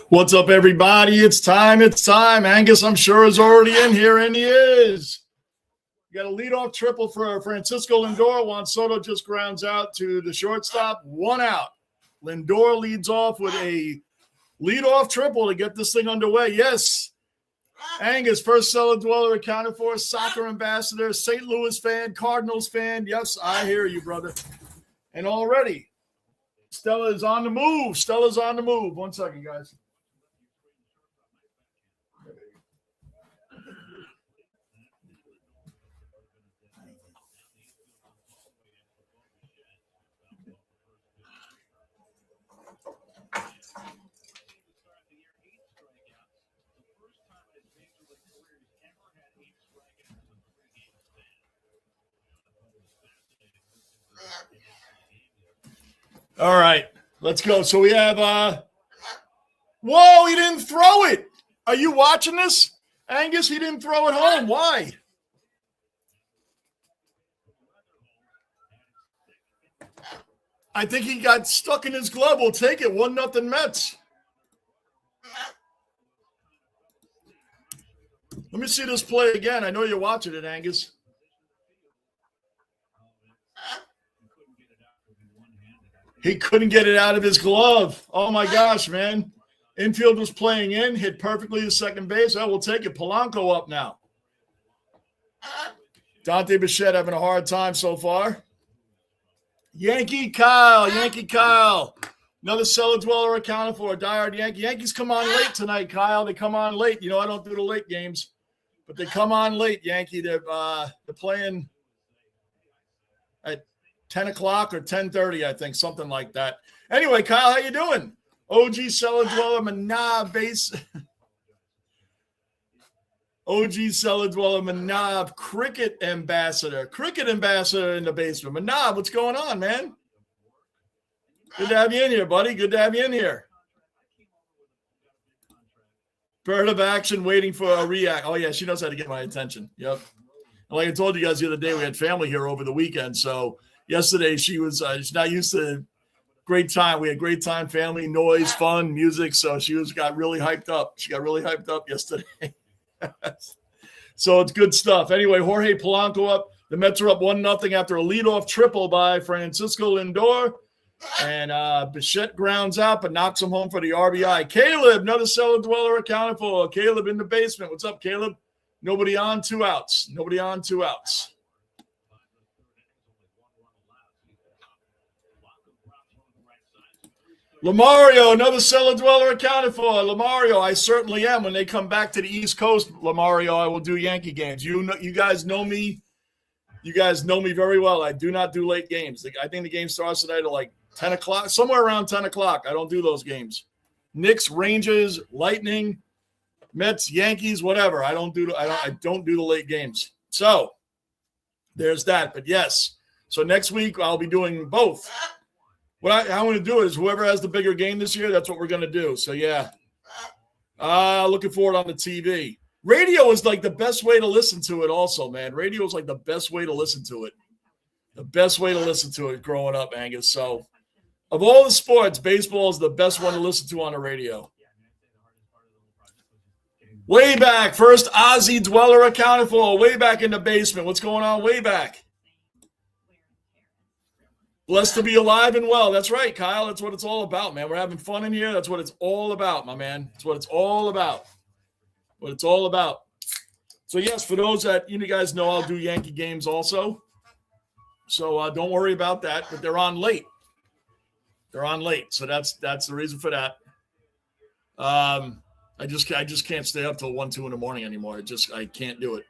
What's up, everybody? It's time. Angus, I'm sure, is already in here, and he is. You got a leadoff triple for Francisco Lindor. Juan Soto just grounds out to the shortstop. 1 out. Lindor leads off with a leadoff triple to get this thing underway. Yes, Angus, first cellar dweller accounted for, soccer ambassador, St. Louis fan, Cardinals fan. Yes, I hear you, brother. And already, Stella is on the move. Stella's on the move. 1 second, guys. All right, let's go. So we have, whoa, he didn't throw it. Are you watching this? Angus, he didn't throw it home. Why? I think he got stuck in his glove. We'll take it. 1-0 Mets. Let me see this play again. I know you're watching it, Angus. He couldn't get it out of his glove. Oh, my gosh, man. Infield was playing in, hit perfectly to second base. Oh, we'll take it. Polanco up now. Dante Bichette having a hard time so far. Yankee Kyle. Another cellar dweller accounted for. A diehard Yankee. Yankees come on late tonight, Kyle. They come on late. You know, I don't do the late games, but they come on late, Yankee. They're playing at 10 o'clock or 10:30, I think, something like that. Anyway, Kyle, how you doing? OG cellar dweller, Manav base. OG cellar dweller, Manav, cricket ambassador in the basement. Manav, what's going on, man? Good to have you in here, buddy. Good to have you in here. Bird of action, waiting for a react. Oh, yeah, she knows how to get my attention. Yep. And like I told you guys the other day, we had family here over the weekend. So yesterday she was she's not used to great time. We had great time, family, noise, fun, music. So she got really hyped up. She got really hyped up yesterday. So it's good stuff. Anyway, Jorge Polanco up. The Mets are up 1-0 after a leadoff triple by Francisco Lindor. And Bichette grounds out, but knocks him home for the RBI. Caleb, another cellar dweller accounted for. Caleb in the basement. What's up, Caleb? Nobody on, 2 outs. Lamario, another cellar dweller accounted for. Lamario, I certainly am. When they come back to the East Coast, Lamario, I will do Yankee games. You guys know me. You guys know me very well. I do not do late games. I think the game starts tonight at like 10 o'clock, somewhere around 10 o'clock. I don't do those games. Knicks, Rangers, Lightning, Mets, Yankees, whatever. I don't do the late games. So there's that. But yes, so next week I'll be doing both. What I'm going to do is whoever has the bigger game this year, that's what we're going to do. So yeah, looking forward on the TV. Radio is like the best way to listen to it also, man. Radio is like the best way to listen to it. The best way to listen to it growing up, Angus. So of all the sports, baseball is the best one to listen to on the radio. Way back, first Aussie dweller accounted for. Way back in the basement. What's going on way back? Blessed to be alive and well. That's right, Kyle. That's what it's all about, man. We're having fun in here. That's what it's all about, my man. That's what it's all about. So, yes, for those that you guys know, I'll do Yankee games also. So don't worry about that. But they're on late. So that's the reason for that. I just can't stay up till 1, 2 in the morning anymore. I can't do it.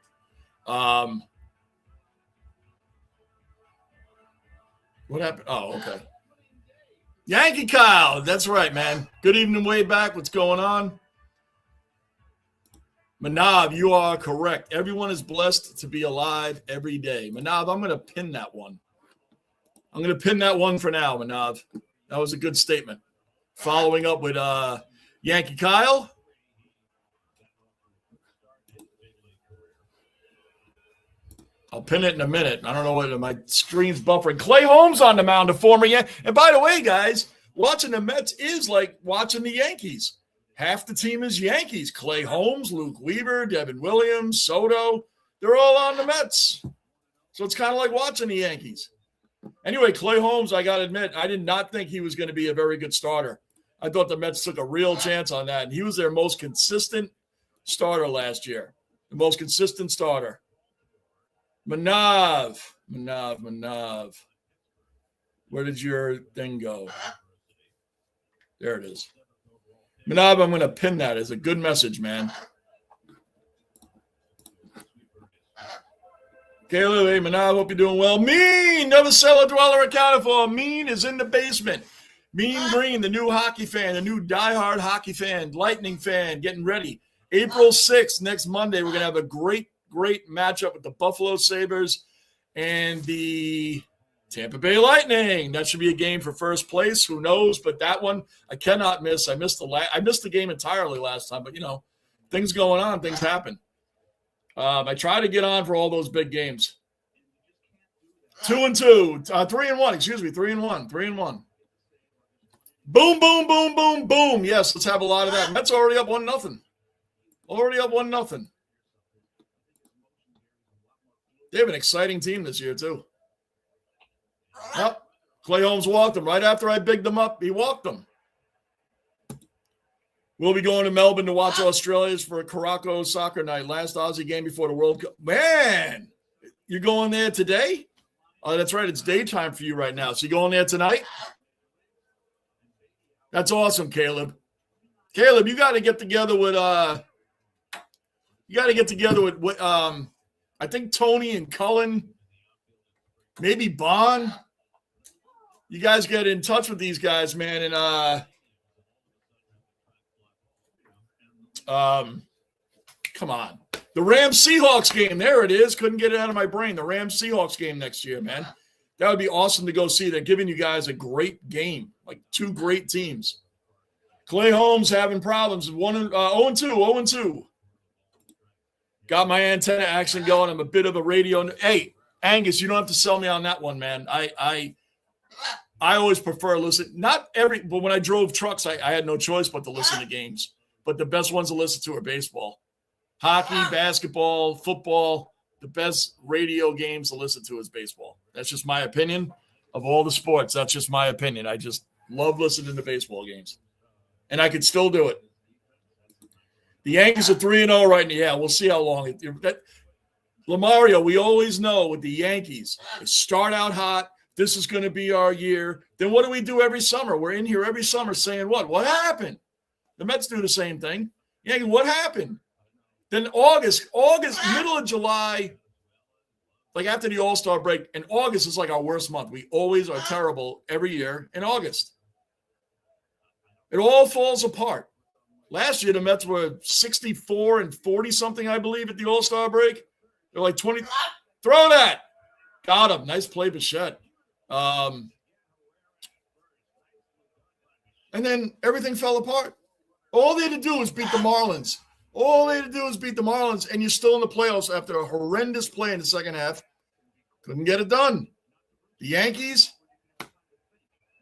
What happened? Oh, okay. Yankee Kyle. That's right, man. Good evening, way back. What's going on? Manav, you are correct. Everyone is blessed to be alive every day. Manav, I'm going to pin that one. I'm going to pin that one for now, Manav. That was a good statement. Following up with Yankee Kyle. I'll pin it in a minute. I don't know whether my screen's buffering. Clay Holmes on the mound, a former Yankee. And by the way, guys, watching the Mets is like watching the Yankees. Half the team is Yankees. Clay Holmes, Luke Weaver, Devin Williams, Soto. They're all on the Mets. So it's kind of like watching the Yankees. Anyway, Clay Holmes, I got to admit, I did not think he was going to be a very good starter. I thought the Mets took a real chance on that, and he was their most consistent starter last year. The most consistent starter. Manav. Where did your thing go? There it is. Manav, I'm going to pin that as a good message, man. Caleb, hey, Manav, hope you're doing well. Mean, never cellar dweller accounted for. Mean is in the basement. Mean Green, the new hockey fan, the new diehard hockey fan, Lightning fan, getting ready. April 6th, next Monday, we're going to have a great matchup with the Buffalo Sabres and the Tampa Bay Lightning. That should be a game for first place. Who knows? But that one I cannot miss. I missed the game entirely last time, but things going on, things happen. I try to get on for all those big games. 2-2, 3-1. Excuse me, 3-1. Boom, boom, boom, boom, boom. Yes, let's have a lot of that. Mets already up 1-0. They have an exciting team this year, too. Yep. Clay Holmes walked them. Right after I bigged them up, he walked them. We'll be going to Melbourne to watch Australia's for a Caraco soccer night. Last Aussie game before the World Cup. Man, you're going there today? Oh, that's right. It's daytime for you right now. So you going there tonight? That's awesome, Caleb. Caleb, you got to get together with I think Tony and Cullen, maybe Bond. You guys get in touch with these guys, man, and come on. The Rams-Seahawks game, there it is. Couldn't get it out of my brain. The Rams-Seahawks game next year, man. That would be awesome to go see. They're giving you guys a great game, like two great teams. Clay Holmes having problems. 0-2. Got my antenna action going. I'm a bit of a radio. Hey, Angus, you don't have to sell me on that one, man. I always prefer listen. But when I drove trucks, I had no choice but to listen to games. But the best ones to listen to are baseball. Hockey, basketball, football. The best radio games to listen to is baseball. That's just my opinion of all the sports. That's just my opinion. I just love listening to baseball games. And I could still do it. The Yankees are 3-0 right now. Yeah, we'll see how long. Lamario, we always know with the Yankees, they start out hot. This is going to be our year. Then what do we do every summer? We're in here every summer saying what? What happened? The Mets do the same thing. Yankees, what happened? Then August, middle of July, like after the All-Star break, and August is like our worst month. We always are terrible every year in August. It all falls apart. Last year, the Mets were 64 and 40-something, I believe, at the All-Star break. They're like 20. Throw that. Got him. Nice play, Bichette. And then everything fell apart. All they had to do was beat the Marlins. And you're still in the playoffs after a horrendous play in the second half. Couldn't get it done. The Yankees,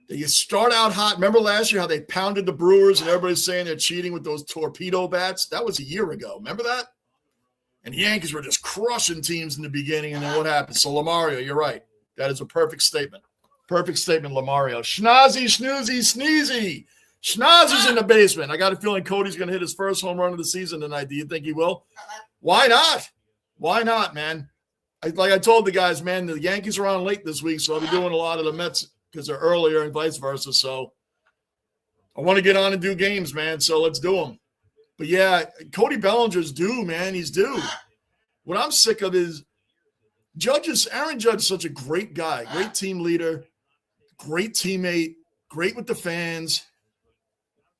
they start out hot. Remember last year how they pounded the Brewers and everybody's saying they're cheating with those torpedo bats? That was a year ago. Remember that? And the Yankees were just crushing teams in the beginning, and then what happened? So, Lamario, you're right. That is a perfect statement. Perfect statement, Lamario. Schnozzy, snoozy, sneezy. Schnozzy's in the basement. I got a feeling Cody's going to hit his first home run of the season tonight. Do you think he will? Why not? Why not, man? Like I told the guys, man, the Yankees are on late this week, so I'll be doing a lot of the Mets because they're earlier and vice versa. So I want to get on and do games, man, so let's do them. But, yeah, Cody Bellinger's due, man. He's due. What I'm sick of is Aaron Judge is such a great guy, great team leader, great teammate, great with the fans.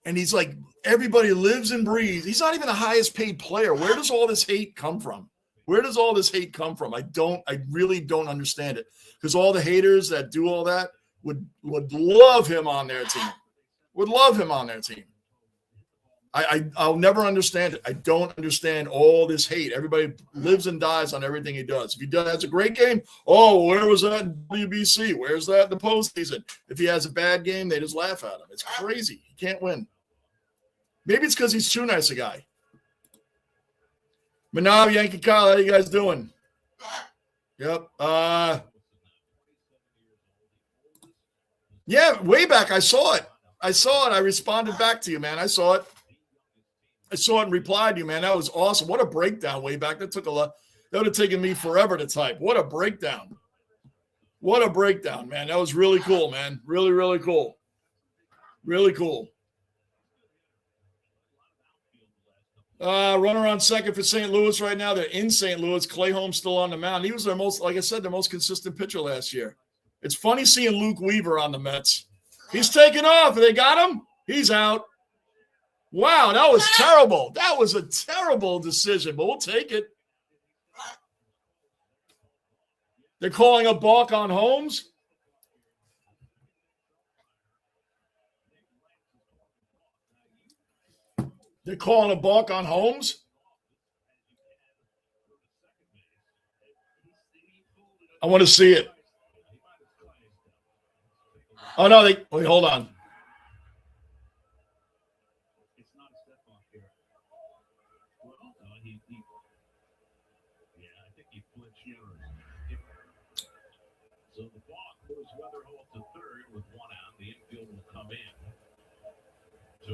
And he's like, everybody lives and breathes. He's not even the highest paid player. Where does all this hate come from? I really don't understand it. Because all the haters that do all that would love him on their team. I'll never understand it. I don't understand all this hate. Everybody lives and dies on everything he does. If he has a great game, oh, where was that in WBC? Where's that in the postseason? If he has a bad game, they just laugh at him. It's crazy. He can't win. Maybe it's because he's too nice a guy. Manav, Yankee Kyle, how you guys doing? Yep. Yeah, way back. I saw it. I responded back to you, man. I saw it and replied to you, man. That was awesome. What a breakdown way back. That took a lot. That would have taken me forever to type. What a breakdown. What a breakdown, man. That was really cool, man. Really, really cool. Really cool. Runner on second for St. Louis right now. They're in St. Louis. Clay Holmes still on the mound. He was their most, like I said, their most consistent pitcher last year. It's funny seeing Luke Weaver on the Mets. He's taking off. They got him. He's out. Wow, that was terrible. That was a terrible decision, but we'll take it. They're calling a balk on Holmes. They're calling a balk on Holmes. I want to see it. Oh, no, wait, hold on.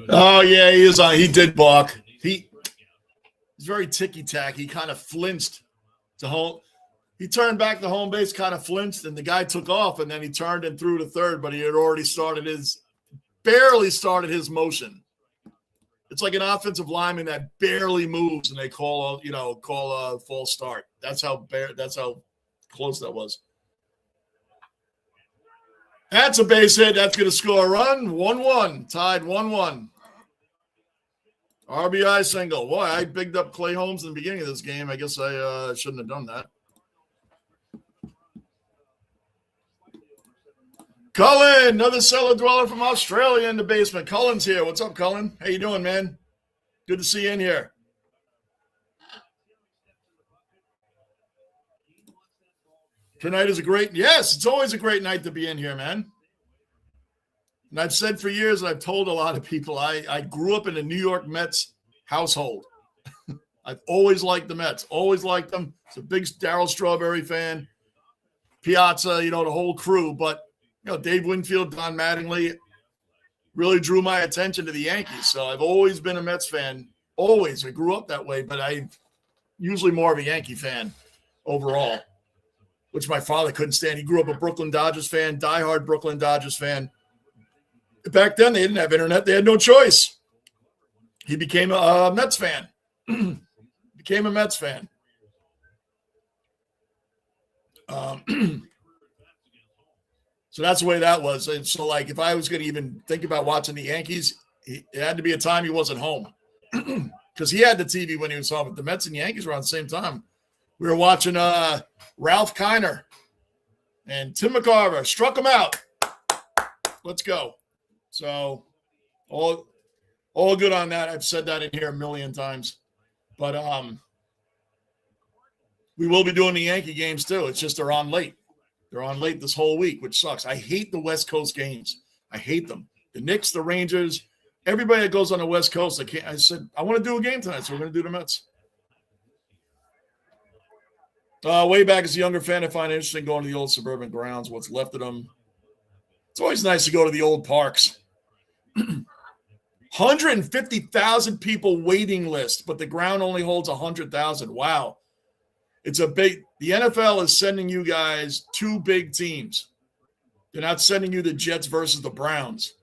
Oh, yeah, he is on. He did balk. He's very ticky-tacky. He kind of flinched to home. He turned back to home base, kind of flinched, and the guy took off, and then he turned and threw to third, but he had already barely started his motion. It's like an offensive lineman that barely moves, and they call a false start. That's how close that was. That's a base hit. That's going to score a run. 1-1. Tied 1-1. RBI single. Boy, I bigged up Clay Holmes in the beginning of this game. I guess I shouldn't have done that. Cullen, another cellar dweller from Australia in the basement. Cullen's here. What's up, Cullen? How you doing, man? Good to see you in here. Tonight is yes, it's always a great night to be in here, man. And I've said for years, and I've told a lot of people, I grew up in a New York Mets household. I've always liked the Mets, always liked them. It's a big Darryl Strawberry fan, Piazza, the whole crew. But, Dave Winfield, Don Mattingly really drew my attention to the Yankees. So I've always been a Mets fan, always. I grew up that way, but I'm usually more of a Yankee fan overall, which my father couldn't stand. He grew up a Brooklyn Dodgers fan, diehard Brooklyn Dodgers fan. Back then, they didn't have internet. They had no choice. He became a Mets fan. Became a Mets fan. So that's the way that was. And so, if I was going to even think about watching the Yankees, it had to be a time he wasn't home. Because he had the TV when he was home. But the Mets and Yankees were on the same time. We were watching Ralph Kiner and Tim McCarver. Struck him out. Let's go. So all good on that. I've said that in here a million times. But we will be doing the Yankee games too. It's just they're on late. They're on late this whole week, which sucks. I hate the West Coast games. I hate them. The Knicks, the Rangers, everybody that goes on the West Coast. I said, I want to do a game tonight, so we're going to do the Mets. Way back as a younger fan, I find it interesting going to the old suburban grounds, what's left of them. It's always nice to go to the old parks. 150,000 people waiting list, but the ground only holds 100,000. Wow. The NFL is sending you guys two big teams. They're not sending you the Jets versus the Browns.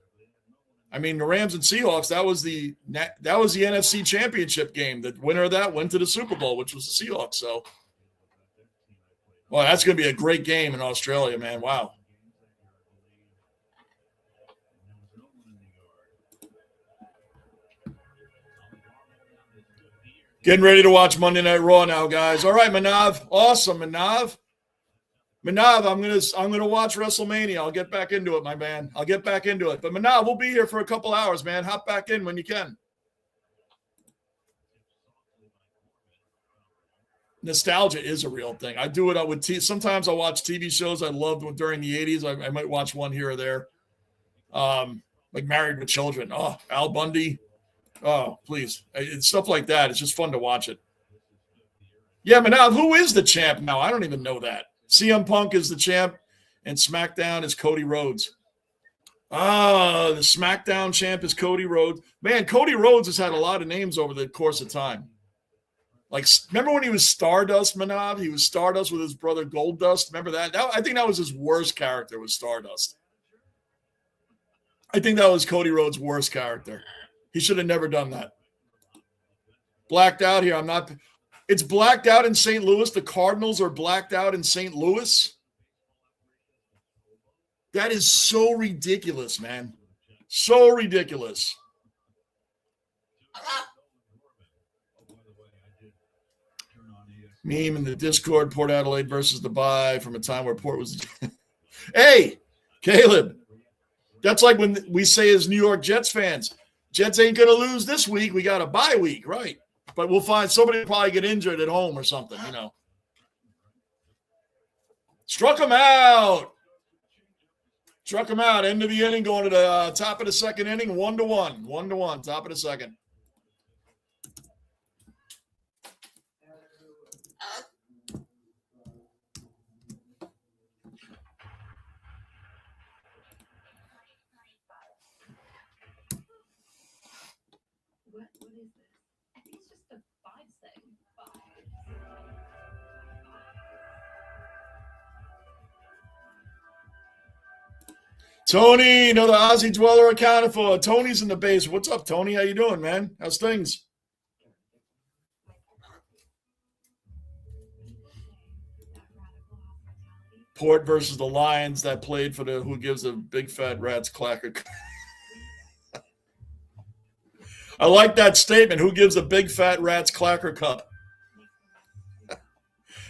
I mean, the Rams and Seahawks, that was the NFC Championship game. The winner of that went to the Super Bowl, which was the Seahawks. So, well, that's going to be a great game in Australia, man. Wow. Getting ready to watch Monday Night Raw now, guys. All right, Manav. Awesome, Manav. Manav, I'm gonna watch WrestleMania. I'll get back into it, my man. I'll get back into it. But Manav, we'll be here for a couple hours, man. Hop back in when you can. nostalgia is a real thing. I do it with sometimes I watch TV shows I loved during the 80s. I might watch one here or there. Like Married with Children. Oh, Al Bundy. Oh, please. It's stuff like that. It's just fun to watch it. Yeah, but now who is the champ now? I don't even know that. CM Punk is the champ, and SmackDown is Cody Rhodes. The SmackDown champ is Cody Rhodes. Man, Cody Rhodes has had a lot of names over the course of time. Like, remember when he was Stardust, Manav? He was Stardust with his brother Goldust. Remember that? I think that was his worst character, was Stardust. I think that was Cody Rhodes' worst character. He should have never done that. Blacked out here. It's blacked out in St. Louis. The Cardinals are blacked out in St. Louis. That is so ridiculous, man. So ridiculous. Meme in the Discord, Port Adelaide versus Dubai from a time where Port was. Hey, Caleb. That's like when we say as New York Jets fans, Jets ain't going to lose this week. We got a bye week, right? But we'll find somebody will probably get injured at home or something, you know. Struck him out. Struck him out. End of the inning, going to the top of the second inning, 1-1. 1-1, top of the second. Tony, another Aussie dweller accounted for. Tony's in the base. What's up, Tony? How you doing, man? How's things? Port versus the Lions that played for the who gives a big fat rat's clacker. I like that statement. Who gives a big fat rat's clacker cup?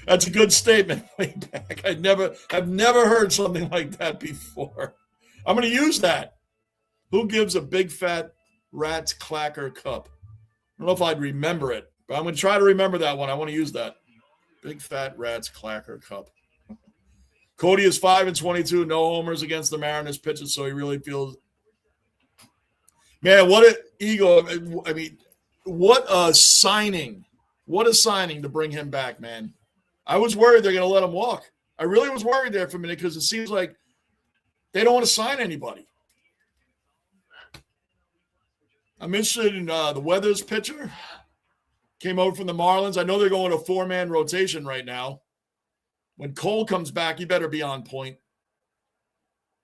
That's a good statement. Way back. I've never heard something like that before. I'm going to use that. Who gives a big fat rat's clacker cup? I don't know if I'd remember it, but I'm going to try to remember that one. I want to use that. Big fat rat's clacker cup. Cody is 5-22, no homers against the Mariners pitches, so he really feels. Man, what an ego! I mean, what a signing! What a signing to bring him back, man. I was worried they're going to let him walk. I really was worried there for a minute because it seems like they don't want to sign anybody. I'm interested in the Weathers pitcher. Came over from the Marlins. I know they're going to a 4-man rotation right now. When Cole comes back, he better be on point.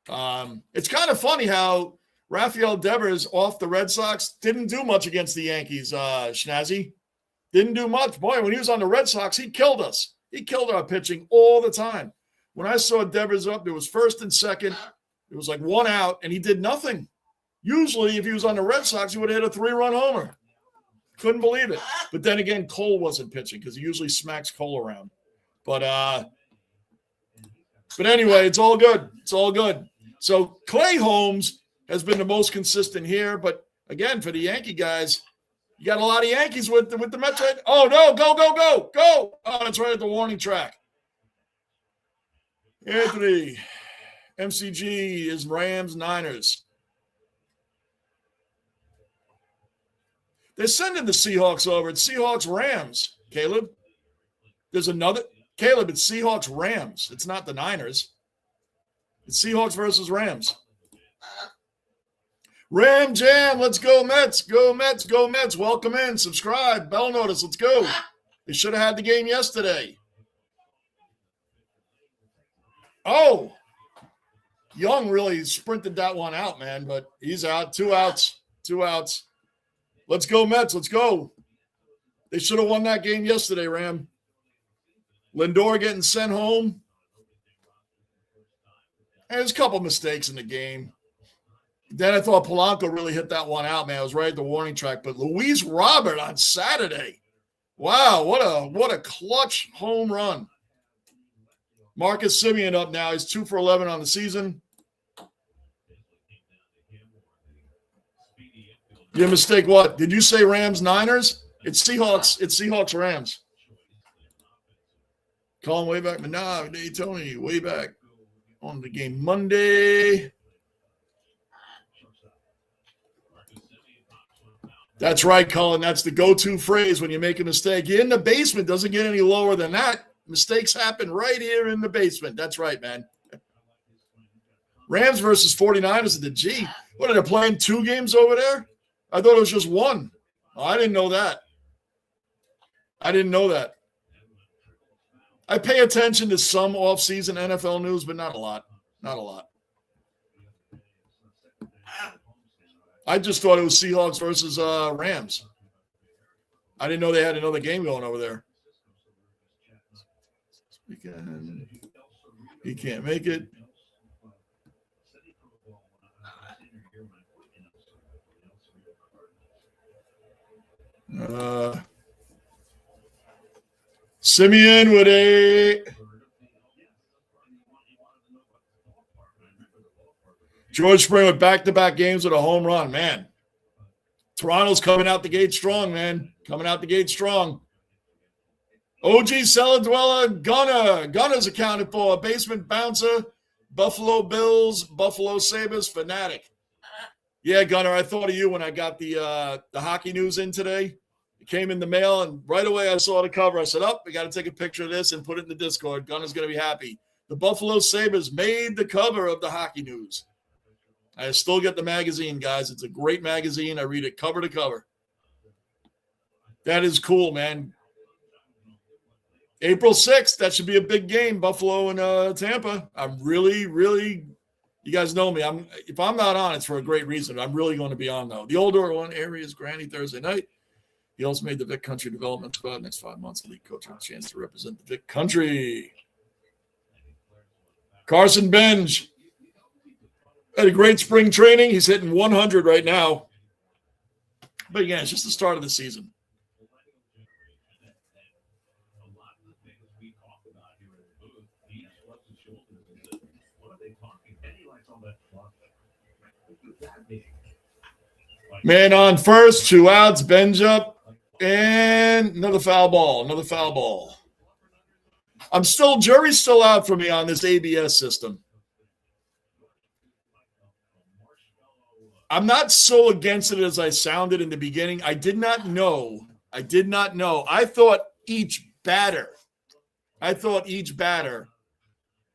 It's kind of funny how Rafael Devers off the Red Sox didn't do much against the Yankees, Schnazzy. Didn't do much. Boy, when he was on the Red Sox, he killed us. He killed our pitching all the time. When I saw Devers up, it was first and second. It was like 1 out, and he did nothing. Usually, if he was on the Red Sox, he would have hit a 3-run homer. Couldn't believe it. But then again, Cole wasn't pitching because he usually smacks Cole around. But anyway, it's all good. It's all good. So Clay Holmes has been the most consistent here. But again, for the Yankee guys, you got a lot of Yankees with the Mets. Oh, no, go. Oh, that's right at the warning track. Anthony, MCG is Rams, Niners. They're sending the Seahawks over. It's Seahawks, Rams, Caleb. There's another. Caleb, it's Seahawks, Rams. It's not the Niners. It's Seahawks versus Rams. Ram Jam, let's go Mets. Go Mets, go Mets. Welcome in. Subscribe. Bell notice. Let's go. They should have had the game yesterday. Oh. Young really sprinted that one out, man, but he's out. 2 outs. 2 outs. Let's go Mets. Let's go. They should have won that game yesterday, Ram. Lindor getting sent home. And there's a couple mistakes in the game. Then I thought Polanco really hit that one out, man. It was right at the warning track. But Luis Robert on Saturday. Wow, what a clutch home run. Marcus Semien up now. He's 2 for 11 on the season. Your mistake what? Did you say Rams Niners? It's Seahawks. It's Seahawks Rams. Call him way back. Nah, Tony, way back on the game Monday. That's right, Colin. That's the go-to phrase when you make a mistake. You're in the basement. Doesn't get any lower than that. Mistakes happen right here in the basement. That's right, man. Rams versus 49ers at the G. What, are they playing 2 games over there? I thought it was just 1. Oh, I didn't know that. I pay attention to some off-season NFL news, but not a lot. I just thought it was Seahawks versus Rams. I didn't know they had another game going over there. He can't make it. Simeon with a George Springer with back-to-back games with a home run, man. Toronto's coming out the gate strong, man. OG Cellar Dweller, Gunner's accounted for. Basement Bouncer, Buffalo Bills, Buffalo Sabres, Fanatic. Yeah, Gunner, I thought of you when I got the hockey news in today. It came in the mail, and right away I saw the cover. I said, we got to take a picture of this and put it in the Discord. Gunner's going to be happy. The Buffalo Sabres made the cover of the hockey news. I still get the magazine, guys. It's a great magazine. I read it cover to cover. That is cool, man. April 6th, that should be a big game, Buffalo and Tampa. I'm really, you guys know me. If I'm not on, it's for a great reason. I'm really going to be on, though. The older one area is Granny Thursday night. He also made the Vic Country Development Squad. Next 5 months, the league coach has a chance to represent the Vic Country. Carson Benj had a great spring training. He's hitting 100 right now. But again, it's just the start of the season. Man on first, 2 outs, Benj up, and another foul ball. Jury's still out for me on this ABS system. I'm not so against it as I sounded in the beginning. I did not know. I thought each batter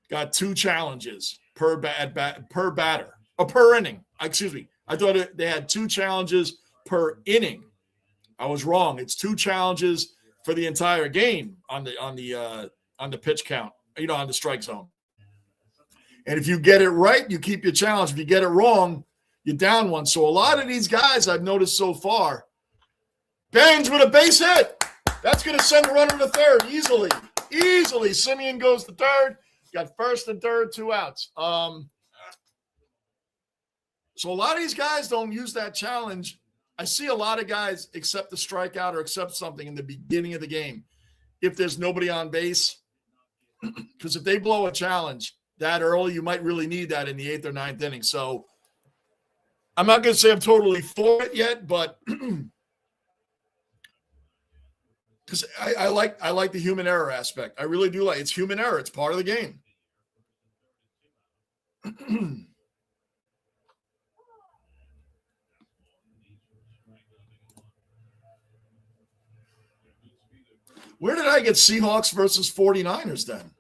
got 2 challenges per batter, or per inning. Excuse me. I thought they had 2 challenges per inning. I was wrong. It's 2 challenges for the entire game on the pitch count, on the strike zone. And if you get it right, you keep your challenge. If you get it wrong, you're down 1. So a lot of these guys I've noticed so far, Benj with a base hit. That's going to send the runner to third easily. Simeon goes to third. Got first and third, 2 outs. So a lot of these guys don't use that challenge. I see a lot of guys accept the strikeout or accept something in the beginning of the game if there's nobody on base. Because if they blow a challenge that early, you might really need that in the 8th or 9th inning. So I'm not going to say I'm totally for it yet, but because I like the human error aspect. I really do like it's human error. It's part of the game. Where did I get Seahawks versus 49ers then?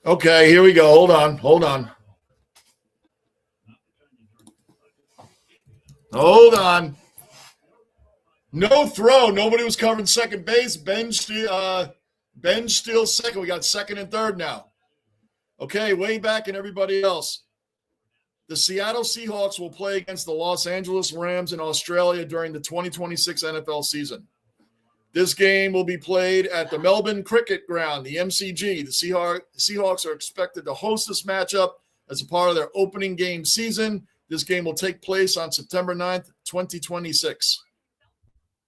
Okay, here we go. Hold on. No throw. Nobody was covering second base. Benj steals second. We got second and third now. Okay, way back and everybody else. The Seattle Seahawks will play against the Los Angeles Rams in Australia during the 2026 NFL season. This game will be played at the Melbourne Cricket Ground, the MCG. The Seahawks are expected to host this matchup as a part of their opening game season. This game will take place on September 9th, 2026.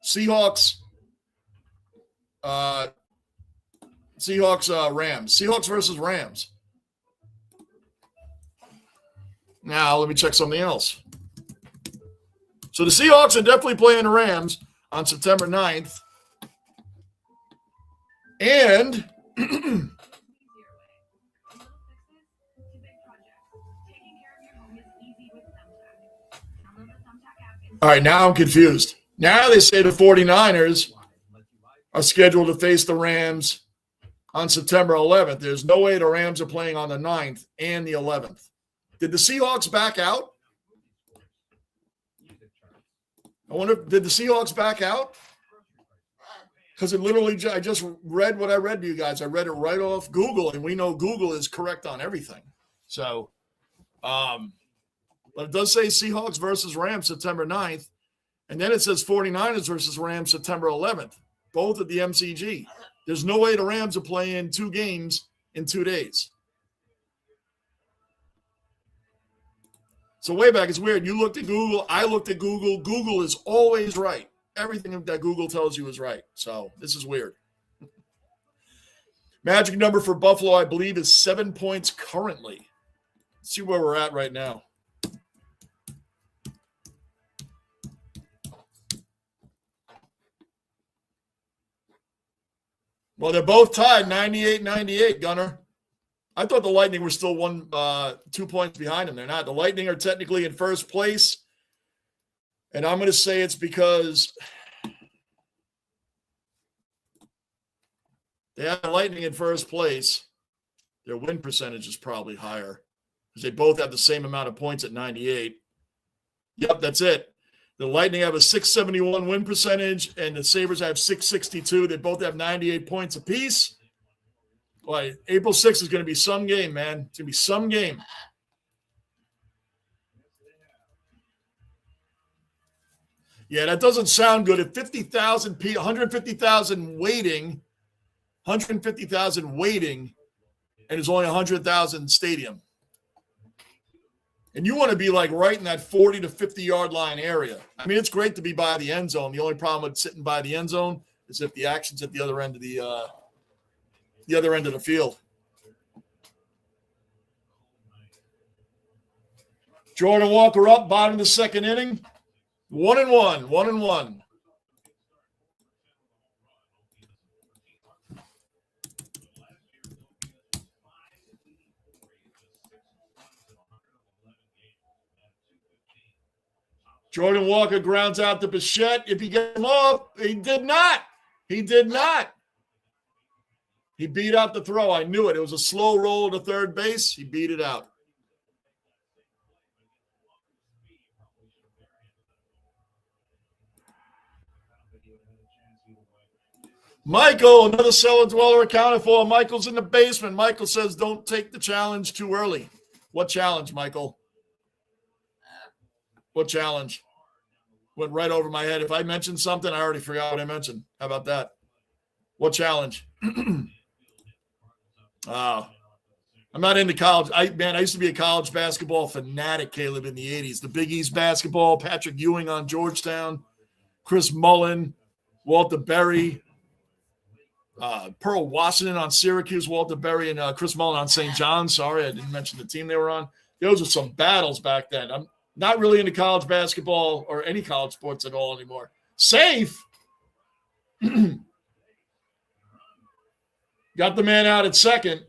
Seahawks, Rams. Seahawks versus Rams. Now, let me check something else. So the Seahawks are definitely playing the Rams on September 9th. And all right, now I'm confused. Now they say the 49ers are scheduled to face the Rams on September 11th. There's no way the Rams are playing on the 9th and the 11th. Did the Seahawks back out? I wonder, did the Seahawks back out? Because it literally, I just read what I read to you guys. I read it right off Google, and we know Google is correct on everything. So, but it does say Seahawks versus Rams September 9th, and then it says 49ers versus Rams September 11th, both at the MCG. There's no way the Rams are playing 2 games in 2 days. So way back, it's weird. You looked at Google. I looked at Google. Google is always right. Everything that Google tells you is right. So this is weird. Magic number for Buffalo, I believe, is 7 points currently. Let's see where we're at right now. Well, they're both tied, 98-98, Gunner. I thought the Lightning were still 2 points behind them. They're not. The Lightning are technically in first place. And I'm going to say it's because they have the Lightning in first place. Their win percentage is probably higher because they both have the same amount of points at 98. Yep, that's it. The Lightning have a 671 win percentage, and the Sabres have 662. They both have 98 points apiece. Boy, April 6th is going to be some game, man. It's going to be some game. Yeah, that doesn't sound good. At 50,000 people, 150,000 waiting, 150,000 waiting, and there's only 100,000 stadium. And you want to be like right in that 40 to 50-yard line area. I mean, it's great to be by the end zone. The only problem with sitting by the end zone is if the action's at the other end of the field. Jordan Walker up, bottom of the second inning. 1-1. Jordan Walker grounds out to Bichette. If he gets him off, he did not. He beat out the throw. I knew it. It was a slow roll to third base. He beat it out. Michael, another cellar dweller accounted for. Michael's in the basement. Michael says, don't take the challenge too early. What challenge, Michael? What challenge? Went right over my head. If I mentioned something, I already forgot what I mentioned. How about that? What challenge? I'm not into college. I used to be a college basketball fanatic, Caleb, in the 80s. The Big East basketball, Patrick Ewing on Georgetown, Chris Mullen, Walter Berry, Pearl Washington on Syracuse, Walter Berry, and Chris Mullen on St. John's. Sorry, I didn't mention the team they were on. Those were some battles back then. I'm not really into college basketball or any college sports at all anymore. Safe. Got the man out at second.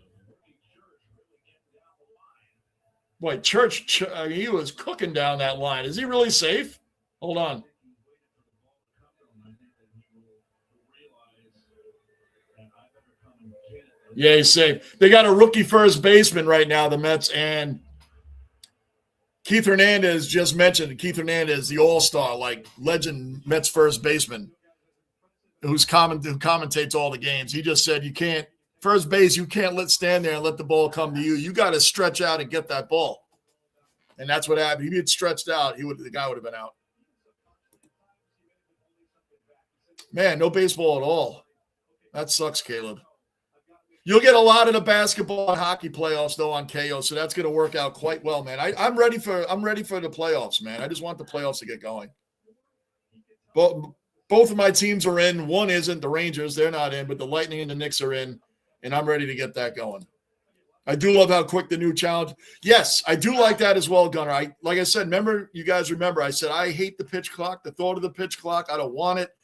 Boy, Church, he was cooking down that line. Is he really safe? Hold on. Yeah, he's safe. They got a rookie first baseman right now, the Mets, and Keith Hernandez just mentioned. Keith Hernandez, the all-star, like legend Mets first baseman, who commentates all the games. He just said you can't – first base, you can't stand there and let the ball come to you. You got to stretch out and get that ball. And that's what happened. If he had stretched out, the guy would have been out. Man, no baseball at all. That sucks, Caleb. You'll get a lot of the basketball and hockey playoffs though on KO, so that's going to work out quite well, man. I'm ready for the playoffs, man. I just want the playoffs to get going. Both of my teams are in. One isn't. The Rangers, they're not in, but the Lightning and the Knicks are in, and I'm ready to get that going. I do love how quick the new challenge. Yes, I do like that as well, Gunnar. Like I said, you guys remember, I said I hate the pitch clock, the thought of the pitch clock. I don't want it.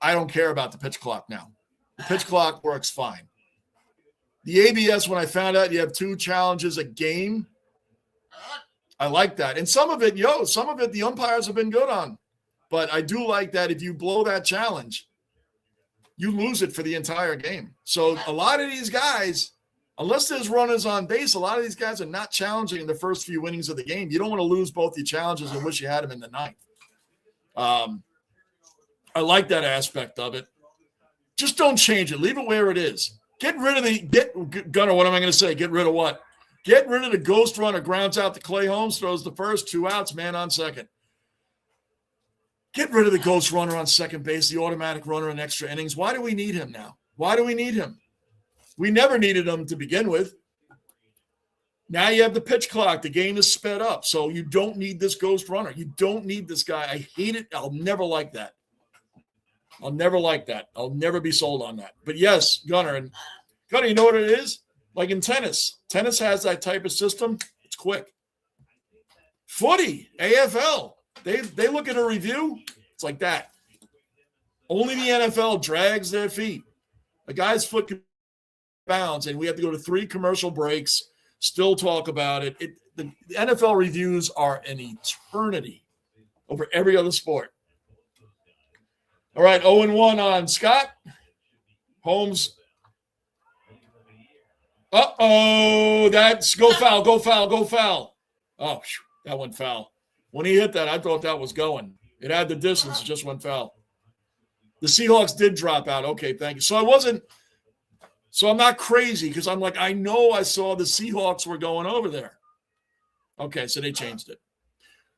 I don't care about the pitch clock now. The pitch clock works fine. The ABS, when I found out you have 2 challenges a game, I like that. And some of it, the umpires have been good on. But I do like that if you blow that challenge, you lose it for the entire game. So a lot of these guys, unless there's runners on base, a lot of these guys are not challenging in the first few innings of the game. You don't want to lose both your challenges and wish you had them in the ninth. I like that aspect of it. Just don't change it. Leave it where it is. Get rid of Gunnar, what am I going to say? Get rid of what? Get rid of the ghost runner, grounds out to Clay Holmes, throws the first, 2 outs, man on second. Get rid of the ghost runner on second base, the automatic runner in extra innings. Why do we need him now? Why do we need him? We never needed him to begin with. Now you have the pitch clock. The game is sped up, so you don't need this ghost runner. You don't need this guy. I hate it. I'll never like that. I'll never be sold on that. But yes, Gunnar, you know what it is? Like in tennis. Tennis has that type of system. It's quick. Footy, AFL, they look at a review. It's like that. Only the NFL drags their feet. A guy's foot can bounce, and we have to go to 3 commercial breaks, still talk about it. The NFL reviews are an eternity over every other sport. All right, 0-1 on Scott. Holmes. That's go foul. Oh, that went foul. When he hit that, I thought that was going. It had the distance, it just went foul. The Seahawks did drop out. Okay, thank you. So I'm not crazy because I'm like, I know I saw the Seahawks were going over there. Okay, so they changed it.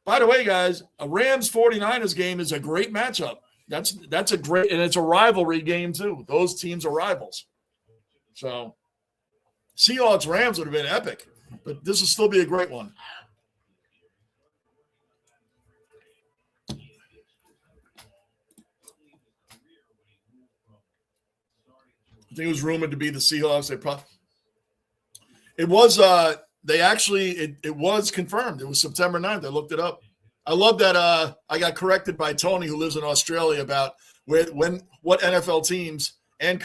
By the way, guys, a Rams 49ers game is a great matchup. That's a great, and it's a rivalry game too. Those teams are rivals. So Seahawks Rams would have been epic, but this will still be a great one. I think it was rumored to be the Seahawks. It was confirmed. It was September 9th. I looked it up. I love that I got corrected by Tony, who lives in Australia, about what NFL teams and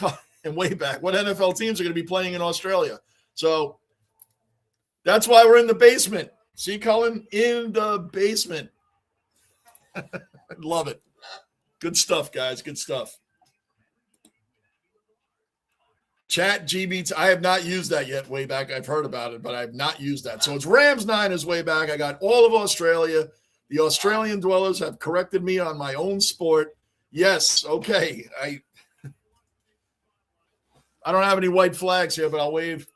way back, what NFL teams are going to be playing in Australia. So that's why we're in the basement. See, Cullen? In the basement. I love it. Good stuff, guys. Good stuff. Chat GBT. I have not used that yet way back. I've heard about it, but I have not used that. So it's Rams 9 way back. I got all of Australia. The Australian dwellers have corrected me on my own sport. Yes, okay. I don't have any white flags here, but I'll wave.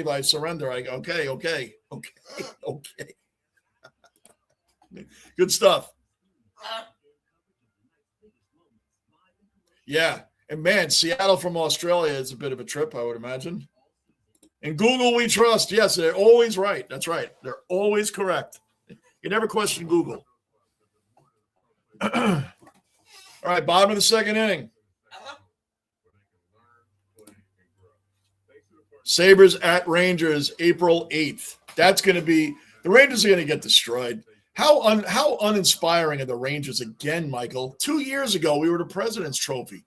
I surrender. Okay. Good stuff. Yeah. And man, Seattle from Australia is a bit of a trip, I would imagine. And Google we trust. Yes, they're always right. That's right. They're always correct. You never question Google. All right, bottom of the second inning. Sabres at Rangers, April 8th. That's going to be – the Rangers are going to get destroyed. How uninspiring are the Rangers again, Michael? 2 years ago, we were the President's Trophy.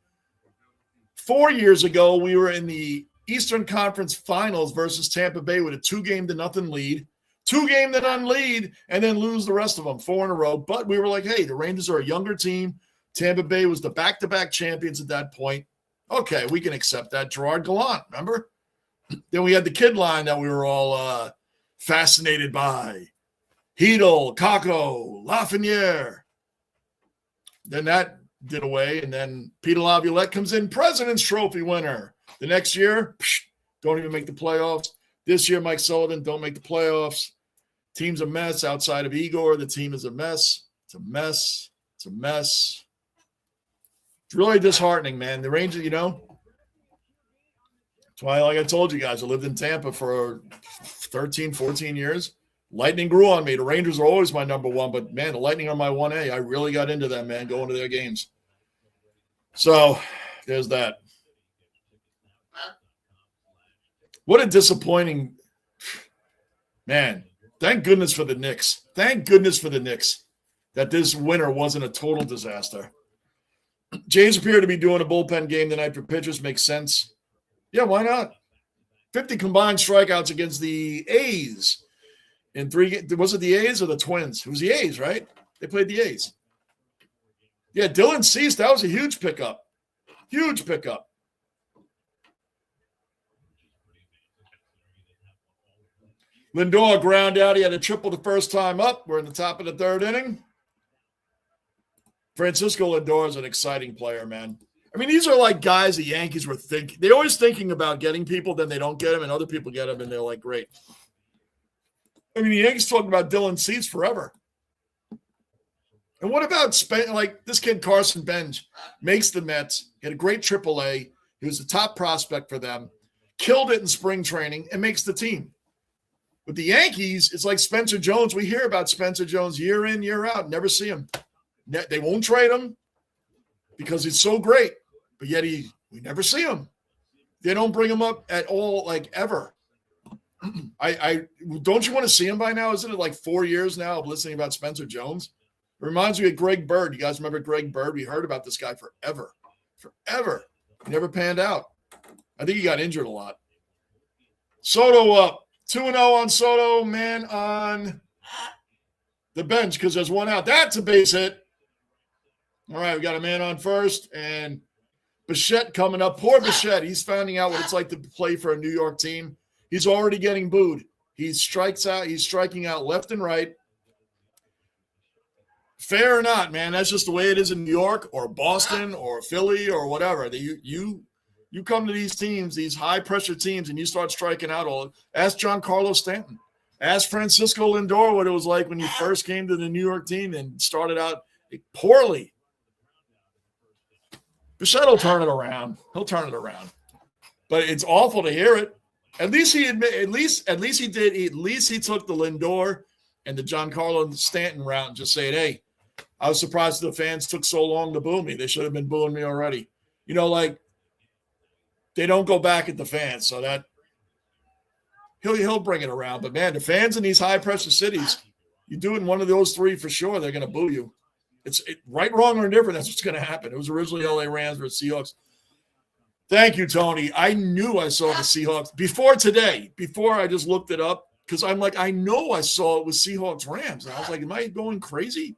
4 years ago, we were in the Eastern Conference Finals versus Tampa Bay with a 2-0 lead. 2-0 lead, and then lose the rest of them, 4 in a row. But we were like, hey, the Rangers are a younger team. Tampa Bay was the back-to-back champions at that point. Okay, we can accept that. Gerard Gallant, remember? Then we had the kid line that we were all fascinated by. Hedel, Kakko, Lafreniere. Then that did away, and then Peter Laviolette comes in, President's Trophy winner. The next year, don't even make the playoffs. This year, Mike Sullivan, don't make the playoffs. Team's a mess outside of Igor. The team is a mess. It's a mess. It's really disheartening, man. The Rangers, you know, that's why, like I told you guys, I lived in Tampa for 13, 14 years. Lightning grew on me. The Rangers are always my number one, but, man, the Lightning are my 1A. I really got into them, man, going to their games. So there's that. What a disappointing – man, thank goodness for the Knicks. Thank goodness for the Knicks that this winter wasn't a total disaster. Jays appear to be doing a bullpen game tonight for pitchers. Makes sense. Yeah, why not? 50 combined strikeouts against the A's in 3 – was it the A's or the Twins? It was the A's, right? They played the A's. Yeah, Dylan Cease, that was a huge pickup. Huge pickup. Lindor ground out. He had a triple the first time up. We're in the top of the 3rd inning. Francisco Lindor is an exciting player, man. I mean, these are like guys the Yankees were thinking. They're always thinking about getting people, then they don't get them, and other people get them, and they're like, great. I mean, the Yankees talking about Dylan Cease forever. And what about like this kid Carson Bench makes the Mets, he had a great AAA. He was the top prospect for them, killed it in spring training, and makes the team. With the Yankees, it's like Spencer Jones. We hear about Spencer Jones year in, year out. Never see him. They won't trade him because he's so great, but yet we never see him. They don't bring him up at all, like ever. I don't you want to see him by now? Isn't it like 4 years now of listening about Spencer Jones? It reminds me of Greg Bird. You guys remember Greg Bird? We heard about this guy forever. He never panned out. I think he got injured a lot. Soto up. 2-0 on Soto, man on the bench because there's one out. That's a base hit. All right, we got a man on first, and Bichette coming up. Poor Bichette. He's finding out what it's like to play for a New York team. He's already getting booed. He strikes out. He's striking out left and right. Fair or not, man, that's just the way it is in New York or Boston or Philly or whatever. You come to these teams, these high-pressure teams, and you start striking out all. Ask Giancarlo Stanton. Ask Francisco Lindor what it was like when you first came to the New York team and started out poorly. Bichette will turn it around. He'll turn it around. But it's awful to hear it. At least he took the Lindor and the Giancarlo Stanton route and just saying, hey, I was surprised the fans took so long to boo me. They should have been booing me already. You know, like, they don't go back at the fans, so that he'll bring it around. But, man, the fans in these high-pressure cities, you do it in one of those 3 for sure, they're going to boo you. It's right, wrong, or indifferent. That's what's going to happen. It was originally LA Rams versus Seahawks. Thank you, Tony. I knew I saw the Seahawks before today, before I just looked it up, because I'm like, I know I saw it with Seahawks-Rams. And I was like, am I going crazy?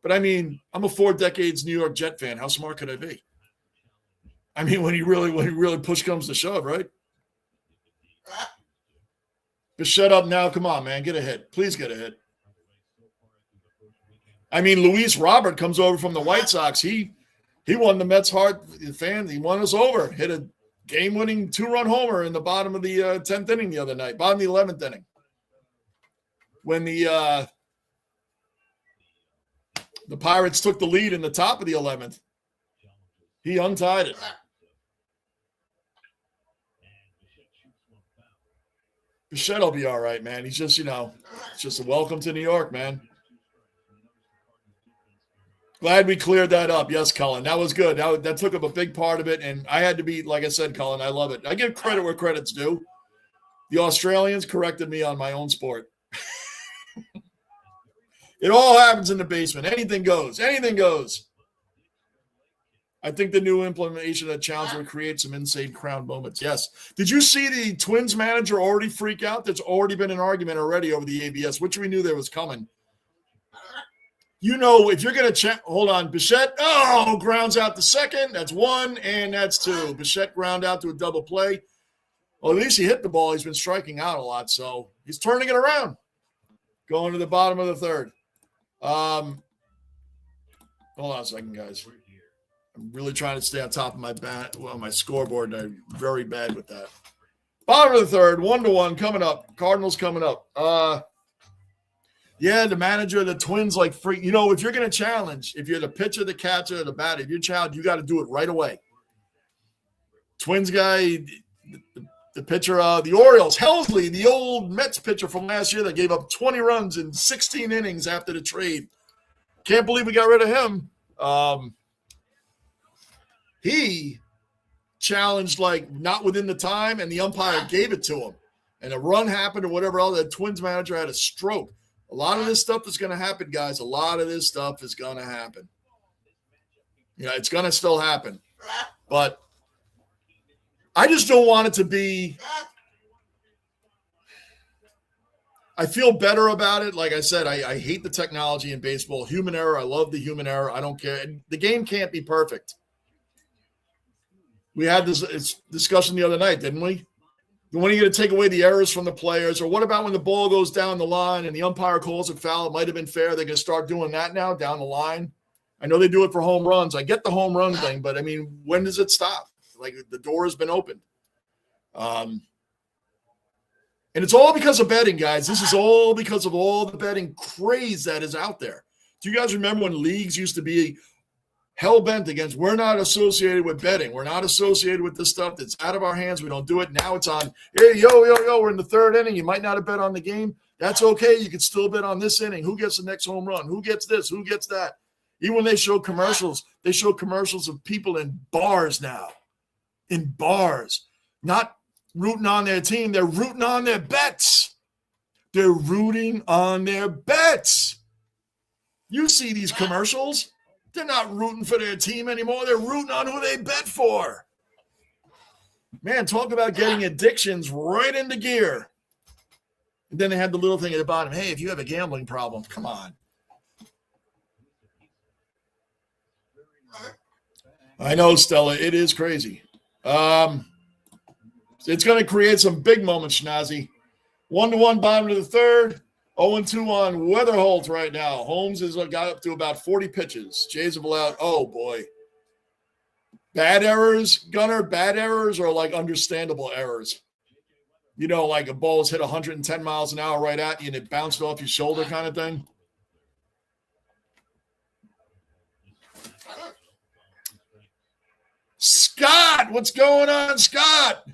But, I mean, I'm a 4 decades New York Jet fan. How smart could I be? I mean, when he really push comes to shove, right? But shut up now. Come on, man. Get a hit. Please get a hit. I mean, Luis Robert comes over from the White Sox. He won the Mets heart fan. He won us over. Hit a game-winning 2-run homer in the bottom of the 10th inning the other night. Bottom of the 11th inning. When the Pirates took the lead in the top of the 11th. He untied it. Bichette will be all right, man. He's just, it's just a welcome to New York, man. Glad we cleared that up. Yes, Cullen. That was good. That took up a big part of it, and I had to be, like I said, Cullen, I love it. I give credit where credit's due. The Australians corrected me on my own sport. It all happens in the basement. Anything goes. Anything goes. I think the new implementation of the challenge will create some insane crown moments. Yes. Did you see the Twins manager already freak out? There's already been an argument already over the ABS, which we knew there was coming. If you're going to hold on, Bichette, grounds out to second. That's 1, and that's 2. Bichette ground out to a double play. Well, at least he hit the ball. He's been striking out a lot, so he's turning it around. Going to the bottom of the 3rd. Hold on a second, guys. I'm really trying to stay on top of my scoreboard, and I'm very bad with that. Bottom of the 3rd, 1-1 coming up. Cardinals coming up. Yeah, the manager of the Twins, like, free. You know, if you're going to challenge, if you're the pitcher, the catcher, the batter, if you're challenged, you got to do it right away. Twins guy, the pitcher of the Orioles, Helsley, the old Mets pitcher from last year that gave up 20 runs in 16 innings after the trade. Can't believe we got rid of him. He challenged, like, not within the time, and the umpire gave it to him. And a run happened or whatever else. The Twins manager had a stroke. A lot of this stuff is going to happen, guys. A lot of this stuff is going to happen. You know, it's going to still happen. But I just don't want it to be – I feel better about it. Like I said, I hate the technology in baseball. Human error. I love the human error. I don't care. The game can't be perfect. We had this discussion the other night, didn't we? When are you going to take away the errors from the players? Or what about when the ball goes down the line and the umpire calls it foul? It might have been fair. They're going to start doing that now down the line. I know they do it for home runs. I get the home run thing, but, I mean, when does it stop? Like, the door has been opened. And it's all because of betting, guys. This is all because of all the betting craze that is out there. Do you guys remember when leagues used to be hell-bent against, we're not associated with betting. We're not associated with this stuff that's out of our hands. We don't do it. Now it's on, hey, yo, we're in the third inning. You might not have bet on the game. That's okay. You can still bet on this inning. Who gets the next home run? Who gets this? Who gets that? Even when they show commercials of people in bars now. In bars. Not rooting on their team. They're rooting on their bets. They're rooting on their bets. You see these commercials. They're not rooting for their team anymore. They're rooting on who they bet for. Man, talk about getting addictions right into gear. And then they had the little thing at the bottom. Hey, if you have a gambling problem, come on. I know, Stella. It is crazy. It's going to create some big moments, Schnazzy. 1-1 bottom of the third. 0-2 on Weatherholt right now. Holmes has got up to about 40 pitches. Jays have allowed, oh, boy. Bad errors, Gunner, bad errors are like understandable errors. You know, like a ball is hit 110 miles an hour right at you and it bounced off your shoulder kind of thing. Scott, what's going on, Scott?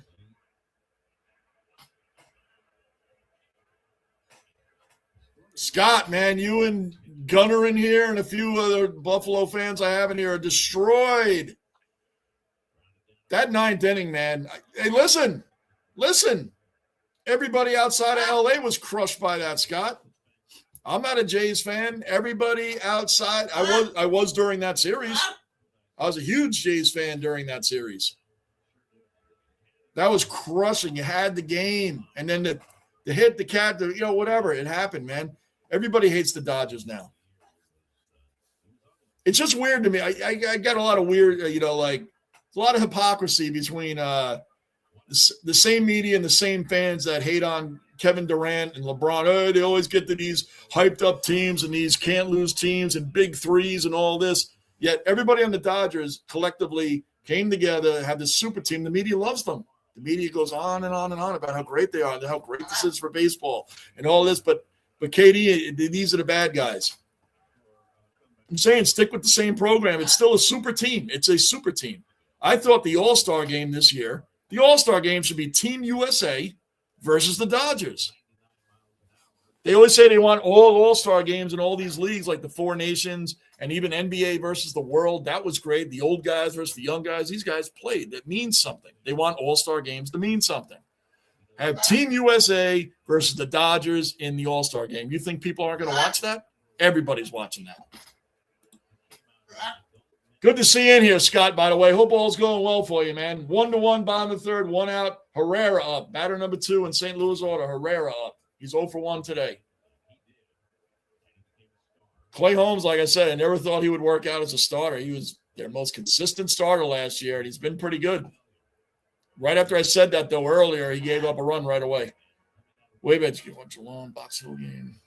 Scott, man, you and Gunner in here and a few other Buffalo fans I have in here are destroyed. That ninth inning, man. Hey, listen. Everybody outside of L.A. was crushed by that, Scott. I'm not a Jays fan. Everybody outside, I was during that series. I was a huge Jays fan during that series. That was crushing. You had the game. And then the hit, the cat, whatever. It happened, man. Everybody hates the Dodgers now. It's just weird to me. I got a lot of weird, like a lot of hypocrisy between the same media and the same fans that hate on Kevin Durant and LeBron. Oh, they always get to these hyped up teams and these can't lose teams and big threes and all this. Yet everybody on the Dodgers collectively came together, had this super team. The media loves them. The media goes on and on and on about how great they are and how great this is for baseball and all this. But KD, these are the bad guys. I'm saying stick with the same program. It's still a super team. It's a super team. I thought the All-Star game this year, the All-Star game should be Team USA versus the Dodgers. They always say they want all All-Star games in all these leagues, like the Four Nations and even NBA versus the world. That was great. The old guys versus the young guys. These guys played. That means something. They want All-Star games to mean something. Have Team USA versus the Dodgers in the All-Star game. You think people aren't going to watch that? Everybody's watching that. Good to see you in here, Scott, by the way. Hope all's going well for you, man. 1-1, bottom of the third, one out. Herrera up. Batter number 2 in St. Louis order. Herrera up. He's 0 for 1 today. Clay Holmes, like I said, I never thought he would work out as a starter. He was their most consistent starter last year, and he's been pretty good. Right after I said that, though, earlier, he gave up a run right away. Wait a minute. Watch a long Box Hill game.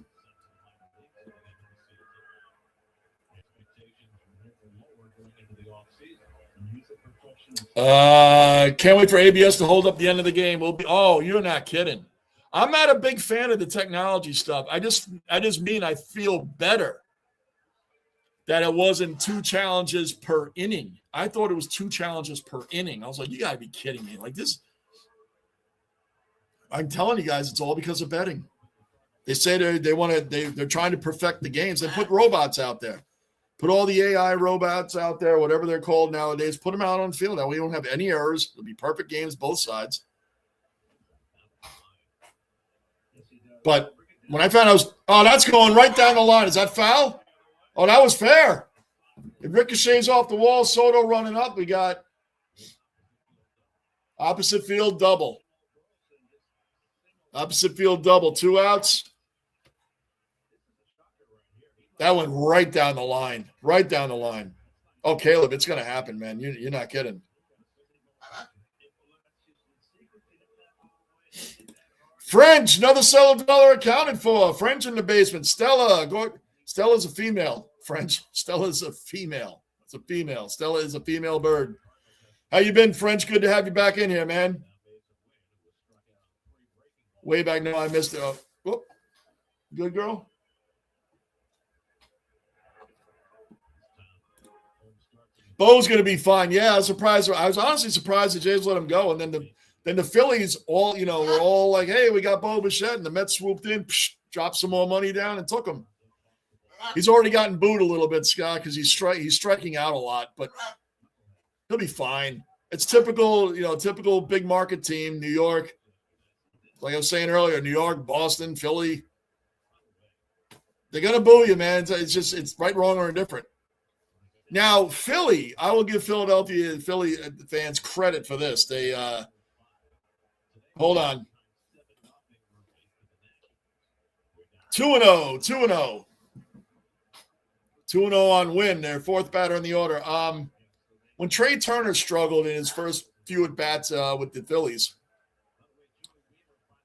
Can't wait for ABS to hold up the end of the game. You're not kidding. I'm not a big fan of the technology stuff. I just mean I feel better that it wasn't 2 challenges per inning. I thought it was 2 challenges per inning. I was like, you got to be kidding me. Like this, I'm telling you guys, it's all because of betting. They say they're trying to perfect the games. They put robots out there. Put all the AI robots out there, whatever they're called nowadays. Put them out on the field. That way you don't have any errors. It'll be perfect games, both sides. But when I found that's going right down the line. Is that foul? Oh, that was fair. It ricochets off the wall. Soto running up. We got opposite field double. Opposite field double. 2 outs. That went right down the line. Right down the line. Oh, Caleb, it's going to happen, man. You're not kidding. French, another $7 accounted for. French in the basement. Stella. Stella's a female. French. Stella's a female. It's a female. Stella is a female bird. How you been, French? Good to have you back in here, man. Way back. No, I missed it. Oh, good girl. Bo's going to be fine. Yeah, I was surprised. I was honestly surprised the Jays let him go. And then the Phillies all, were all like, hey, we got Bo Bichette. And the Mets swooped in, dropped some more money down and took him. He's already gotten booed a little bit, Scott, because he's striking out a lot. But he'll be fine. It's typical, typical big market team, New York. Like I was saying earlier, New York, Boston, Philly. They're going to boo you, man. It's right, wrong, or indifferent. Now, Philly, I will give Philly fans credit for this. They hold on. 2-0, 2-0. 2-0 on Wynn, their 4th batter in the order. When Trey Turner struggled in his first few at-bats with the Phillies,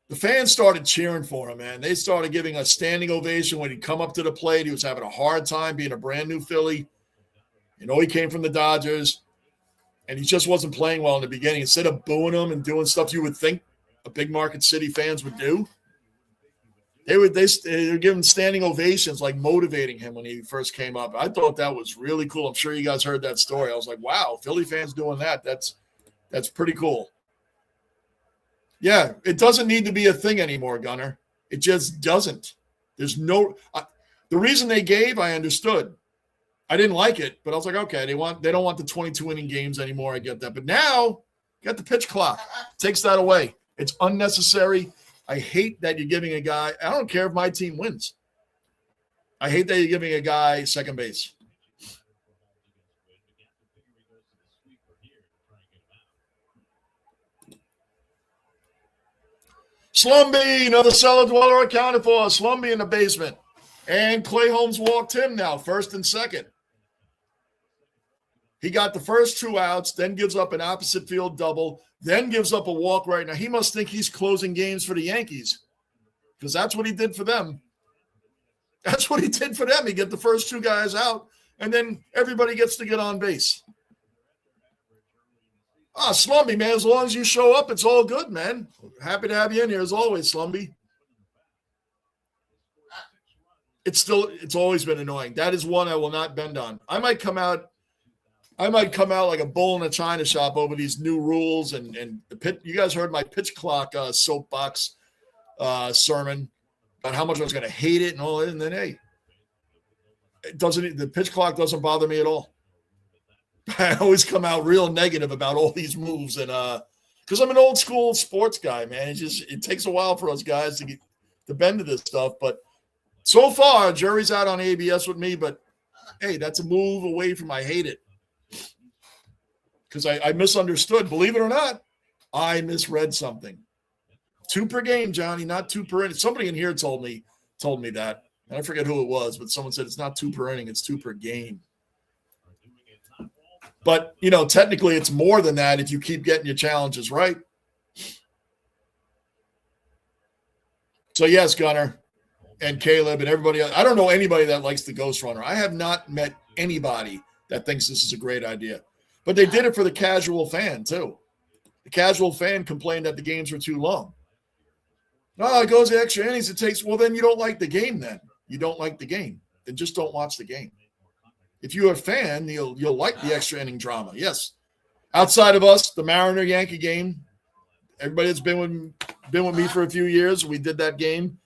the fans started cheering for him, man. They started giving a standing ovation when he'd come up to the plate. He was having a hard time being a brand-new Philly. He came from the Dodgers, and he just wasn't playing well in the beginning. Instead of booing him and doing stuff you would think a big market city fans would do, they were giving standing ovations, like motivating him when he first came up. I thought that was really cool. I'm sure you guys heard that story. I was like, wow, Philly fans doing that. That's pretty cool. Yeah, it doesn't need to be a thing anymore, Gunner. It just doesn't. There's no the reason they gave, I understood. I didn't like it, but I was like, okay, they don't want the 22-inning games anymore. I get that. But now, you got the pitch clock. Takes that away. It's unnecessary. I hate that you're giving a guy – I don't care if my team wins. I hate that you're giving a guy second base. Slumby, another cellar dweller accounted for. Slumby in the basement. And Clay Holmes walked him now, 1st and 2nd. He got the first 2 outs, then gives up an opposite field double, then gives up a walk right now. He must think he's closing games for the Yankees because that's what he did for them. That's what he did for them. He get the first 2 guys out, and then everybody gets to get on base. Slumby, man, as long as you show up, it's all good, man. Happy to have you in here as always, Slumby. It's always been annoying. That is one I will not bend on. I might come out like a bull in a china shop over these new rules and the pit. You guys heard my pitch clock soapbox sermon about how much I was going to hate it and all that. And then, hey, the pitch clock doesn't bother me at all. I always come out real negative about all these moves and because I'm an old school sports guy, man. It takes a while for us guys to bend to this stuff, but so far, jury's out on ABS with me, but hey, that's a move away from I hate it. Because I misunderstood. Believe it or not, I misread something. 2 per game, Johnny, not 2 per inning. Somebody in here told me that. And I forget who it was, but someone said it's not 2 per inning, it's 2 per game. But, technically it's more than that if you keep getting your challenges right. So, yes, Gunner and Caleb and everybody else. I don't know anybody that likes the Ghost Runner. I have not met anybody that thinks this is a great idea. But they did it for the casual fan, too. The casual fan complained that the games were too long. No, it goes to extra innings. It takes, well, then you don't like the game then. You don't like the game. Then just don't watch the game. If you're a fan, you'll like the extra inning drama. Yes. Outside of us, the Mariner-Yankee game, everybody that's been with me for a few years, we did that game.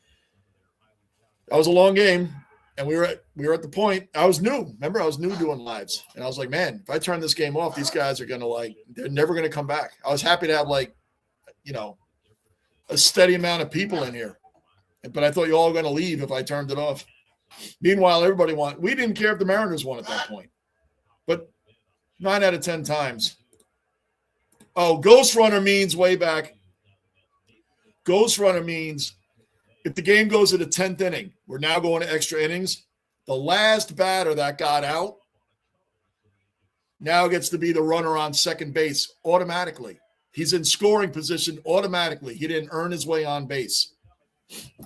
That was a long game, and we were at the point. I was new. Remember, I was new doing lives, and I was like, man, if I turn this game off, these guys are gonna they're never gonna come back. I was happy to have a steady amount of people in here, but I thought you all were gonna leave if I turned it off. Meanwhile, everybody we didn't care if the Mariners won at that point, but 9 out of 10 times. Oh, Ghost Runner means way back. Ghost Runner means if the game goes to the 10th inning, we're now going to extra innings. The last batter that got out now gets to be the runner on second base automatically. He's in scoring position automatically. He didn't earn his way on base.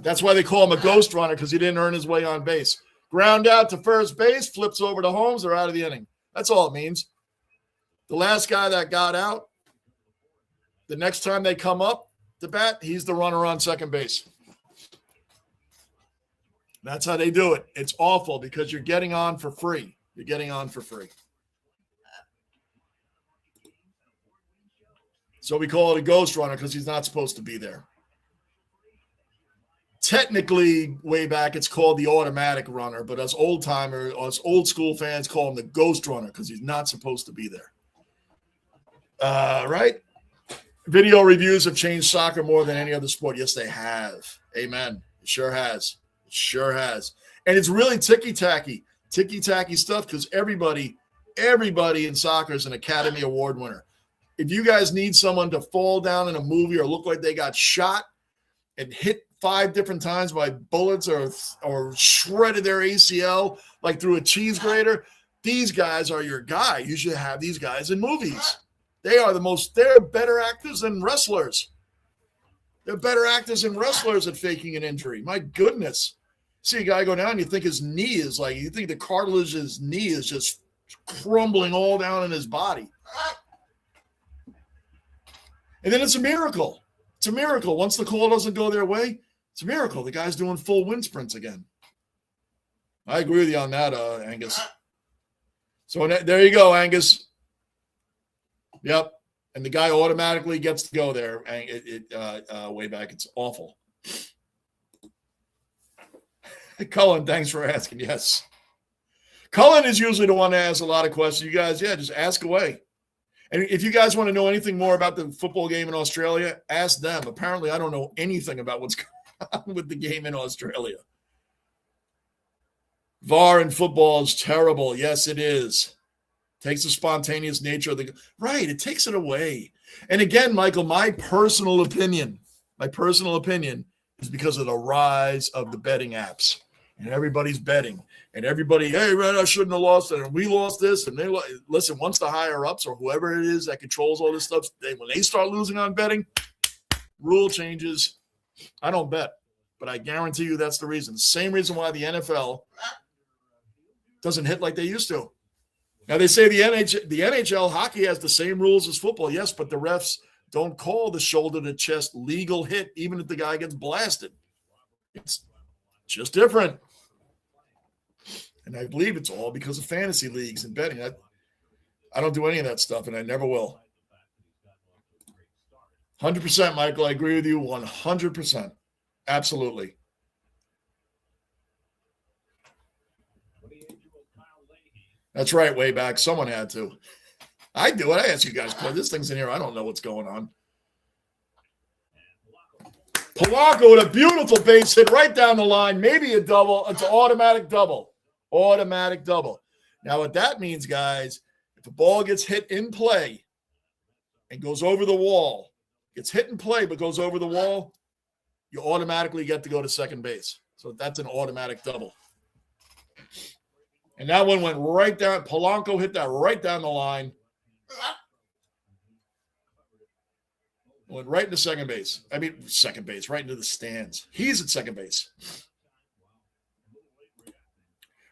That's why they call him a ghost runner, because he didn't earn his way on base. Ground out to first base, flips over to Holmes, they're out of the inning. That's all it means. The last guy that got out, the next time they come up to bat, he's the runner on second base. That's how they do it. It's awful because you're getting on for free. You're getting on for free. So we call it a ghost runner because he's not supposed to be there. Technically, way back, it's called the automatic runner, but us old-timers, us old-school fans call him the ghost runner because he's not supposed to be there. Right? Video reviews have changed soccer more than any other sport. Yes, they have. Amen. It sure has. It sure has. And it's really ticky-tacky stuff because everybody in soccer is an Academy Award winner. If you guys need someone to fall down in a movie or look like they got shot and hit 5 different times by bullets or shredded their ACL like through a cheese grater, these guys are your guy. You should have these guys in movies. They're better actors than wrestlers. They're better actors than wrestlers at faking an injury. My goodness. See a guy go down, you think his knee is you think the cartilage of his knee is just crumbling all down in his body. And then it's a miracle. It's a miracle. Once the call doesn't go their way, it's a miracle. The guy's doing full wind sprints again. I agree with you on that, Angus. So there you go, Angus. Yep. And the guy automatically gets to go there. Way back. It's awful. Cullen, thanks for asking. Yes. Cullen is usually the one that asks a lot of questions. You guys, just ask away. And if you guys want to know anything more about the football game in Australia, ask them. Apparently, I don't know anything about what's going on with the game in Australia. VAR in football is terrible. Yes, it is. Takes the spontaneous nature of the – right, it takes it away. And again, Michael, my personal opinion is because of the rise of the betting apps. And everybody's betting. And everybody, hey, man, I shouldn't have lost it. And we lost this. And listen, once the higher-ups or whoever it is that controls all this stuff, when they start losing on betting, rule changes. I don't bet. But I guarantee you that's the reason. Same reason why the NFL doesn't hit like they used to. Now, they say the NHL hockey has the same rules as football. Yes, but the refs don't call the shoulder-to-chest legal hit even if the guy gets blasted. It's just different. And I believe it's all because of fantasy leagues and betting. I don't do any of that stuff, and I never will. 100%, Michael. I agree with you 100%. Absolutely. That's right, way back. Someone had to. I do it. I ask you guys, this thing's in here. I don't know what's going on. Polanco with a beautiful base hit right down the line. Maybe a double. It's an automatic double. Automatic double. Now, what that means, guys, if the ball gets hit in play and goes over the wall, gets hit in play but goes over the wall, you automatically get to go to second base. So that's an automatic double. And that one went right down. Polanco hit that right down the line. Went right into second base. Right into the stands. He's at second base.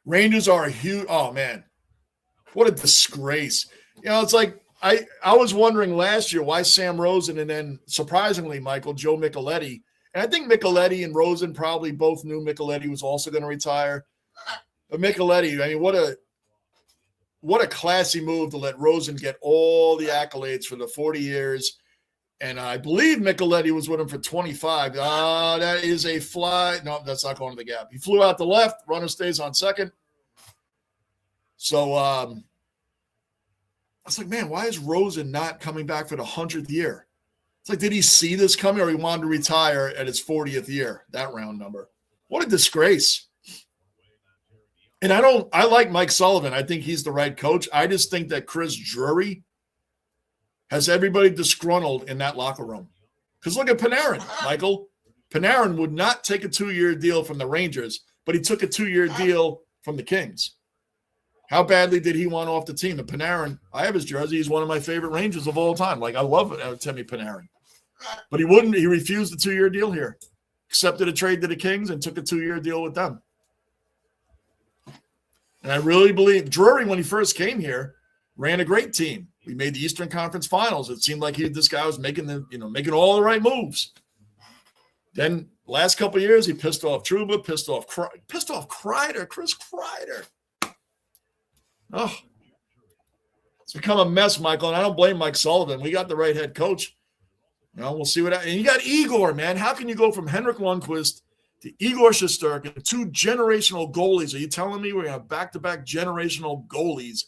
Rangers are a huge – oh, man. What a disgrace. It's like I was wondering last year why Sam Rosen and then, surprisingly, Michael, Joe Micheletti And I think Micheletti and Rosen probably both knew Micheletti was also going to retire. But Micheletti, I mean, what a classy move to let Rosen get all the accolades for the 40 years. And I believe Micheletti was with him for 25. That is a fly. No, that's not going to the gap. He flew out the left. Runner stays on second. So I was like, man, why is Rosen not coming back for the 100th year? It's like, did he see this coming, or he wanted to retire at his 40th year, that round number? What a disgrace. And I like Mike Sullivan. I think he's the right coach. I just think that Chris Drury has everybody disgruntled in that locker room. Because look at Panarin, Michael. Panarin would not take a 2-year deal from the Rangers, but he took a 2-year deal from the Kings. How badly did he want off the team? And Panarin, I have his jersey. He's one of my favorite Rangers of all time. Like, I love Temi Panarin. But he wouldn't. He refused the 2-year deal here. Accepted a trade to the Kings and took a 2-year deal with them. And I really believe Drury, when he first came here, ran a great team. We made the Eastern Conference Finals. It seemed like this guy was making all the right moves. Then last couple of years, he pissed off Trouba, pissed off Kreider, Chris Kreider. Oh, it's become a mess, Michael, and I don't blame Mike Sullivan. We got the right head coach. We'll see what happens. And you got Igor, man. How can you go from Henrik Lundqvist to Igor Shesterkin, 2 generational goalies? Are you telling me we're going to have back-to-back generational goalies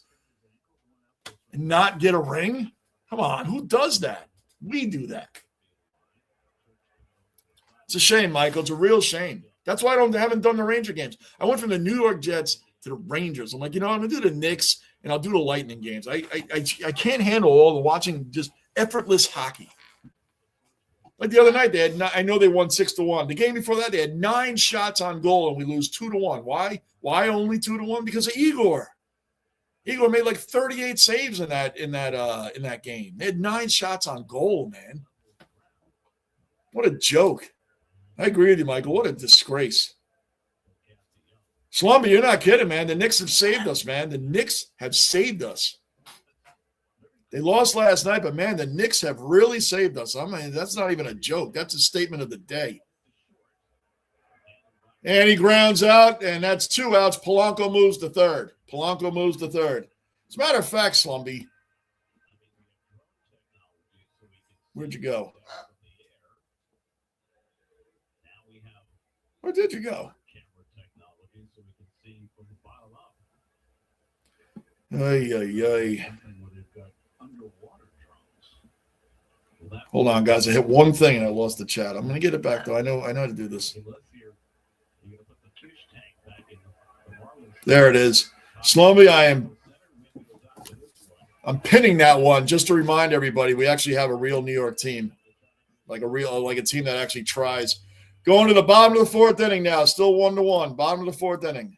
and not get a ring? Come on, who does that? We do that. It's a shame, Michael. It's a real shame. That's why I haven't done the Ranger games. I went from the New York Jets to the Rangers. I'm like, I'm going to do the Knicks and I'll do the Lightning games. I can't handle all the watching just effortless hockey. Like the other night, I know they won 6-1. The game before that, they had 9 shots on goal and we lose 2-1. Why? Why only 2-1? Because of Igor. Igor made like 38 saves in that game. They had 9 shots on goal, man. What a joke. I agree with you, Michael. What a disgrace. Slumby, you're not kidding, man. The Knicks have saved us, man. The Knicks have saved us. They lost last night, but, man, the Knicks have really saved us. I mean, that's not even a joke. That's a statement of the day. And he grounds out, and that's 2 outs. Polanco moves to third. As a matter of fact, Slumby, where'd you go? Where did you go? Ay. Hold on, guys. I hit one thing and I lost the chat. I'm going to get it back, though. I know how to do this. There it is. Slowly, I'm pinning that one just to remind everybody we actually have a real New York team, like a team that actually tries. Going to the bottom of the 4th inning now, still 1-1. Bottom of the 4th inning.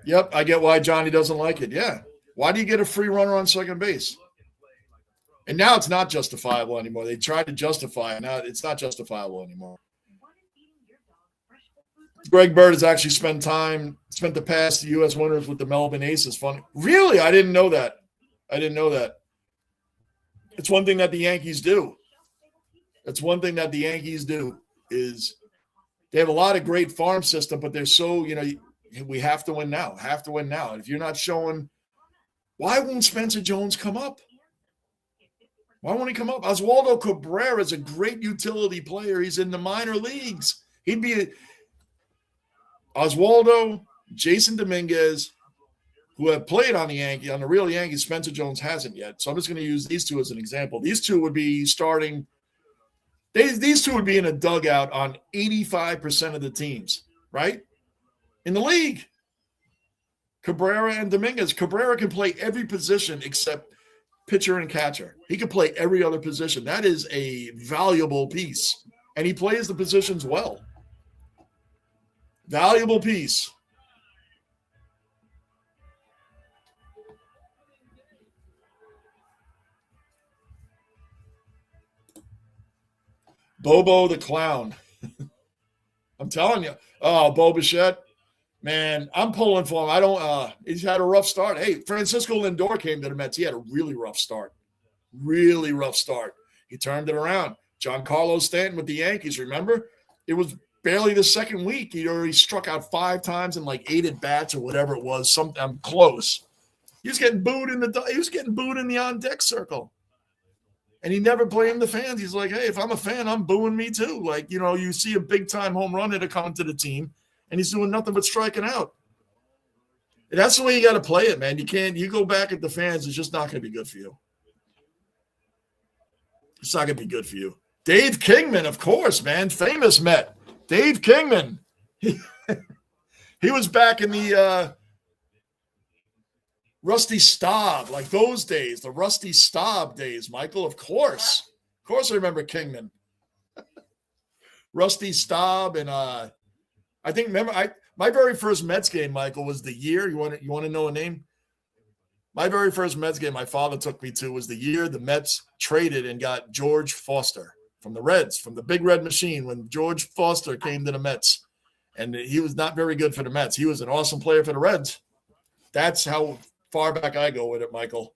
Yep, I get why Johnny doesn't like it. Yeah. Why do you get a free runner on second base? And now it's not justifiable anymore. They tried to justify it. Now it's not justifiable anymore. Greg Bird has actually spent the past U.S. winners with the Melbourne Aces. Funny. Really? I didn't know that. It's one thing that the Yankees do. Is they have a lot of great farm system, but they're so, we have to win now. And if you're not showing, why won't Spencer Jones come up? Why won't he come up? Oswaldo Cabrera is a great utility player. He's in the minor leagues. He'd be Oswaldo, Jason Dominguez, who have played on the real Yankees. Spencer Jones hasn't yet. So I'm just going to use these 2 as an example. These 2 would be starting. These 2 would be in a dugout on 85% of the teams, right? In the league. Cabrera and Dominguez. Cabrera can play every position except pitcher and catcher. He can play every other position. That is a valuable piece. And he plays the positions well. Valuable piece. Bobo the Clown. I'm telling you. Oh, Bo Bichette. Man, I'm pulling for him. I don't. He's had a rough start. Hey, Francisco Lindor came to the Mets. He had a really rough start. Really rough start. He turned it around. Giancarlo Stanton with the Yankees. Remember, it was barely the second week. He already struck out 5 times in like 8 at bats or whatever it was. I'm close. He was getting booed in the on deck circle. And he never blamed the fans. He's like, hey, if I'm a fan, I'm booing me too. Like, you see a big time home run hitter coming to the team, and he's doing nothing but striking out. And that's the way you got to play it, man. You go back at the fans, it's just not going to be good for you. It's not going to be good for you. Dave Kingman, of course, man. Famous Met. Dave Kingman. He was back in the Rusty Staub, like those days, the Rusty Staub days, Michael. Of course I remember Kingman. Rusty Staub, and I think my very first Mets game, Michael, was the year. You want to know a name? My very first Mets game my father took me to was the year the Mets traded and got George Foster from the Reds, from the Big Red Machine, when George Foster came to the Mets. And he was not very good for the Mets. He was an awesome player for the Reds. That's how far back I go with it, Michael.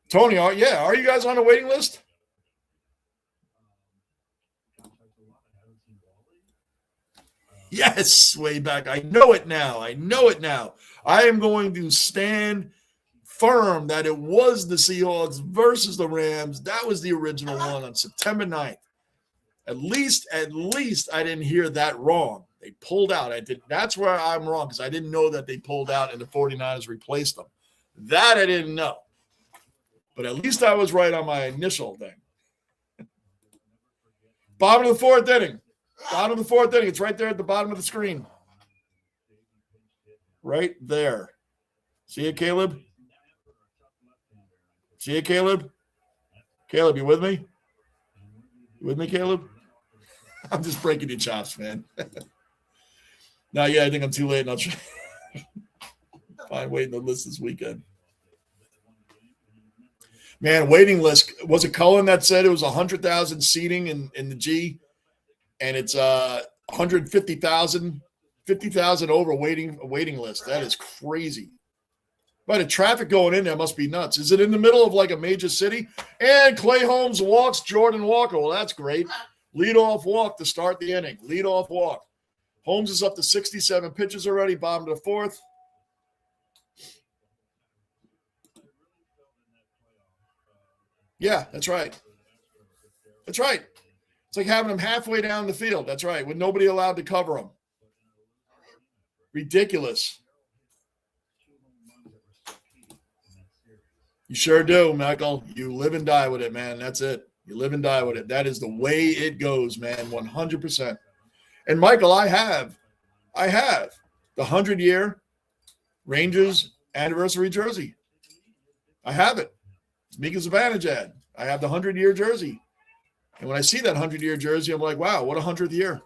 Tony, are you guys on the waiting list? Yes, way back. I know it now. I am going to stand firm that it was the Seahawks versus the Rams. That was the original one on September 9th. At least I didn't hear that wrong. They pulled out. That's where I'm wrong, because I didn't know that they pulled out and the 49ers replaced them. That I didn't know. But at least I was right on my initial thing. Bottom of the fourth inning. It's right there at the bottom of the screen. Right there. See it, Caleb? Caleb, you with me? You with me, Caleb? I'm just breaking your chops, man. No, I think I'm too late. And I'll try. Fine, waiting the list this weekend. Man, waiting list. Was it Cullen that said it was 100,000 seating in the G? And it's 150,000, 50,000 over waiting list. That is crazy. But the traffic going in there must be nuts. Is it in the middle of like a major city? And Clay Holmes walks Jordan Walker. Well, that's great. Leadoff walk to start the inning. Leadoff walk. Holmes is up to 67 pitches already, bottom of the fourth. Yeah, that's right. That's right. It's like having him halfway down the field. That's right, with nobody allowed to cover him. Ridiculous. You sure do, Michael. You live and die with it, man. That's it. You live and die with it. That is the way it goes, man, 100%. And, Michael, I have the 100-year Rangers anniversary jersey. I have it. It's Mika Zibanejad. I have the 100-year jersey. And when I see that 100-year jersey, I'm like, wow, what a 100th year.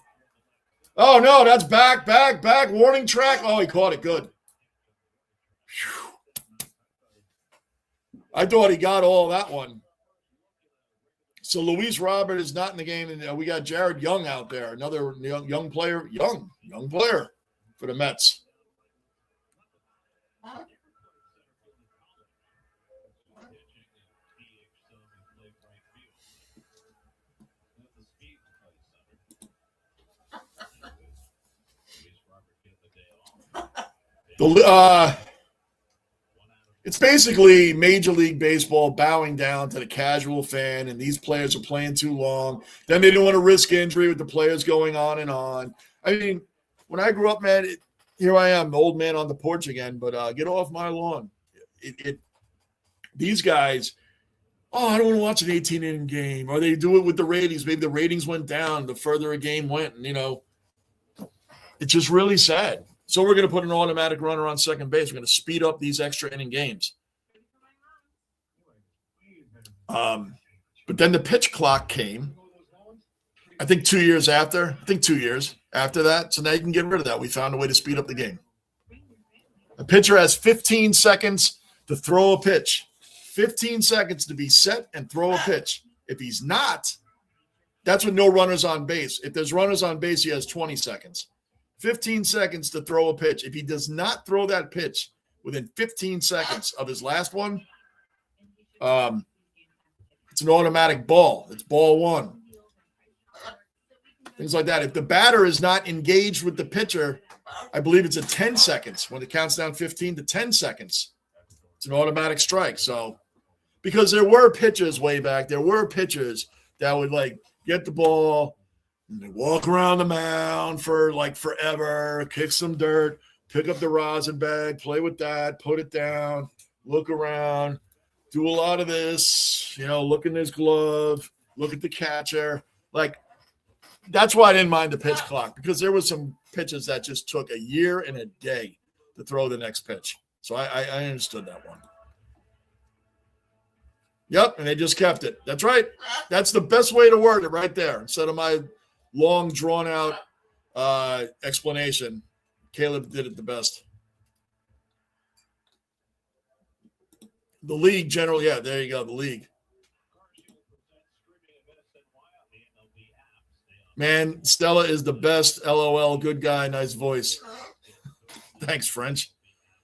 Oh, no, that's back. Warning track. Oh, he caught it. Good. Whew. I thought he got all that one. So Luis Robert is not in the game, and we got Jared Young out there, another young player for the Mets. It's basically Major League Baseball bowing down to the casual fan, and these players are playing too long. Then they don't want to risk injury with the players going on and on. I mean, when I grew up, man, here I am, the old man on the porch again, but get off my lawn. These guys, I don't want to watch an 18-inning game, or they do it with the ratings. Maybe the ratings went down the further a game went, and, it's just really sad. So we're going to put an automatic runner on second base. We're going to speed up these extra inning games. But then the pitch clock came, I think 2 years after. 2 years after that. So now you can get rid of that. We found a way to speed up the game. A pitcher has 15 seconds to throw a pitch. 15 seconds to be set and throw a pitch. If he's not, that's with no runners on base. If there's runners on base, he has 20 seconds. 15 seconds to throw a pitch. If he does not throw that pitch within 15 seconds of his last one, it's an automatic ball. It's ball one. Things like that. If the batter is not engaged with the pitcher, I believe it's at 10 seconds. When it counts down 15 to 10 seconds, it's an automatic strike. So, because there were pitchers way back, there were pitchers that would like get the ball and they walk around the mound for like forever, kick some dirt, pick up the rosin bag, play with that, put it down, look around, do a lot of this, look in his glove, look at the catcher. Like, that's why I didn't mind the pitch clock, because there was some pitches that just took a year and a day to throw the next pitch. So I understood that one. Yep, and they just kept it. That's right. That's the best way to word it right there. Instead of my long, drawn-out explanation, Caleb did it the best. The league generally, yeah, there you go, the league. Man, Stella is the best. LOL, good guy, nice voice. Thanks, French.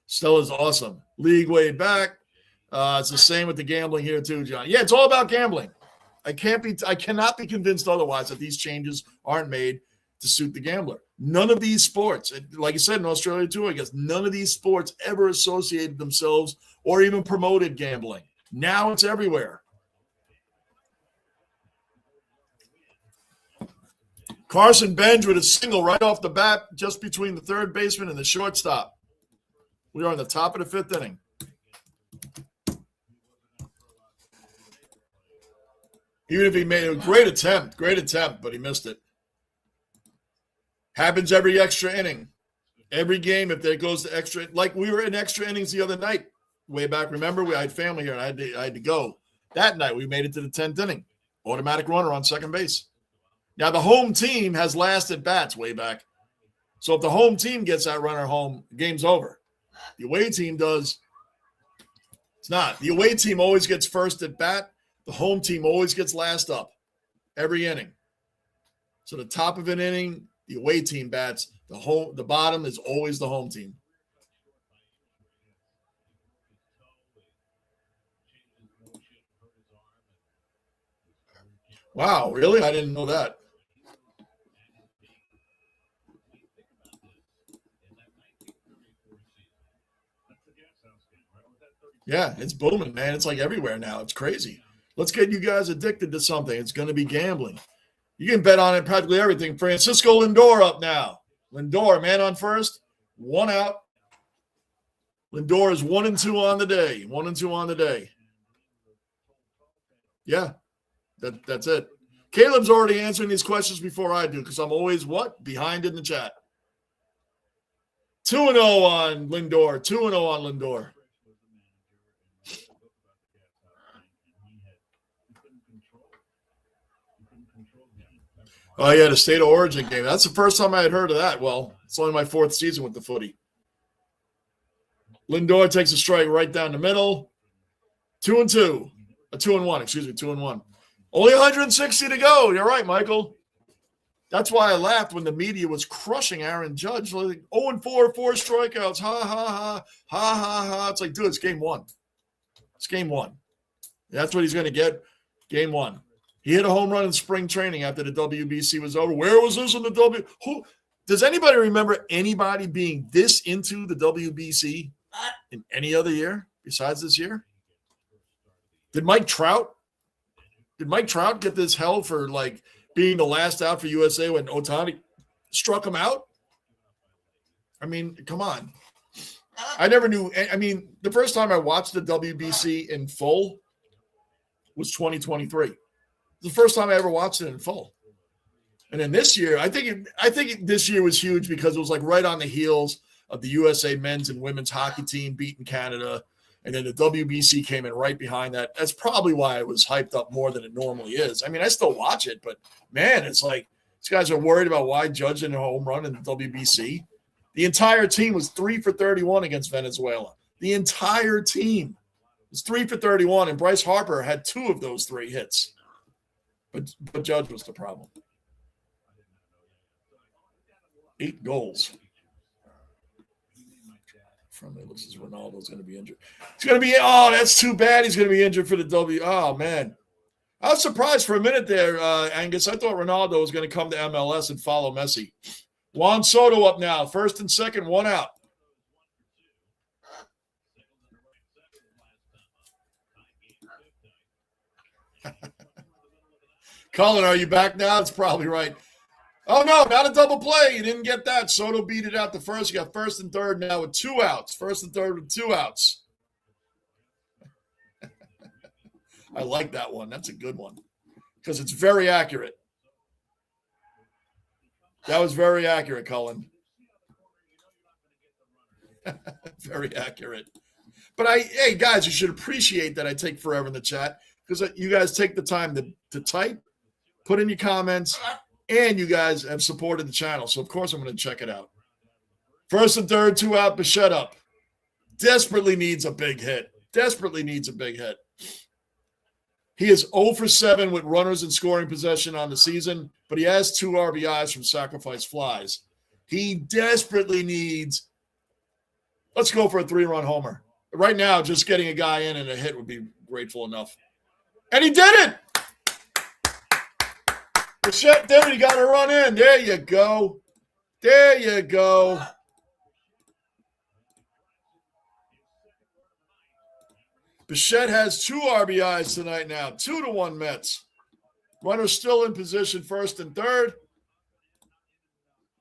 Stella's awesome. League way back. It's the same with the gambling here too, John. Yeah, it's all about gambling. I cannot be convinced otherwise that these changes aren't made to suit the gambler. None of these sports, like you said in Australia too, I guess none of these sports ever associated themselves or even promoted gambling. Now it's everywhere. Carson Benj with a single right off the bat, just between the third baseman and the shortstop. We are in the top of the fifth inning. Even if he made a great attempt, but he missed it. Happens every extra inning. Every game, if there goes to extra, like we were in extra innings the other night, way back. Remember, I had family here, and I had to go. That night, we made it to the 10th inning. Automatic runner on second base. Now, the home team has last at bats way back. So if the home team gets that runner home, game's over. The away team does. It's not. The away team always gets first at bat. The home team always gets last up every inning. So the top of an inning, the away team bats. The bottom is always the home team. Wow, really? I didn't know that. Yeah, it's booming, man. It's like everywhere now. It's crazy. Let's get you guys addicted to something. It's going to be gambling. You can bet on it, practically everything. Francisco Lindor up now. Lindor, man on first, 1 out. Lindor is 1-2 on the day. 1-2 on the day. Yeah, that's it. Caleb's already answering these questions before I do, because I'm always behind in the chat. 2-0 on Lindor. 2-0 on Lindor. Oh, yeah, the state of origin game. That's the first time I had heard of that. Well, it's only my 4th season with the footy. Lindor takes a strike right down the middle. 2-2. 2-1, excuse me, 2-1. Only 160 to go. You're right, Michael. That's why I laughed when the media was crushing Aaron Judge. Like, 0-4, 4 strikeouts. Ha, ha, ha. Ha, ha, ha. It's like, dude, it's game 1. It's game 1. That's what he's going to get. Game 1. He hit a home run in spring training after the WBC was over. Where was this in the Does anybody remember anybody being this into the WBC in any other year besides this year? Did Mike Trout get this hell for like being the last out for USA when Ohtani struck him out? I mean, come on. I never knew. I mean, the first time I watched the WBC in full was 2023. The first time I ever watched it in full. And then this year, I think this year was huge because it was like right on the heels of the USA men's and women's hockey team beating Canada. And then the WBC came in right behind that. That's probably why it was hyped up more than it normally is. I mean, I still watch it, but man, it's like these guys are worried about why Judge didn't home run in the WBC. The entire team was 3 for 31 against Venezuela. The entire team was 3 for 31, and Bryce Harper had 2 of those 3 hits. But Judge was the problem. 8 goals. Friendly looks as Ronaldo's going to be injured. He's going to be, oh, that's too bad. He's going to be injured for the W. Oh, man. I was surprised for a minute there, Angus. I thought Ronaldo was going to come to MLS and follow Messi. Juan Soto up now. First and second, 1 out. Colin, are you back now? That's probably right. Oh, no, not a double play. You didn't get that. Soto beat it out the first. You got first and third now with 2 outs. First and third with 2 outs. I like that one. That's a good one because it's very accurate. That was very accurate, Colin. Very accurate. But hey, guys, you should appreciate that I take forever in the chat because you guys take the time to type, put in your comments, and you guys have supported the channel. So, of course, I'm going to check it out. First and third, 2 out, Bichette up. Desperately needs a big hit. Desperately needs a big hit. He is 0 for 7 with runners in scoring possession on the season, but he has 2 RBIs from sacrifice flies. He desperately needs, let's go for a 3-run homer. Right now, just getting a guy in and a hit would be grateful enough. And he did it! Bichette did it. He got a run in. There you go. There you go. Bichette has 2 RBIs tonight now. 2-1 Mets. Runner still in position, first and third.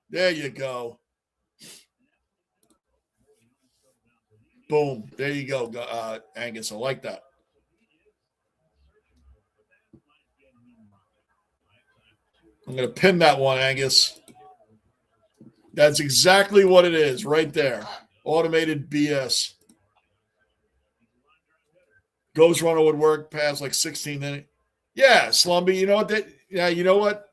There you go. Boom. There you go, Angus. I like that. I'm going to pin that one, Angus. That's exactly what it is right there. Automated BS. Ghost runner would work past like 16 innings. Yeah, Slumby, you know what? You know what?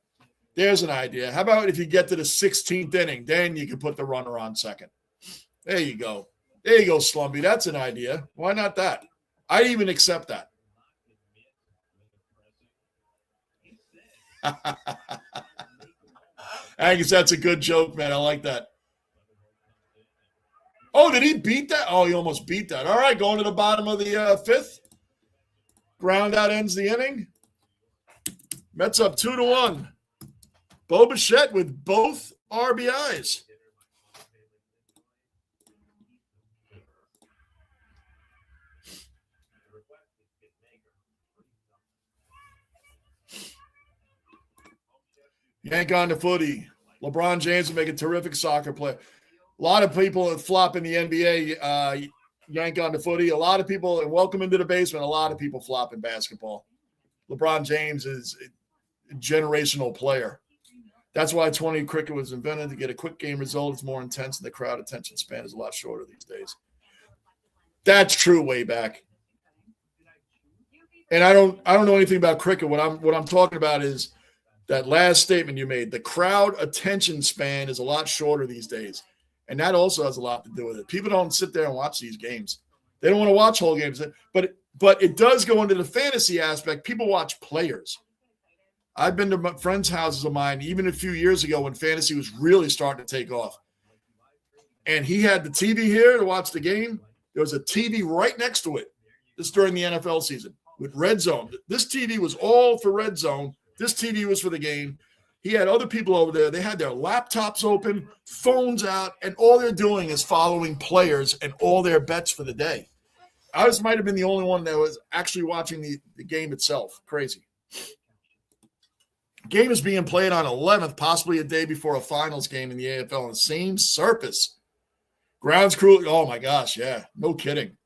There's an idea. How about if you get to the 16th inning, then you can put the runner on second. There you go. There you go, Slumby. That's an idea. Why not that? I'd even accept that. Angus, that's a good joke, man. I like that. Oh, did he beat that? Oh, he almost beat that. All right, going to the bottom of the 5th. Ground out ends the inning. Mets up 2-1. Bo Bichette with both RBIs. Yank on the footy. LeBron James will make a terrific soccer player. A lot of people flop in the NBA. Yank on the footy. A lot of people, and welcome into the basement, a lot of people flop in basketball. LeBron James is a generational player. That's why 20 cricket was invented, to get a quick game result. It's more intense, and the crowd attention span is a lot shorter these days. That's true way back. And I don't know anything about cricket. What I'm talking about is that last statement you made. The crowd attention span is a lot shorter these days. And that also has a lot to do with it. People don't sit there and watch these games. They don't want to watch whole games. But it does go into the fantasy aspect. People watch players. I've been to friends' houses of mine even a few years ago when fantasy was really starting to take off. And he had the TV here to watch the game. There was a TV right next to it. This is during the NFL season with Red Zone. This TV was all for Red Zone. This TV was for the game. He had other people over there. They had their laptops open, phones out, and all they're doing is following players and all their bets for the day. I just might have been the only one that was actually watching the game itself. Crazy. Game is being played on 11th, possibly a day before a finals game in the AFL on the same surface. Grounds crew, oh my gosh, yeah, no kidding.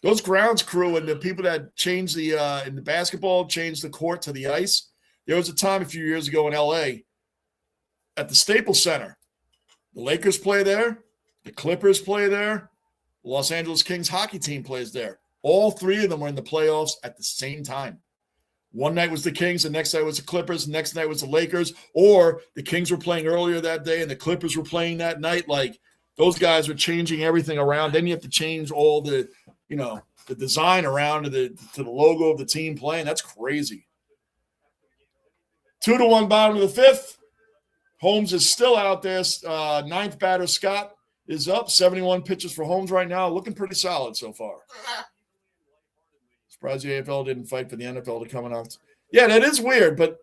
Those grounds crew and the people that changed in the basketball, changed the court to the ice. There was a time a few years ago in LA at the Staples Center. The Lakers play there. The Clippers play there. The Los Angeles Kings hockey team plays there. All 3 of them were in the playoffs at the same time. One night was the Kings, the next night was the Clippers, the next night was the Lakers, or the Kings were playing earlier that day and the Clippers were playing that night. Like, those guys were changing everything around. Then you have to change all the, the design around to the logo of the team playing. That's crazy. 2-1 bottom of the 5th. Holmes is still out there. Ninth batter, Scott, is up. 71 pitches for Holmes right now. Looking pretty solid so far. Surprised the AFL didn't fight for the NFL to come out. Yeah, that is weird, but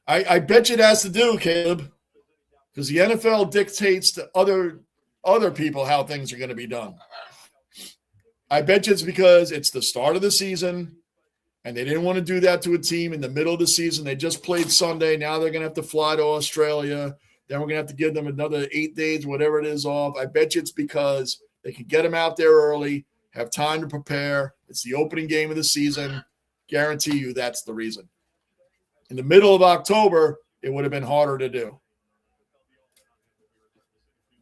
I bet you it has to do, Caleb, because the NFL dictates to other people how things are going to be done. I bet you it's because it's the start of the season, and they didn't want to do that to a team in the middle of the season. They just played Sunday. Now they're going to have to fly to Australia. Then we're going to have to give them another 8 days, whatever it is, off. I bet you it's because they can get them out there early, have time to prepare. It's the opening game of the season. Guarantee you that's the reason. In the middle of October, it would have been harder to do.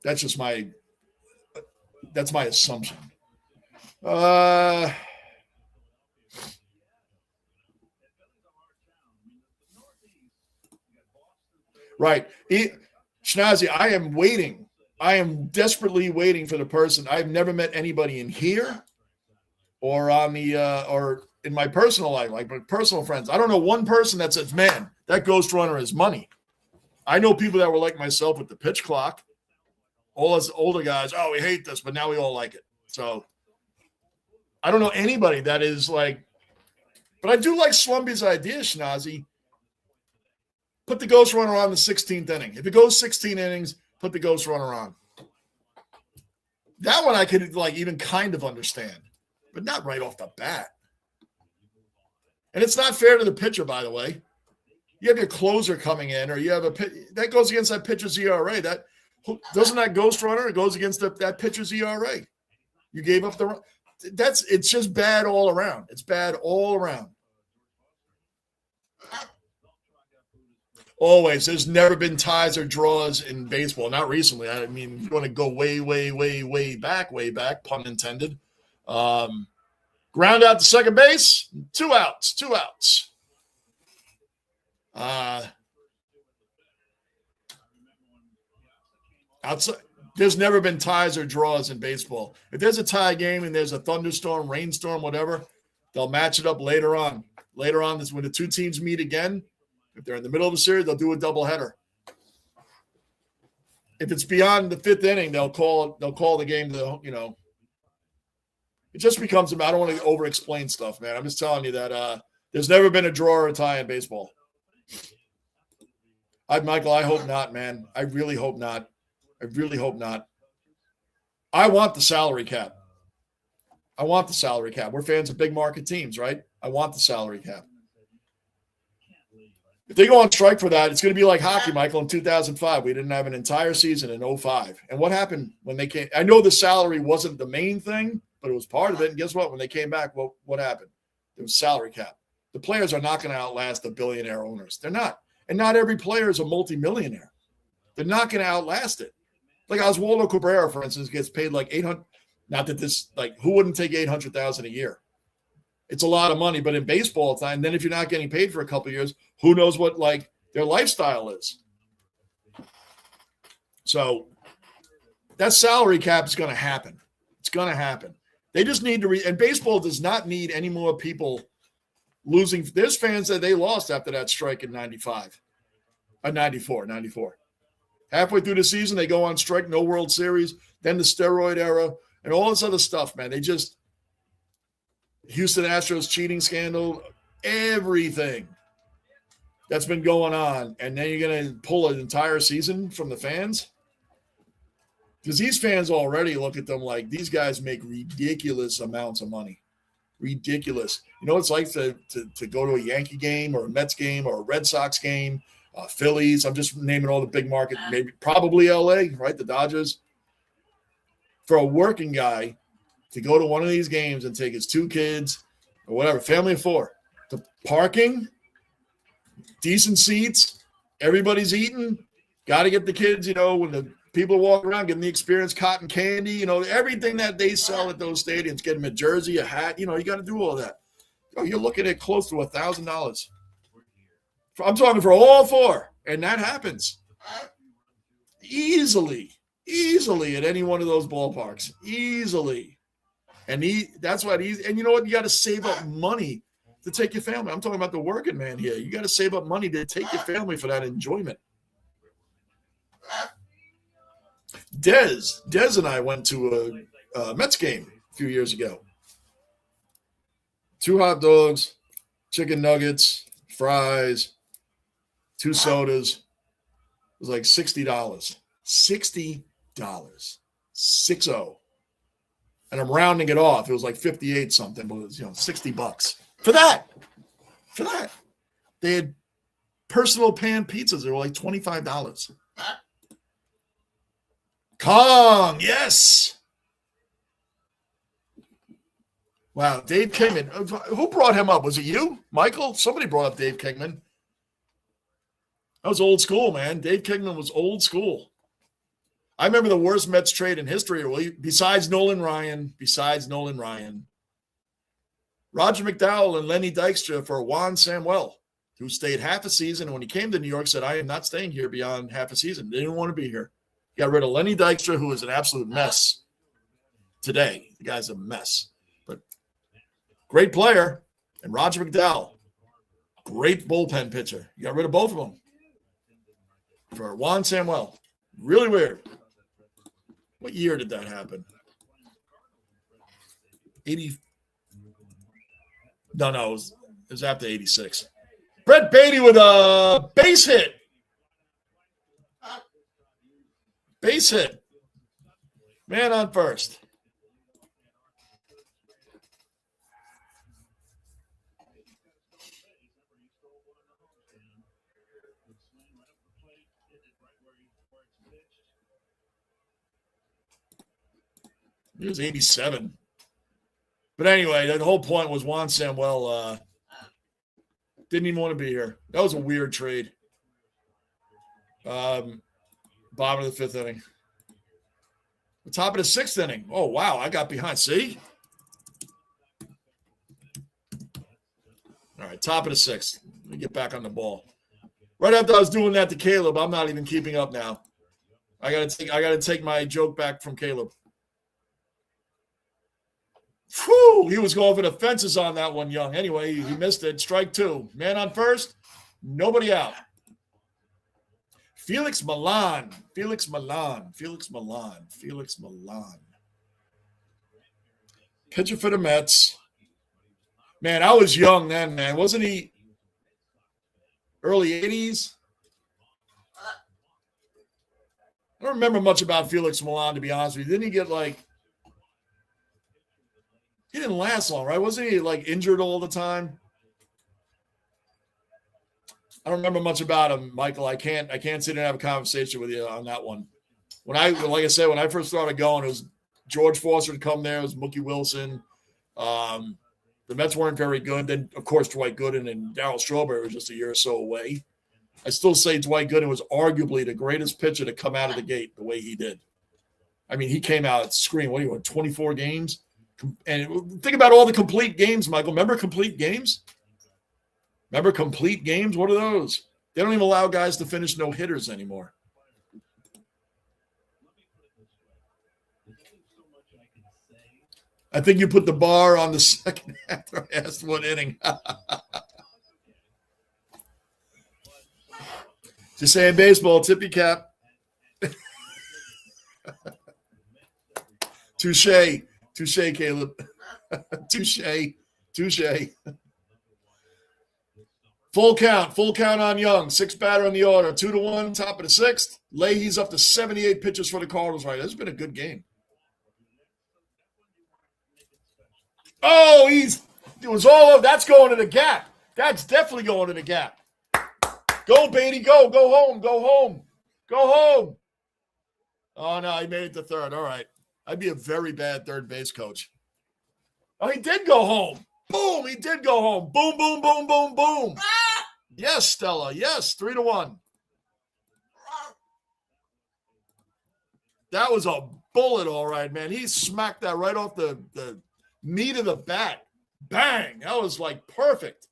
That's just my assumption. Right. Schnazzy, I am waiting. I am desperately waiting for the person. I've never met anybody in here or on the or in my personal life, like my personal friends. I don't know one person that says, man, that ghost runner is money. I know people that were like myself with the pitch clock. All us older guys, oh, we hate this, but now we all like it. So I don't know anybody that is like, but I do like Slumby's idea, Schnazzy. Put the ghost runner on the 16th inning. If it goes 16 innings, put the ghost runner on. That one I could like even kind of understand, but not right off the bat. And it's not fair to the pitcher, by the way. You have your closer coming in, or you have that goes against that pitcher's ERA. That doesn't that ghost runner? It goes against that pitcher's ERA. You gave up the run. It's just bad all around. It's bad all around. Always. There's never been ties or draws in baseball. Not recently. I mean, you want to go way, way, way, way back, pun intended. Ground out to second base. 2 outs. Outside, there's never been ties or draws in baseball. If there's a tie game and there's a thunderstorm, rainstorm, whatever, they'll match it up later on. Later on, this when the two teams meet again. If they're in the middle of a series, they'll do a doubleheader. If it's beyond the 5th inning, they'll call the game to, it just becomes about, I don't want to over-explain stuff, man. I'm just telling you that there's never been a draw or a tie in baseball. Michael, I hope not, man. I really hope not. I want the salary cap. We're fans of big market teams, right? I want the salary cap. If they go on strike for that, it's going to be like hockey, Michael, in 2005. We didn't have an entire season in 2005. And what happened when they came? I know the salary wasn't the main thing, but it was part of it. And guess what? When they came back, what happened? There was salary cap. The players are not going to outlast the billionaire owners. They're not. And not every player is a multimillionaire. They're not going to outlast it. Like Oswaldo Cabrera, for instance, gets paid like $800. Not that this, like, who wouldn't take $800,000 a year? It's a lot of money, but in baseball time, then if you're not getting paid for a couple of years, who knows what like their lifestyle is? So that salary cap is going to happen. It's going to happen. They just need to and baseball does not need any more people losing. There's fans that they lost after that strike in 94. Halfway through the season, they go on strike, no World Series, then the steroid era, and all this other stuff, man. They just Houston Astros cheating scandal, everything that's been going on, and then you're going to pull an entire season from the fans? Because these fans already look at them like these guys make ridiculous amounts of money. Ridiculous. You know what it's like to go to a Yankee game or a Mets game or a Red Sox game, Phillies. I'm just naming all the big market, maybe probably LA, right? The Dodgers. For a working guy to go to one of these games and take his 2 kids or whatever, family of 4, the parking, decent seats, everybody's eating, got to get the kids, when the people walk around, give them the experience, cotton candy, everything that they sell at those stadiums, get them a jersey, a hat, you got to do all that. You're looking at close to $1,000. I'm talking for all 4, and that happens easily at any one of those ballparks, easily. And that's what and you know what? You got to save up money to take your family. I'm talking about the working man here. You got to save up money to take your family for that enjoyment. Dez and I went to a Mets game a few years ago. 2 hot dogs, chicken nuggets, fries, 2 sodas. It was like $60. $60. 60. And I'm rounding it off. It was like 58 something, but it was, $60 for that. They had personal pan pizzas. They were like $25. Kong, yes. Wow, Dave Kingman. Who brought him up? Was it you, Michael? Somebody brought up Dave Kingman. That was old school, man. Dave Kingman was old school. I remember the worst Mets trade in history, besides Nolan Ryan, Roger McDowell and Lenny Dykstra for Juan Samuel, who stayed half a season. And when he came to New York, said, I am not staying here beyond half a season. They didn't want to be here. Got rid of Lenny Dykstra, who is an absolute mess today. The guy's a mess. But great player. And Roger McDowell, great bullpen pitcher. You got rid of both of them for Juan Samuel. Really weird. What year did that happen? 80. No, it was after 86. Brett Beatty with a base hit. Base hit. Man on first. It was 87. But anyway, the whole point was Juan Samuel didn't even want to be here. That was a weird trade. Bottom of the 5th inning. The top of the 6th inning. Oh, wow. I got behind. See? All right. Top of the 6th. Let me get back on the ball. Right after I was doing that to Caleb, I'm not even keeping up now. I gotta take my joke back from Caleb. Whew, he was going for the fences on that one, Young. Anyway, he missed it. Strike 2. Man on first. Nobody out. Felix Milan. Pitcher for the Mets. Man, I was young then, man. Wasn't he early 80s? I don't remember much about Felix Milan, to be honest with you. Didn't he get he didn't last long, right? Wasn't he injured all the time? I don't remember much about him, Michael. I can't sit and have a conversation with you on that one. When I first started going, it was George Foster to come there. It was Mookie Wilson. The Mets weren't very good. Then, of course, Dwight Gooden and Darryl Strawberry was just a year or so away. I still say Dwight Gooden was arguably the greatest pitcher to come out of the gate the way he did. I mean, he came out screaming, 24 games? And think about all the complete games, Michael. Remember complete games? What are those? They don't even allow guys to finish no-hitters anymore. I think you put the bar on the second after I asked what inning. Just saying baseball, tip your cap. Touche, Caleb. Touche. Full count on Young. 6 batter in the order. 2-1, top of the 6th. Leahy's up to 78 pitches for the Cardinals right. This has been a good game. Oh, it was all over. That's going to the gap. That's definitely going to the gap. Go, Beatty, go. Go home. Oh, no, he made it to third. All right. I'd be a very bad third base coach. Oh, he did go home. Boom, he did go home. Boom, boom, boom, boom, boom. Yes, Stella. Yes, 3-1. That was a bullet, all right, man. He smacked that right off the meat of the bat. Bang. That was perfect.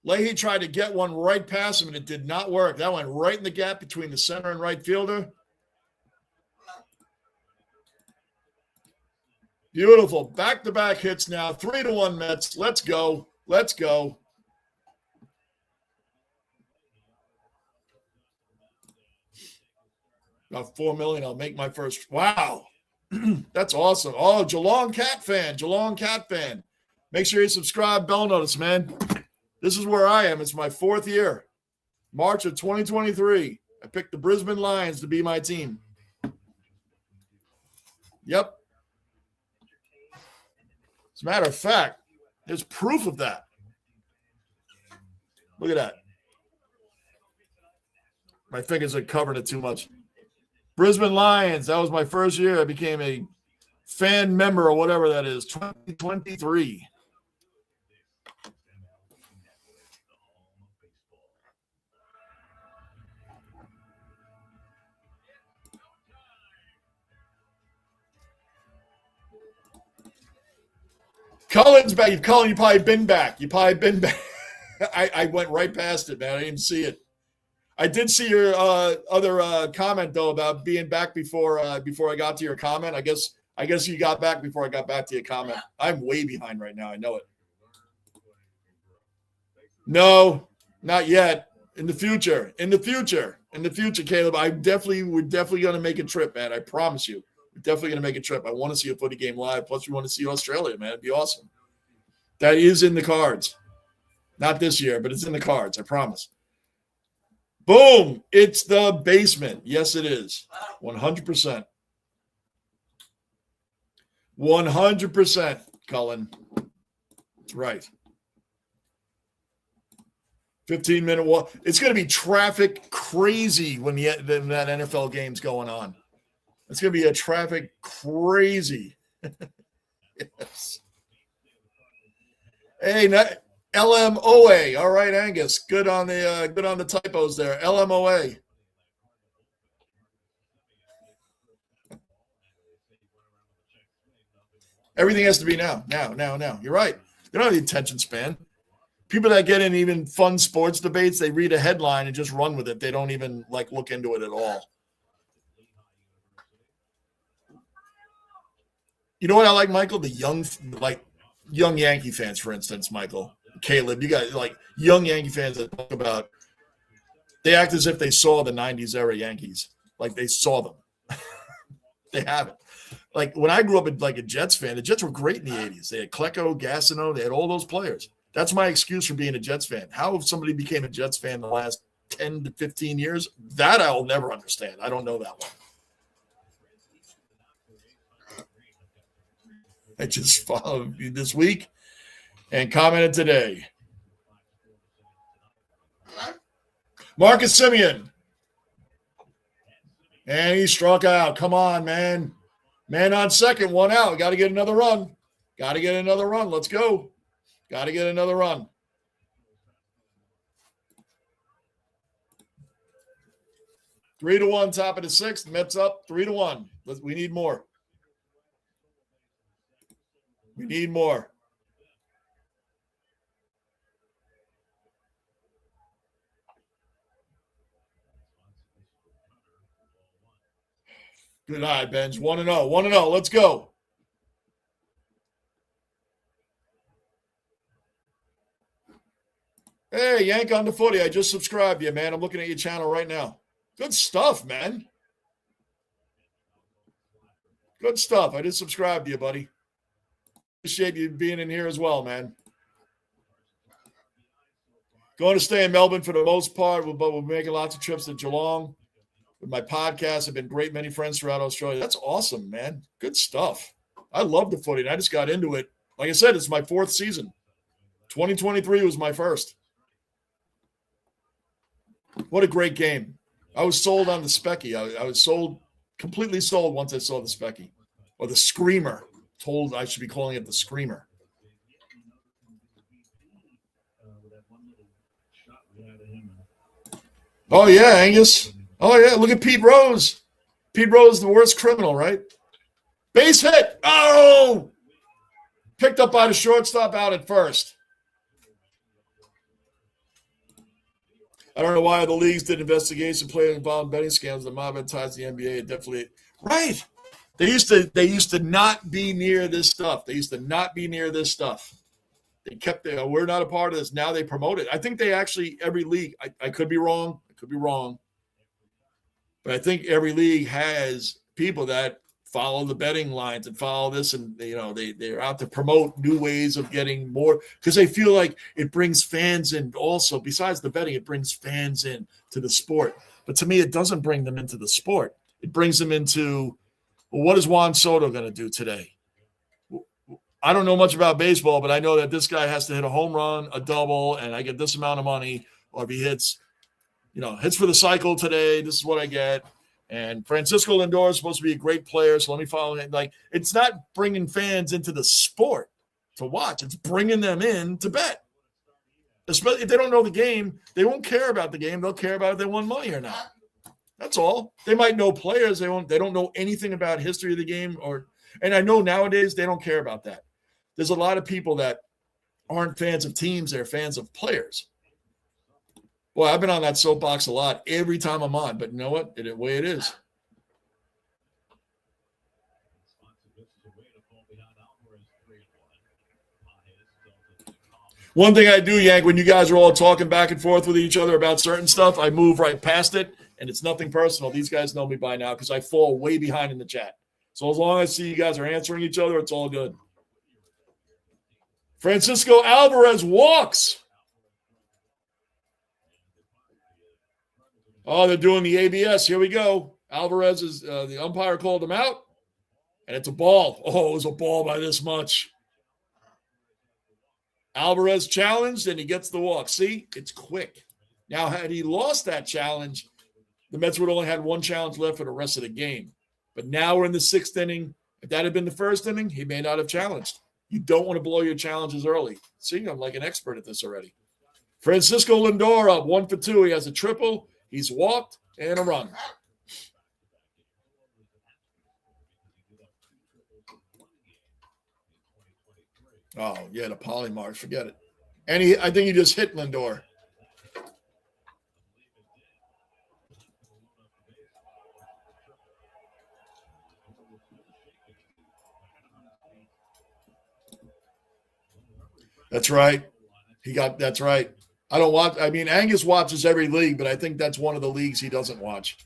Leahy tried to get one right past him, and it did not work. That went right in the gap between the center and right fielder. Beautiful. Back-to-back hits now. 3-1 Mets. Let's go. Let's go. About $4 million. I'll make my first. Wow. That's awesome. Oh, Geelong Cat fan. Geelong Cat fan. Make sure you subscribe. Bell notice, man. This is where I am. It's my 4th year. March of 2023. I picked the Brisbane Lions to be my team. Yep. As a matter of fact, there's proof of that. Look at that. My fingers are covering it too much. Brisbane Lions. That was my first year. I became a fan member or whatever that is. 2023. Cullen's back. Cullen, you probably been back. I went right past it, man. I didn't even see it. I did see your other comment though about being back before I got to your comment. I guess you got back before I got back to your comment. I'm way behind right now. I know it. No, not yet. In the future, Caleb. We're definitely going to make a trip, man. I promise you. We're definitely going to make a trip. I want to see a footy game live. Plus, we want to see Australia, man. It'd be awesome. That is in the cards. Not this year, but it's in the cards. I promise. Boom. It's the basement. Yes, it is. 100%. 100%, Cullen. That's right. 15-minute walk. It's going to be traffic crazy when that NFL game's going on. It's going to be a traffic crazy. Yes. Hey, LMOA. All right, Angus. Good on the typos there. LMOA. Everything has to be now. You're right. They don't have the attention span. People that get in even fun sports debates, they read a headline and just run with it. They don't even look into it at all. You know what I like, Michael? The young Yankee fans, for instance, Michael, Caleb, you guys young Yankee fans that talk about, they act as if they saw the 90s era Yankees. Like they saw them. They haven't. When I grew up a Jets fan, the Jets were great in the 80s. They had Klecko, Gassino, they had all those players. That's my excuse for being a Jets fan. How if somebody became a Jets fan in the last 10 to 15 years, that I'll never understand. I don't know that one. I just followed you this week and commented today. Marcus Semien. And he struck out. Come on, man. Man on second, one out. Got to get another run. Let's go. Got to get another run. Three to one, top of the sixth. Mets up 3-1. We need more. Good eye, Benj. 1-0. 1-0. Let's go. Hey, Yank on the footy. I just subscribed to you, man. I'm looking at your channel right now. Good stuff, man. Good stuff. I just subscribed to you, buddy. Appreciate you being in here as well, man. Going to stay in Melbourne for the most part, but we're making lots of trips to Geelong. With my podcast, I've been great many friends throughout Australia. That's awesome, man. Good stuff. I love the footy, and I just got into it. Like I said, it's my 4th season. 2023 was my first. What a great game. I was sold on the Specky. I was completely sold once I saw the Specky. Or the Screamer. Told I should be calling it the Screamer. Oh, yeah, Angus. Oh, yeah, look at Pete Rose. Pete Rose, the worst criminal, right? Base hit. Oh! Picked up by the shortstop out at first. I don't know why the leagues did investigation, player involved in betting scams. The mob had ties to the NBA. It definitely – right. They used to not be near this stuff. They used to not be near this stuff. They kept the we're not a part of this. Now they promote it. I think they actually every league. I could be wrong. I could be wrong. But I think every league has people that follow the betting lines and follow this, and they're out to promote new ways of getting more because they feel like it brings fans in. Also, besides the betting, it brings fans in to the sport. But to me, it doesn't bring them into the sport. It brings them into, well, what is Juan Soto going to do today? I don't know much about baseball, but I know that this guy has to hit a home run, a double, and I get this amount of money. Or if he hits for the cycle today, this is what I get. And Francisco Lindor is supposed to be a great player, so let me follow him. Like, it's not bringing fans into the sport to watch. It's bringing them in to bet. Especially if they don't know the game, they won't care about the game. They'll care about if they won money or not. That's all. They might know players. They don't know anything about history of the game. And I know nowadays they don't care about that. There's a lot of people that aren't fans of teams. They're fans of players. Well, I've been on that soapbox a lot every time I'm on, but you know what? The way it is. One thing I do, Yank, when you guys are all talking back and forth with each other about certain stuff, I move right past it, and it's nothing personal. These guys know me by now because I fall way behind in the chat. So as long as I see you guys are answering each other, it's all good. Francisco Alvarez walks. Oh, they're doing the ABS. Here we go. Alvarez is the umpire called him out, and it's a ball. Oh, it was a ball by this much. Alvarez challenged, and he gets the walk. See, it's quick. Now, had he lost that challenge, the Mets would only had one challenge left for the rest of the game. But now we're in the sixth inning. If that had been the first inning, he may not have challenged. You don't want to blow your challenges early. See, I'm like an expert at this already. Francisco Lindor up 1 for 2. He has a triple. He's walked and a run. Oh, yeah, the polymark. Forget it. And I think he just hit Lindor. That's right. That's right. I don't watch. I mean, Angus watches every league, but I think that's one of the leagues he doesn't watch.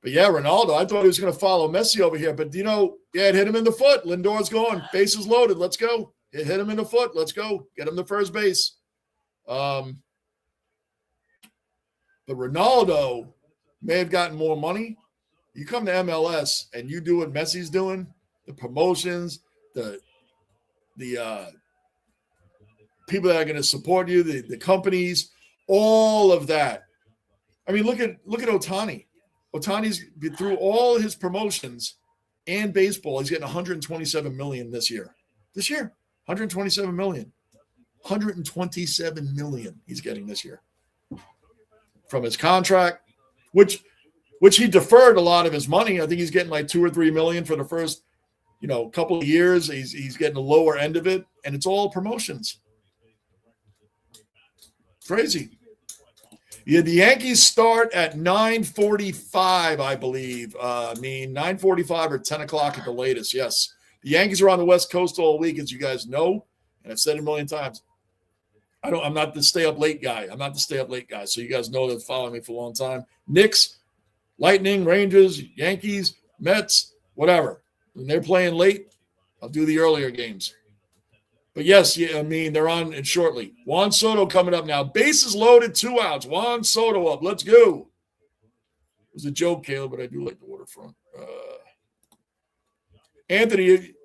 But yeah, Ronaldo, I thought he was going to follow Messi over here, but it hit him in the foot. Lindor's going. Bases loaded. Let's go. It hit him in the foot. Let's go. Get him to first base. But Ronaldo may have gotten more money. You come to MLS and you do what Messi's doing, the promotions, the people that are going to support you, the companies, all of that. I mean, look at Ohtani. Ohtani's through all his promotions and baseball, he's getting $127 million this year. This year, $127 million. $127 million he's getting this year from his contract, which he deferred a lot of his money. I think he's getting like $2 or $3 million for the first, couple of years. He's getting the lower end of it, and it's all promotions. Crazy. Yeah, the Yankees start at 9:45, I believe. 9:45 or 10 o'clock at the latest. Yes. The Yankees are on the West Coast all week, as you guys know, and I've said it a million times. I'm not the stay up late guy. So you guys know that following me for a long time. Knicks, Lightning, Rangers, Yankees, Mets, whatever. When they're playing late, I'll do the earlier games. But yes, they're on it shortly. Juan Soto coming up now. Bases loaded, 2 outs. Juan Soto up. Let's go. It was a joke, Caleb, but I do like the waterfront. Anthony,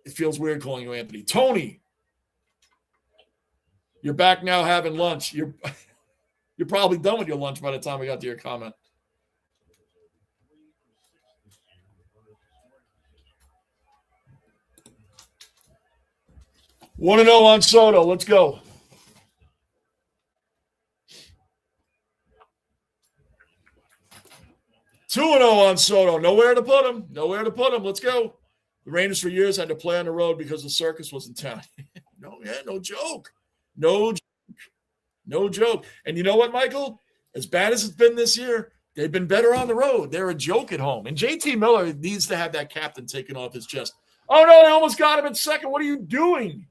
it feels weird calling you Anthony. Tony, you're back now having lunch. You're probably done with your lunch by the time we got to your comment. Want to know on Soto? Let's go. 2-0 on Soto. Nowhere to put him. Let's go. The Rangers for years had to play on the road because the circus was in town. No joke. No joke. And you know what, Michael? As bad as it's been this year, They've been better on the road. They're a joke at home. And JT Miller needs to have that captain taken off his chest. Oh, no, they almost got him at second. What are you doing?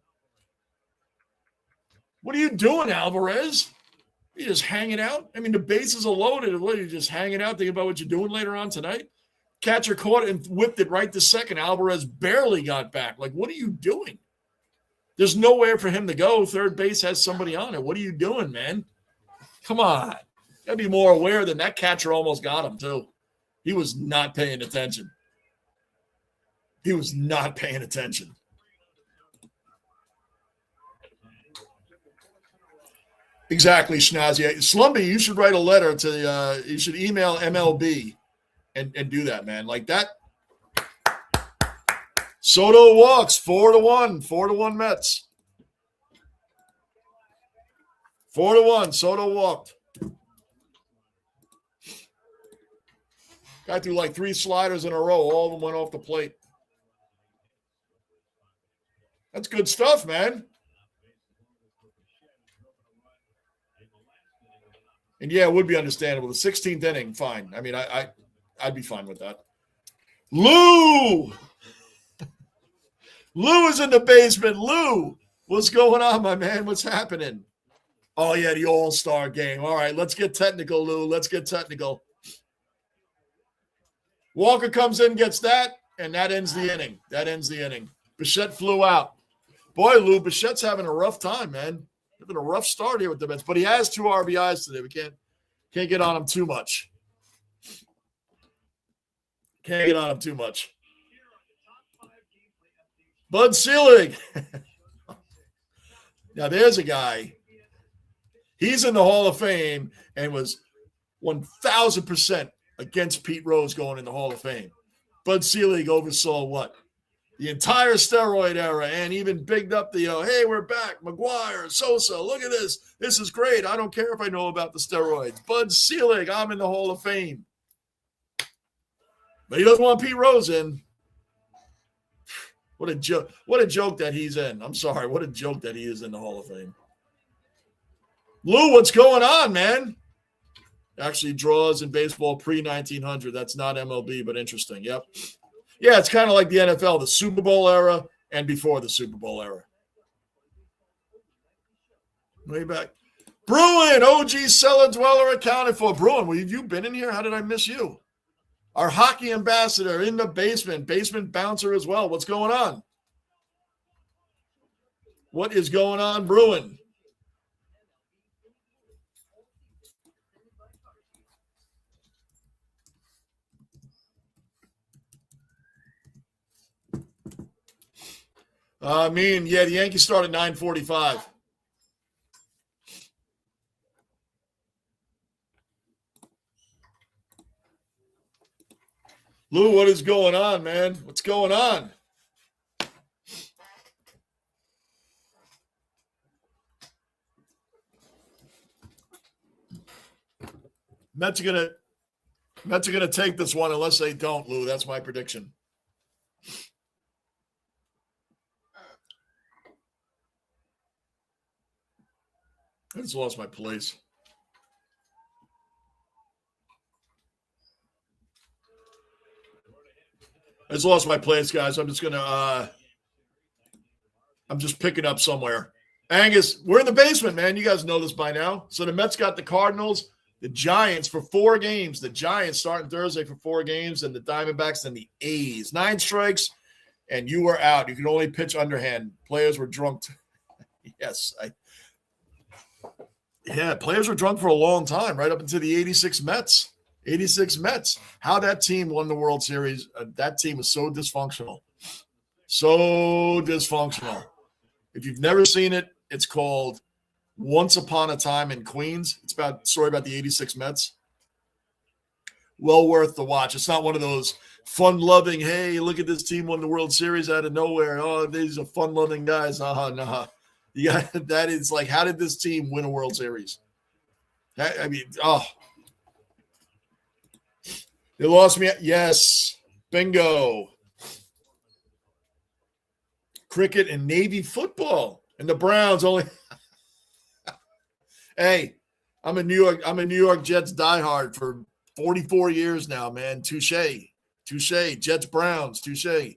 What are you doing, Alvarez? You just hanging out? I mean, the bases are loaded. What, are you just hanging out thinking about what you're doing later on tonight? Catcher caught it and whipped it right to second. Alvarez barely got back. Like, what are you doing? There's nowhere for him to go. Third base has somebody on it. What are you doing, man? Come on. Got to be more aware than that catcher almost got him, too. He was not paying attention. He was not paying attention. Exactly, Schnazzy. Slumby, you should write a letter to you should email MLB and do that, man. Like that. Soto walks 4-1. 4-1 Mets. 4-1. Soto walked. Guy threw like 3 sliders in a row. All of them went off the plate. That's good stuff, man. And yeah, it would be understandable. The 16th inning, fine. I mean, I'd be fine with that. Lou! Lou is in the basement. Lou, what's going on, my man? What's happening? Oh, yeah, the All-Star game. All right, let's get technical, Lou. Let's get technical. Walker comes in, gets that, and that ends the inning. That ends the inning. Bichette flew out. Boy, Lou, Bichette's having a rough time, man. Having a rough start here with the Mets, but he has 2 RBIs today. We can't get on him too much. Can't get on him too much. Bud Selig. Now, there's a guy. He's in the Hall of Fame and was 1,000% against Pete Rose going in the Hall of Fame. Bud Selig oversaw what? The entire steroid era and even bigged up the, hey, we're back. McGuire, Sosa, look at this. This is great. I don't care if I know about the steroids. Bud Selig, I'm in the Hall of Fame. But he doesn't want Pete Rose in. What a joke. What a joke that he's in. I'm sorry. What a joke that he is in the Hall of Fame. Lou, what's going on, man? Actually draws in baseball pre-1900. That's not MLB, but interesting. Yep. Yeah, it's kind of like the NFL, the Super Bowl era and before the Super Bowl era. Way back. Bruin, OG cellar dweller accounted for. Bruin, well, have you been in here? How did I miss you? Our hockey ambassador in the basement bouncer as well. What's going on? What is going on, Bruin? The Yankees start at 9:45. Lou, what is going on, man? What's going on? Mets are gonna take this one unless they don't, Lou. That's my prediction. I just lost my place. I just lost my place, guys. I'm just picking up somewhere. Angus, we're in the basement, man. You guys know this by now. So the Mets got the Cardinals, the Giants for 4 games. The Giants starting Thursday for 4 games, and the Diamondbacks and the A's. 9 strikes, and you were out. You could only pitch underhand. Players were drunk. Yes, players were drunk for a long time, right up into the 86 Mets. 86 Mets. How that team won the World Series, that team was so dysfunctional. So dysfunctional. If you've never seen it, it's called Once Upon a Time in Queens. It's about story about the 86 Mets. Well worth the watch. It's not one of those fun-loving, hey, look at this team won the World Series out of nowhere. Oh, these are fun-loving guys. Nah. That is like, how did this team win a World Series? They lost me. Yes. Bingo. Cricket and Navy football. And the Browns only. Hey, I'm a New York Jets diehard for 44 years now, man. Touche. Jets, Browns, touche.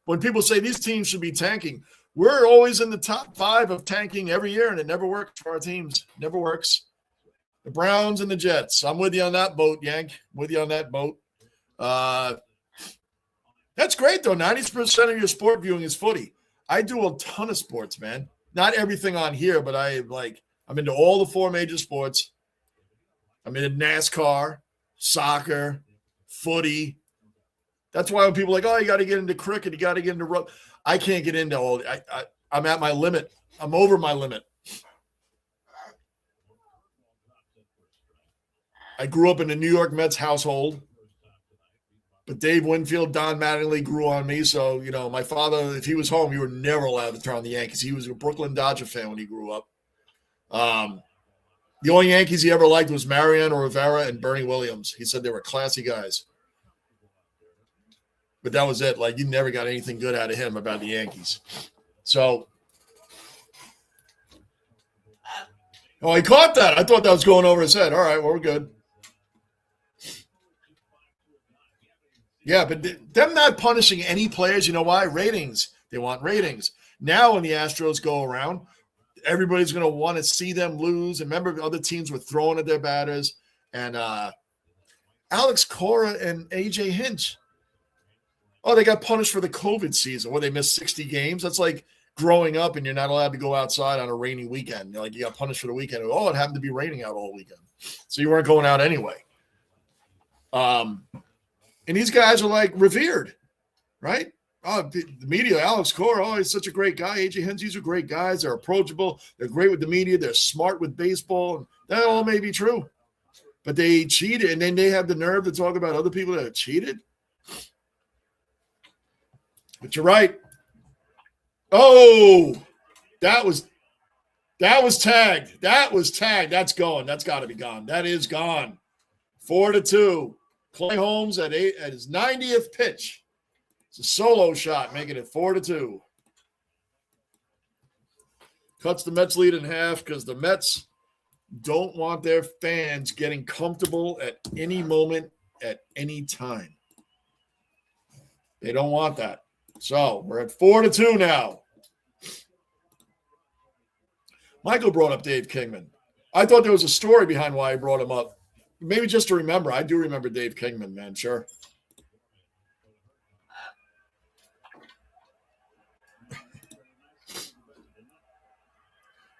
When people say these teams should be tanking, we're always in the top 5 of tanking every year, and it never works for our teams. Never works. The Browns and the Jets. I'm with you on that boat, Yank. With you on that boat. That's great, though. 90% of your sport viewing is footy. I do a ton of sports, man. Not everything on here, but I'm into all the 4 major sports. I'm into NASCAR, soccer, footy. That's why when people are like, oh, you got to get into cricket, you got to get into rugby. I can't get into all. I'm at my limit. I'm over my limit. I grew up in a New York Mets household, but Dave Winfield, Don Mattingly grew on me. So, my father, if he was home, you were never allowed to turn on the Yankees. He was a Brooklyn Dodger fan when he grew up. The only Yankees he ever liked was Mariano Rivera and Bernie Williams. He said they were classy guys. But that was it. You never got anything good out of him about the Yankees. So, he caught that. I thought that was going over his head. All right, well, we're good. Yeah, but them not punishing any players, you know why? Ratings. They want ratings. Now when the Astros go around, everybody's going to want to see them lose. And remember, other teams were throwing at their batters. And Alex Cora and A.J. Hinch. Oh, they got punished for the COVID season where they missed 60 games. That's like growing up and you're not allowed to go outside on a rainy weekend. You got punished for the weekend. Oh, it happened to be raining out all weekend. So you weren't going out anyway. And these guys are revered, right? Oh, the media, Alex Cora, he's such a great guy. AJ Hinch, these are great guys. They're approachable. They're great with the media. They're smart with baseball. And that all may be true. But they cheated, and then they have the nerve to talk about other people that have cheated. But you're right. Oh, that was tagged. That was tagged. That's going. That's got to be gone. That is gone. 4-2. Clay Holmes at his 90th pitch. It's a solo shot, making it 4-2. Cuts the Mets lead in half because the Mets don't want their fans getting comfortable at any moment, at any time. They don't want that. So we're at 4-2 now. Michael brought up Dave Kingman. I thought there was a story behind why I brought him up. Maybe just to remember. I do remember Dave Kingman, man. Sure.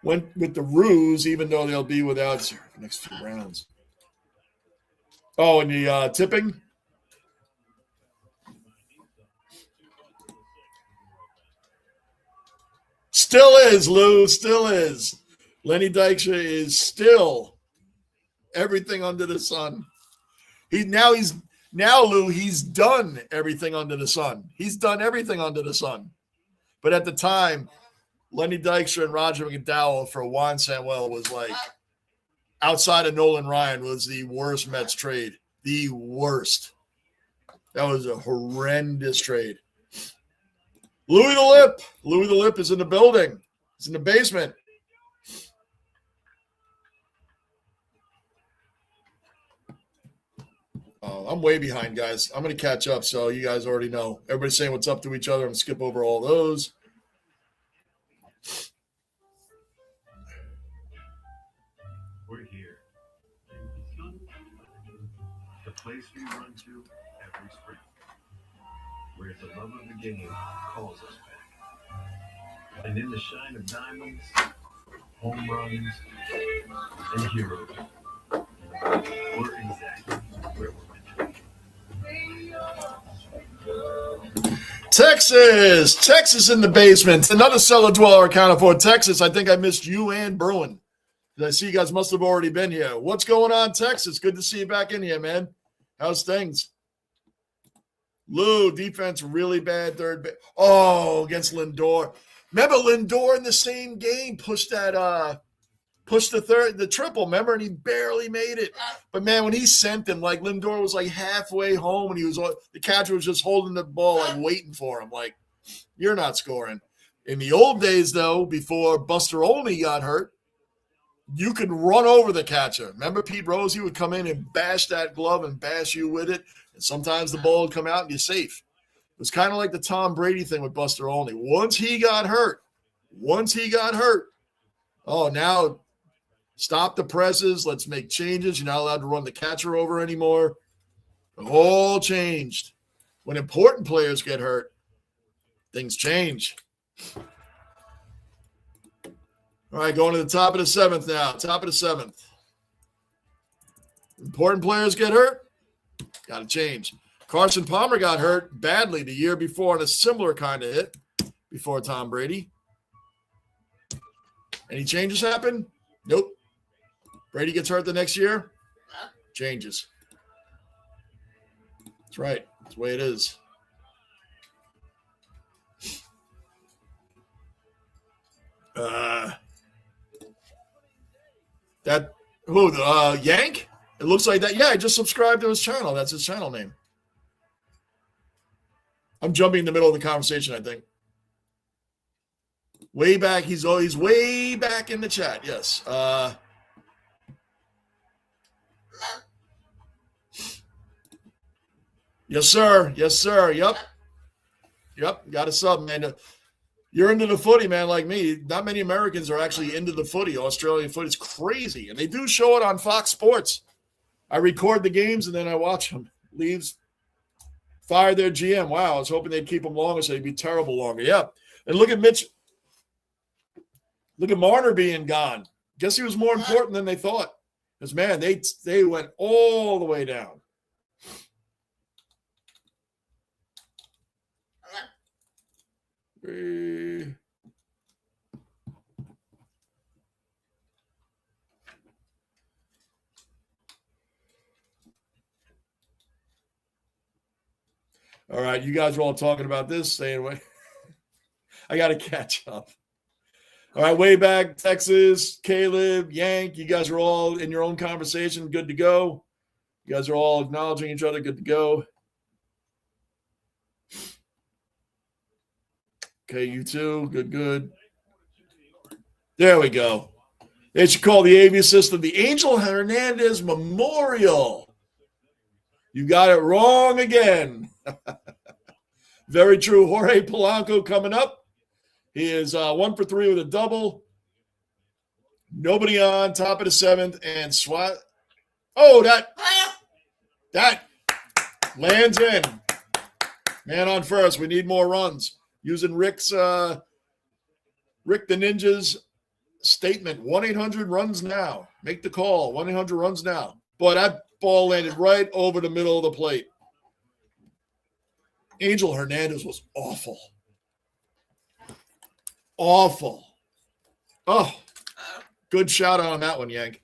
Went with the ruse, even though they'll be without the next few rounds. Oh, and the tipping? Still is, Lou. Still is. Lenny Dykstra is still everything under the sun. Now, Lou, he's done everything under the sun. He's done everything under the sun. But at the time, Lenny Dykstra and Roger McDowell for Juan Samuel was outside of Nolan Ryan, was the worst Mets trade. The worst. That was a horrendous trade. Louis the Lip is in the building. He's in the basement. I'm way behind, guys. I'm going to catch up, so you guys already know. Everybody's saying what's up to each other. I'm going to skip over all those. We're here. The place we run to every spring, where the love of the game calls us back. And in the shine of diamonds, home runs, and heroes, we're exactly where we're meant to be. Texas in the basement. Another cellar dweller accounted for. Texas, I think I missed you and Bruin. I see you guys must have already been here. What's going on, Texas? Good to see you back in here, man. How's things? Lou, defense really bad. Against Lindor. Remember Lindor in the same game pushed the triple, remember? And he barely made it. But, man, when he sent him, Lindor was, halfway home, and the catcher was just holding the ball, waiting for him. You're not scoring. In the old days, though, before Buster Olney got hurt, you could run over the catcher. Remember Pete Rose? He would come in and bash that glove and bash you with it. And sometimes the ball would come out and you're safe. It was kind of like the Tom Brady thing with Buster Olney. Once he got hurt, oh, now stop the presses. Let's make changes. You're not allowed to run the catcher over anymore. The whole changed. When important players get hurt, things change. All right, going to the top of the seventh now. Top of the seventh. Important players get hurt, got to change. Carson Palmer got hurt badly the year before on a similar kind of hit before Tom Brady. Any changes happen? Nope. Brady gets hurt the next year, changes. That's right. That's the way it is. Yank? It looks like that. Yeah, I just subscribed to his channel. That's his channel name. I'm jumping in the middle of the conversation, I think. Way back. He's always way back in the chat. Yes. Yes, sir. Yes, sir. Yep. Got a sub, man. You're into the footy, man, like me. Not many Americans are actually into the footy. Australian footy is crazy. And they do show it on Fox Sports. I record the games and then I watch them. Leaves, fired their GM. Wow, I was hoping they'd keep him longer so he'd be terrible longer. Yeah. And look at Mitch. Look at Marner being gone. Guess he was more important than they thought. Because, man, they went all the way down. All right, you guys are all talking about this. Stay away. I got to catch up. All right, way back, Texas, Caleb, Yank, you guys are all in your own conversation. Good to go. You guys are all acknowledging each other. Good to go. Okay, you too. Good. There we go. They should call the AV system the Angel Hernandez Memorial. You got it wrong again. Very true. Jorge Polanco coming up. He is 1 for 3 with a double. Nobody on, top of the seventh, and swat. Oh, that lands in. Man on first. We need more runs. Using Rick the Ninja's statement, 1-800-RUNS now. Make the call, 1-800-RUNS now. Boy, that ball landed right over the middle of the plate. Angel Hernandez was awful. Awful. Oh, good shout out on that one, Yank.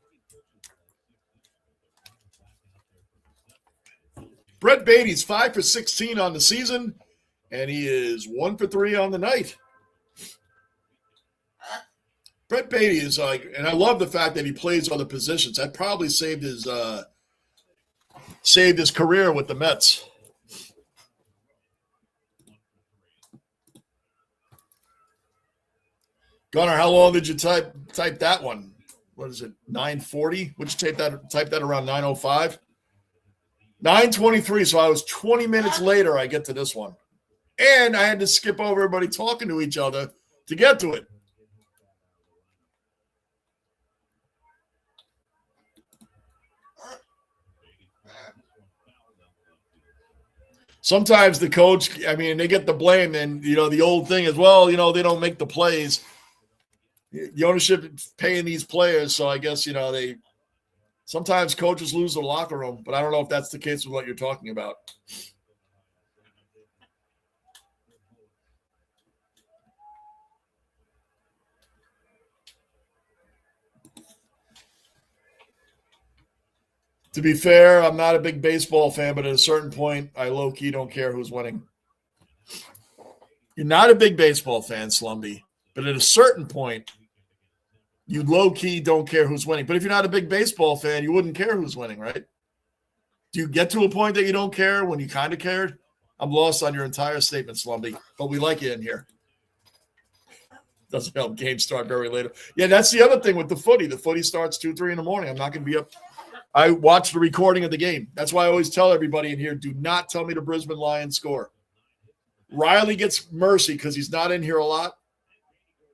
Brett Beatty's 5 for 16 on the season. And he is 1 for 3 on the night. Brett Beatty is like, and I love the fact that he plays other positions. That probably saved his career with the Mets. Gunnar, how long did you type that one? What is it? 9:40? Would you type that around 9:05? 9:23. So I was 20 minutes later. I get to this one. And I had to skip over everybody talking to each other to get to it. Sometimes the coach, they get the blame. And, the old thing is, well, they don't make the plays. The ownership is paying these players. So I guess, sometimes coaches lose their locker room. But I don't know if that's the case with what you're talking about. To be fair, I'm not a big baseball fan, but at a certain point, I low-key don't care who's winning. You're not a big baseball fan, Slumby, but at a certain point, you low-key don't care who's winning. But if you're not a big baseball fan, you wouldn't care who's winning, right? Do you get to a point that you don't care when you kind of cared? I'm lost on your entire statement, Slumby, but we like you in here. Doesn't help games start very later. Yeah, that's the other thing with the footy. The footy starts 2, 3 in the morning. I'm not going to be up. I watched the recording of the game. That's why I always tell everybody in here, do not tell me the Brisbane Lions score. Riley gets mercy because he's not in here a lot.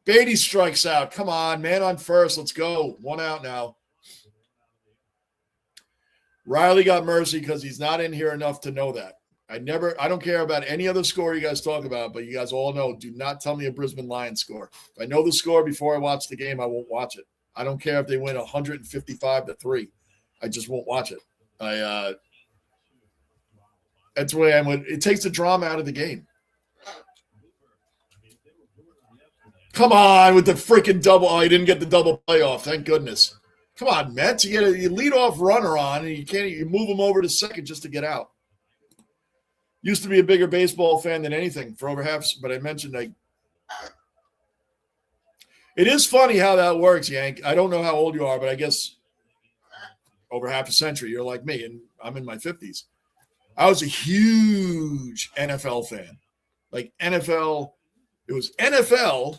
Beatty strikes out. Come on, man on first. Let's go. 1 out now. Riley got mercy because he's not in here enough to know that. I don't care about any other score you guys talk about, but you guys all know, do not tell me a Brisbane Lions score. If I know the score before I watch the game, I won't watch it. I don't care if they win 155-3. I just won't watch it. That's the way I'm with. It takes the drama out of the game. Come on with the freaking double. Oh, he didn't get the double playoff. Thank goodness. Come on, Mets. You get a lead off runner on, and you move him over to second just to get out. Used to be a bigger baseball fan than anything for over half, but I mentioned it is funny how that works, Yank. I don't know how old you are, but I guess over half a century, you're like me, and I'm in my 50s. I was a huge NFL fan. Like NFL, it was NFL,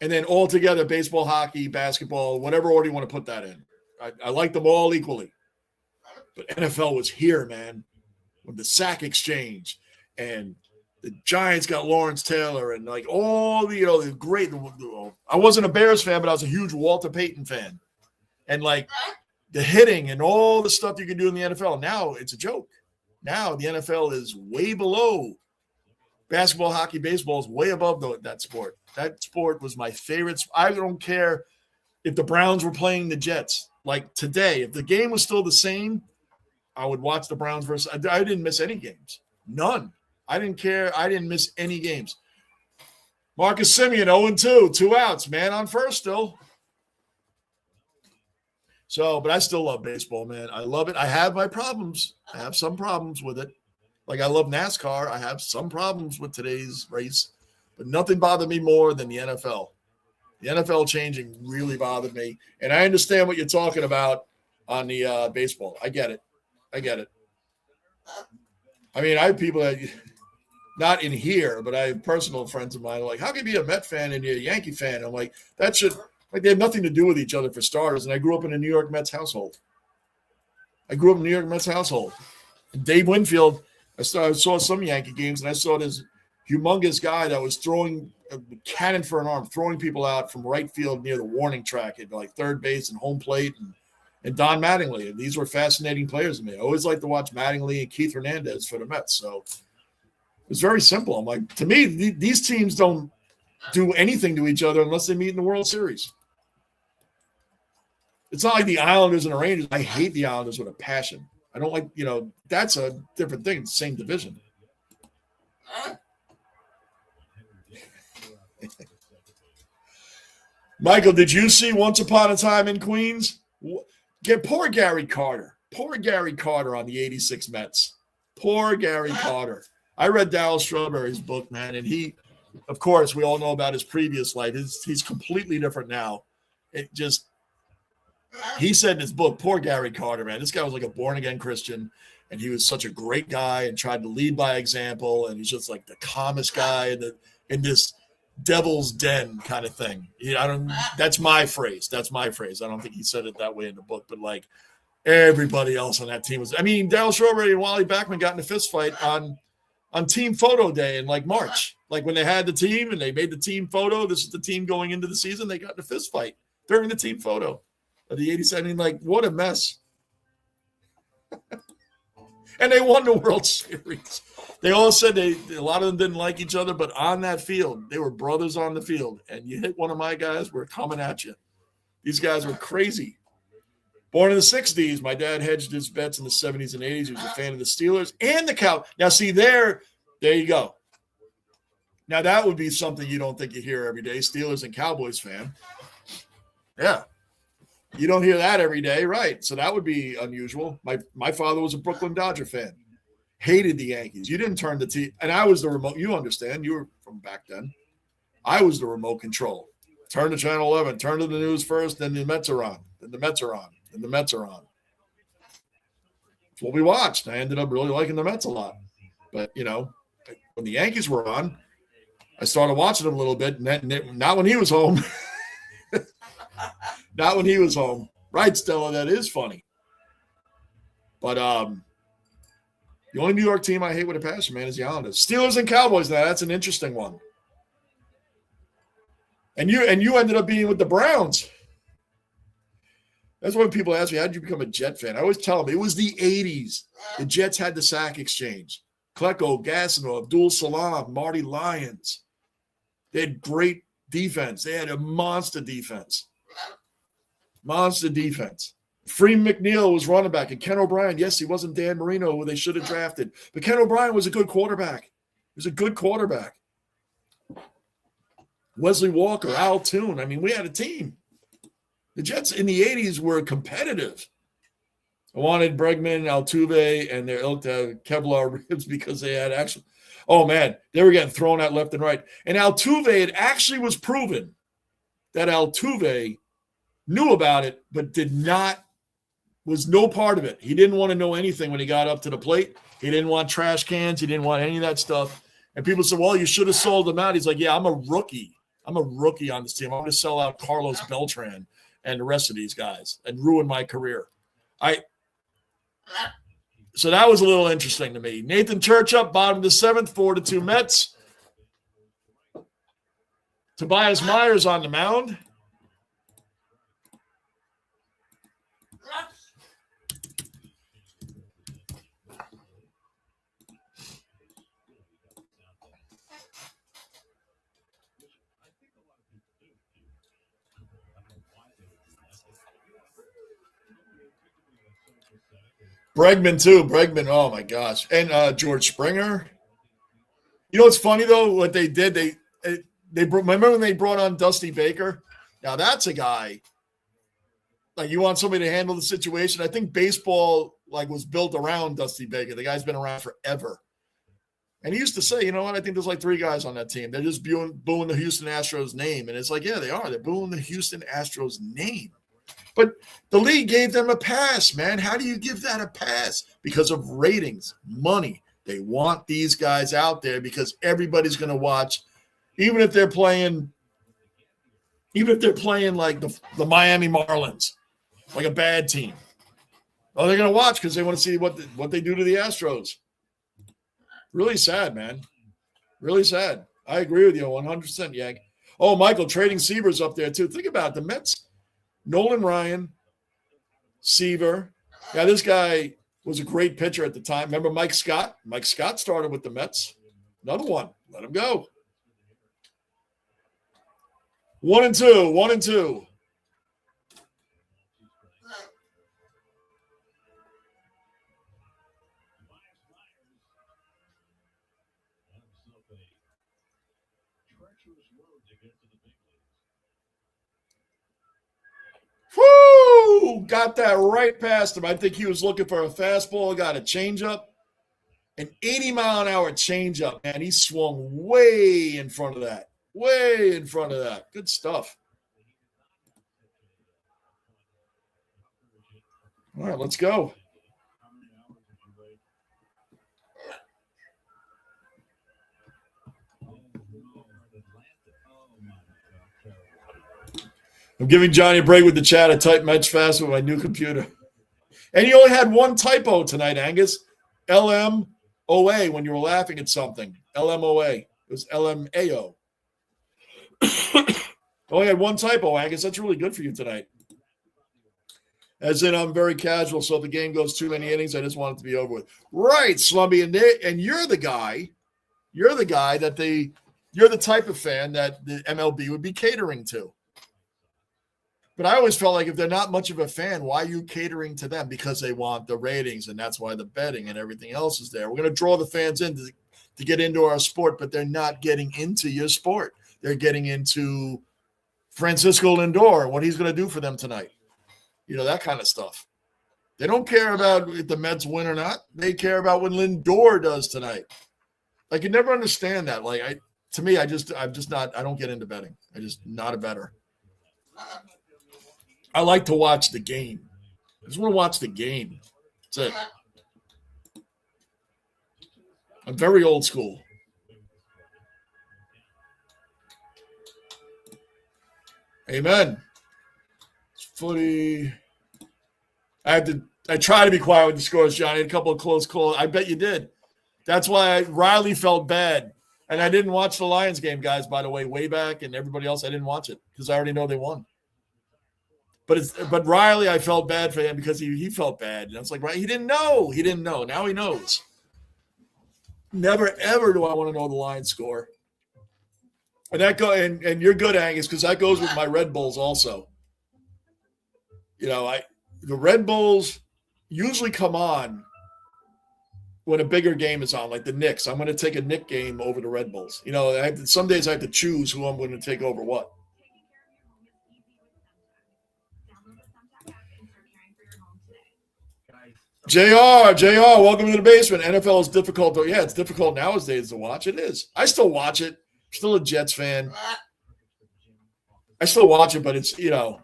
and then all together, baseball, hockey, basketball, whatever order you want to put that in. I like them all equally. But NFL was here, man. With the sack exchange, and the Giants got Lawrence Taylor, and like all the great. I wasn't a Bears fan, but I was a huge Walter Payton fan, and like the hitting and all the stuff you can do in the NFL. Now it's a joke. Now the NFL is way below basketball, hockey, baseball is way above that sport. That sport was my favorite. I don't care if the Browns were playing the Jets. Like today, if the game was still the same, I would watch the Browns versus. I didn't miss any games. None. I didn't care. I didn't miss any games. Marcus Simeon, 0-2. 2 outs, man, on first still. So, but I still love baseball, man. I love it. I have my problems. I have some problems with it. Like I love NASCAR. I have some problems with today's race. But nothing bothered me more than the NFL. The NFL changing really bothered me. And I understand what you're talking about on the baseball. I get it. I mean, I have people that not in here, but I have personal friends of mine like, how can you be a Met fan and you're a Yankee fan? I'm like, they have nothing to do with each other for starters. And I grew up in a New York Mets household. And Dave Winfield, I saw some Yankee games, and I saw this humongous guy that was throwing a cannon for an arm, throwing people out from right field near the warning track at like third base and home plate, and Don Mattingly. And these were fascinating players to me. I always liked to watch Mattingly and Keith Hernandez for the Mets. So it's very simple. I'm like, to me, these teams don't do anything to each other unless they meet in the World Series. It's not like the Islanders and the Rangers. I hate the Islanders with a passion. I don't like, that's a different thing. It's the same division. Michael, did you see Once Upon a Time in Queens? Poor Gary Carter. Poor Gary Carter on the 86 Mets. Poor Gary Carter. I read Darryl Strawberry's book, man, and he, of course, we all know about his previous life. He's completely different now. He said in his book, poor Gary Carter, man, this guy was like a born-again Christian, and he was such a great guy and tried to lead by example, and he's just like the calmest guy in this devil's den kind of thing. That's my phrase. I don't think he said it that way in the book, but like everybody else on that team was. I mean, Darryl Strawberry and Wally Backman got in a fist fight on team photo day in like March. Like when they had the team and they made the team photo, this is the team going into the season, they got in a fist fight during the team photo of the 87. I mean, like, what a mess. And they won the World Series. They all said a lot of them didn't like each other, but on that field, they were brothers on the field. And you hit one of my guys, we're coming at you. These guys were crazy. Born in the 60s, my dad hedged his bets in the 70s and 80s. He was a fan of the Steelers and the Cowboys. Now, see, there you go. Now, that would be something you don't think you hear every day, Steelers and Cowboys fan. Yeah. You don't hear that every day, right? So that would be unusual. My father was a Brooklyn Dodger fan. Hated the Yankees. You didn't turn the TV. And I was the remote. You understand. You were from back then. I was the remote control. Turn to Channel 11. Turn to the news first. Then the Mets are on. Then the Mets are on. Then the Mets are on. That's what we watched. I ended up really liking the Mets a lot. But, when the Yankees were on, I started watching him a little bit, and then, not when he was home. Not when he was home. Right, Stella, that is funny. But the only New York team I hate with a passion, man, is the Islanders. Steelers and Cowboys, now that's an interesting one. And you ended up being with the Browns. That's when people ask me, how did you become a Jet fan? I always tell them, it was the 80s. The Jets had the sack exchange. Klecko, Gassino, Abdul Salam, Marty Lyons. They had great defense. They had a monster defense. Monster defense. Freeman McNeil was running back. And Ken O'Brien, yes, he wasn't Dan Marino, who they should have drafted. But Ken O'Brien was a good quarterback. He was a good quarterback. Wesley Walker, Al Toon. I mean, we had a team. The Jets in the 80s were competitive. I wanted Bregman, Altuve, and their ilk to have Kevlar ribs because they had actually – oh, man, they were getting thrown out left and right. And Altuve, it actually was proven that Altuve knew about it but was no part of it. He didn't want to know anything when he got up to the plate. He didn't want trash cans. He didn't want any of that stuff. And people said, well, you should have sold him out. He's like, yeah, I'm a rookie. I'm a rookie on this team. I'm going to sell out Carlos Beltran and the rest of these guys and ruin my career. So that was a little interesting to me. Nathan Church up, bottom of the seventh, 4-2 Mets. Tobias Myers on the mound. Bregman, too. Bregman, oh, my gosh. And George Springer. You know what's funny, though? What they did, they remember when they brought on Dusty Baker? Now, that's a guy. Like, you want somebody to handle the situation. I think baseball, was built around Dusty Baker. The guy's been around forever. And he used to say, you know what? I think there's 3 guys on that team. They're just booing the Houston Astros name. And it's like, yeah, they are. They're booing the Houston Astros name. But the league gave them a pass, man. How do you give that a pass? Because of ratings, money. They want these guys out there because everybody's going to watch, even if they're playing like the Miami Marlins, like a bad team. Oh, they're going to watch because they want to see what they do to the Astros. Really sad, man. Really sad. I agree with you 100%, Yank. Oh, Michael, trading Seaver's up there, too. Think about it. The Mets. Nolan Ryan, Seaver. Yeah, this guy was a great pitcher at the time. Remember Mike Scott? Mike Scott started with the Mets. Another one. Let him go. 1-2. 1-2. Woo! Got that right past him. I think he was looking for a fastball, got a changeup. An 80-mile-an-hour changeup, man. He swung way in front of that. Way in front of that. Good stuff. All right, let's go. I'm giving Johnny a break with the chat. I type much faster with my new computer. And you only had one typo tonight, Angus. LMOA when you were laughing at something. LMOA. It was LMAO. Only had one typo, Angus. That's really good for you tonight. As in, I'm very casual, so if the game goes too many innings, I just want it to be over with. Right, Slumby. And you're the guy. You're the guy that you're the type of fan that the MLB would be catering to. But I always felt like if they're not much of a fan, why are you catering to them? Because they want the ratings, and that's why the betting and everything else is there. We're going to draw the fans in to get into our sport, but they're not getting into your sport. They're getting into Francisco Lindor and what he's going to do for them tonight. You know, that kind of stuff. They don't care about if the Mets win or not. They care about what Lindor does tonight. I can never understand that. I don't get into betting. I'm just not a bettor. I like to watch the game. I just want to watch the game. That's it. I'm very old school. Amen. Footy. I try to be quiet with the scores, Johnny. I had a couple of close calls. I bet you did. That's why Riley felt bad. And I didn't watch the Lions game, guys, by the way, way back, and everybody else, I didn't watch it because I already know they won. But Riley, I felt bad for him because he felt bad. And I was like, right, he didn't know. He didn't know. Now he knows. Never, ever do I want to know the Lions score. And and you're good, Angus, because that goes with my Red Bulls also. You know, the Red Bulls usually come on when a bigger game is on, like the Knicks. I'm going to take a Knick game over the Red Bulls. You know, some days I have to choose who I'm going to take over what. JR, welcome to the basement. NFL is difficult, though. Yeah, it's difficult nowadays to watch. It is. I still watch it. I'm still a Jets fan. I still watch it, but it's, you know,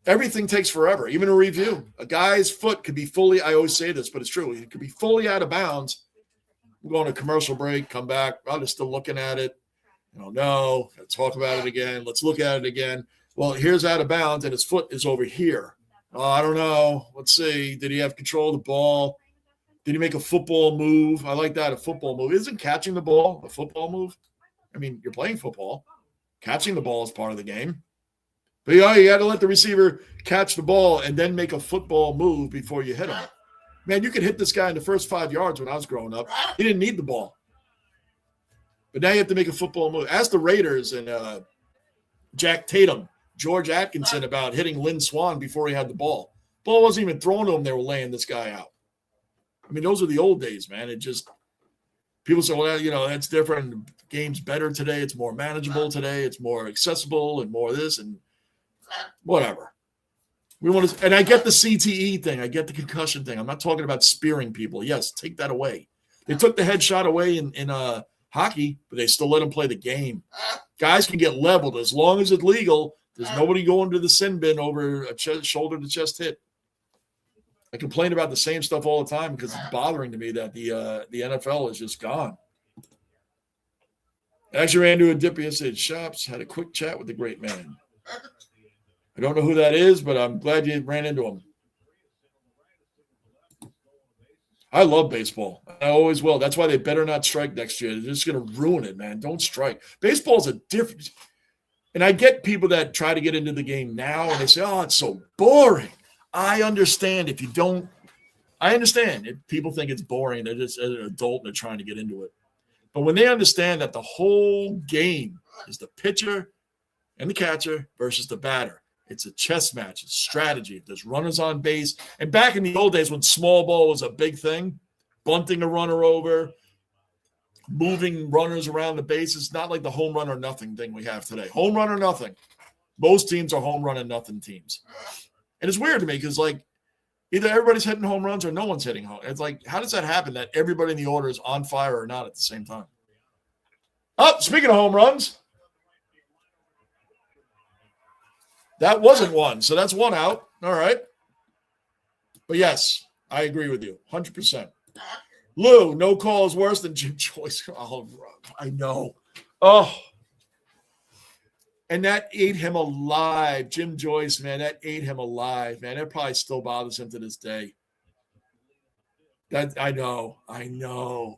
everything takes forever, even a review. A guy's foot could be fully, I always say this, but it's true. It could be fully out of bounds. We're going to commercial break, come back. I'm just still looking at it. No, talk about it again. Let's look at it again. Well, here's out of bounds, and his foot is over here. Oh, I don't know. Let's see. Did he have control of the ball? Did he make a football move? I like that, a football move. Isn't catching the ball a football move? I mean, you're playing football. Catching the ball is part of the game. But you got to let the receiver catch the ball and then make a football move before you hit him. Man, you could hit this guy in the first 5 yards when I was growing up. He didn't need the ball. But now you have to make a football move. Ask the Raiders and Jack Tatum, George Atkinson about hitting Lynn Swann before he had the ball. Ball wasn't even thrown to him. They were laying this guy out. I mean, those are the old days, man. It just – people say, well, you know, that's different. The game's better today. It's more manageable today. It's more accessible and more this and whatever. We want to – and I get the CTE thing. I get the concussion thing. I'm not talking about spearing people. Yes, take that away. They took the headshot away in hockey, but they still let them play the game. Guys can get leveled. As long as it's legal, there's nobody going to the sin bin over a shoulder-to-chest hit. I complain about the same stuff all the time because it's bothering to me that the NFL is just gone. Actually ran to a Dippy Shops, had a quick chat with the great man. I don't know who that is, but I'm glad you ran into him. I love baseball. I always will. That's why they better not strike next year. They're just going to ruin it, man. Don't strike. Baseball's a different – and I get people that try to get into the game now, and they say, oh, it's so boring. I understand if you don't – I understand if people think it's boring. They're just an adult and they're trying to get into it. But when they understand that the whole game is the pitcher and the catcher versus the batter, it's a chess match. It's strategy. If there's runners on base. And back in the old days when small ball was a big thing, bunting a runner over, moving runners around the base, it's not like the home run or nothing thing we have today. Home run or nothing. Most teams are home run and nothing teams. And it's weird to me because, like, either everybody's hitting home runs or no one's hitting home. It's like, how does that happen that everybody in the order is on fire or not at the same time? Oh, speaking of home runs, that wasn't one. So that's one out. All right. But yes, I agree with you 100%. Lou, no call is worse than Jim Joyce. Oh, I know. Oh. And that ate him alive. Jim Joyce, man, that ate him alive, man. That probably still bothers him to this day. That I know.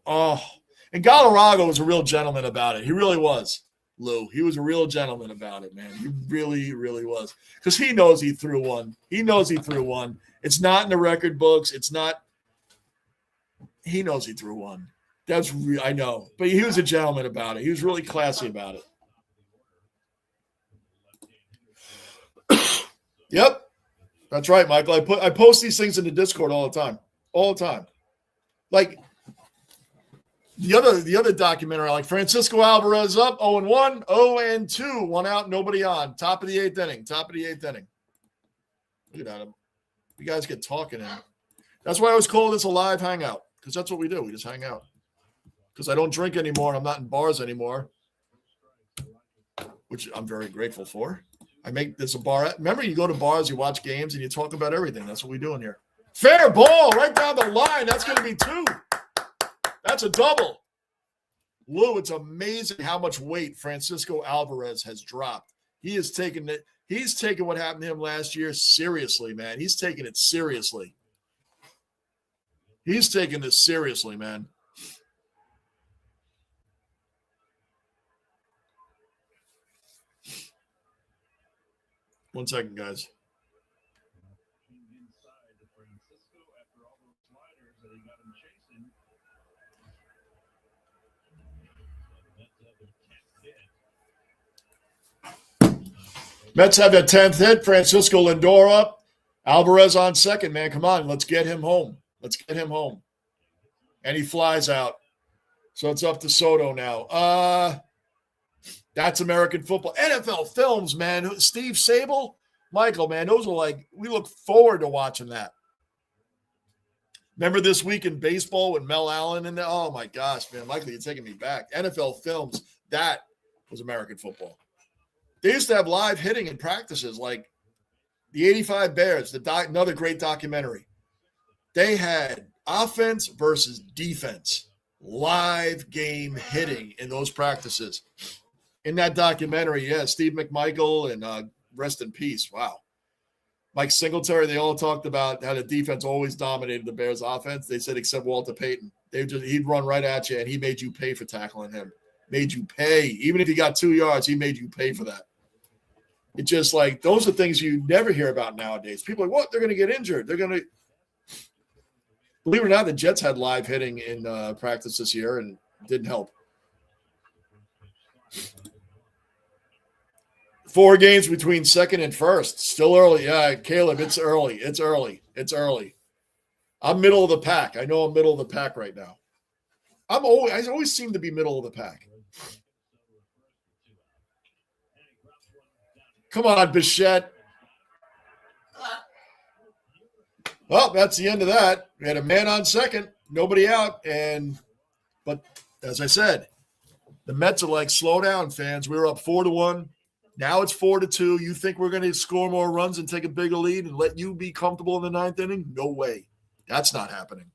Oh. And Galarraga was a real gentleman about it. He really was. Lou. He was a real gentleman about it, man. He really, really was. Because he knows he threw one. It's not in the record books. It's not. He knows he threw one. That's real. I know. But he was a gentleman about it. He was really classy about it. Yep. That's right, Michael. I post these things in the Discord all the time. Like the other documentary, like Francisco Alvarez up 0-1, 0-2, 1 out, nobody on. Top of the eighth inning. Look at that. You guys get talking in. That's why I always call this a live hangout, because that's what we do. We just hang out. Because I don't drink anymore. I'm not in bars anymore, which I'm very grateful for. I make this a bar. Remember, you go to bars, you watch games, and you talk about everything. That's what we're doing here. Fair ball right down the line. That's going to be 2. That's a double. Lou, it's amazing how much weight Francisco Alvarez has dropped. He has taken it. He's taking what happened to him last year seriously, man. He's taking it seriously. He's taking this seriously, man. One second, guys. Mets have their 10th hit. Francisco Lindor up. Alvarez on second, man. Come on, let's get him home. Let's get him home. And he flies out. So it's up to Soto now. That's American football. NFL films, man. Steve Sable, Michael, man, those are like, we look forward to watching that. Remember this week in baseball with Mel Allen and oh my gosh, man, Michael, you're taking me back. NFL films, that was American football. They used to have live hitting in practices, like the 85 Bears, another great documentary. They had offense versus defense, live game hitting in those practices. In that documentary, yeah, Steve McMichael and rest in peace. Wow. Mike Singletary, they all talked about how the defense always dominated the Bears' offense. They said except Walter Payton. He'd run right at you, and he made you pay for tackling him. Made you pay. Even if you got 2 yards, he made you pay for that. It's just like those are things you never hear about nowadays. People are like, what? They're going to get injured. They're going to – believe it or not, the Jets had live hitting in practice this year and didn't help. 4 games between second and first. Still early. Yeah, Caleb, it's early. It's early. It's early. I'm middle of the pack. I know I'm middle of the pack right now. I always seem to be middle of the pack. Come on, Bichette. Well, that's the end of that. We had a man on second, nobody out, but as I said, the Mets are like, slow down, fans. We were up 4-1. Now it's 4-2. You think we're going to score more runs and take a bigger lead and let you be comfortable in the 9th inning? No way. That's not happening.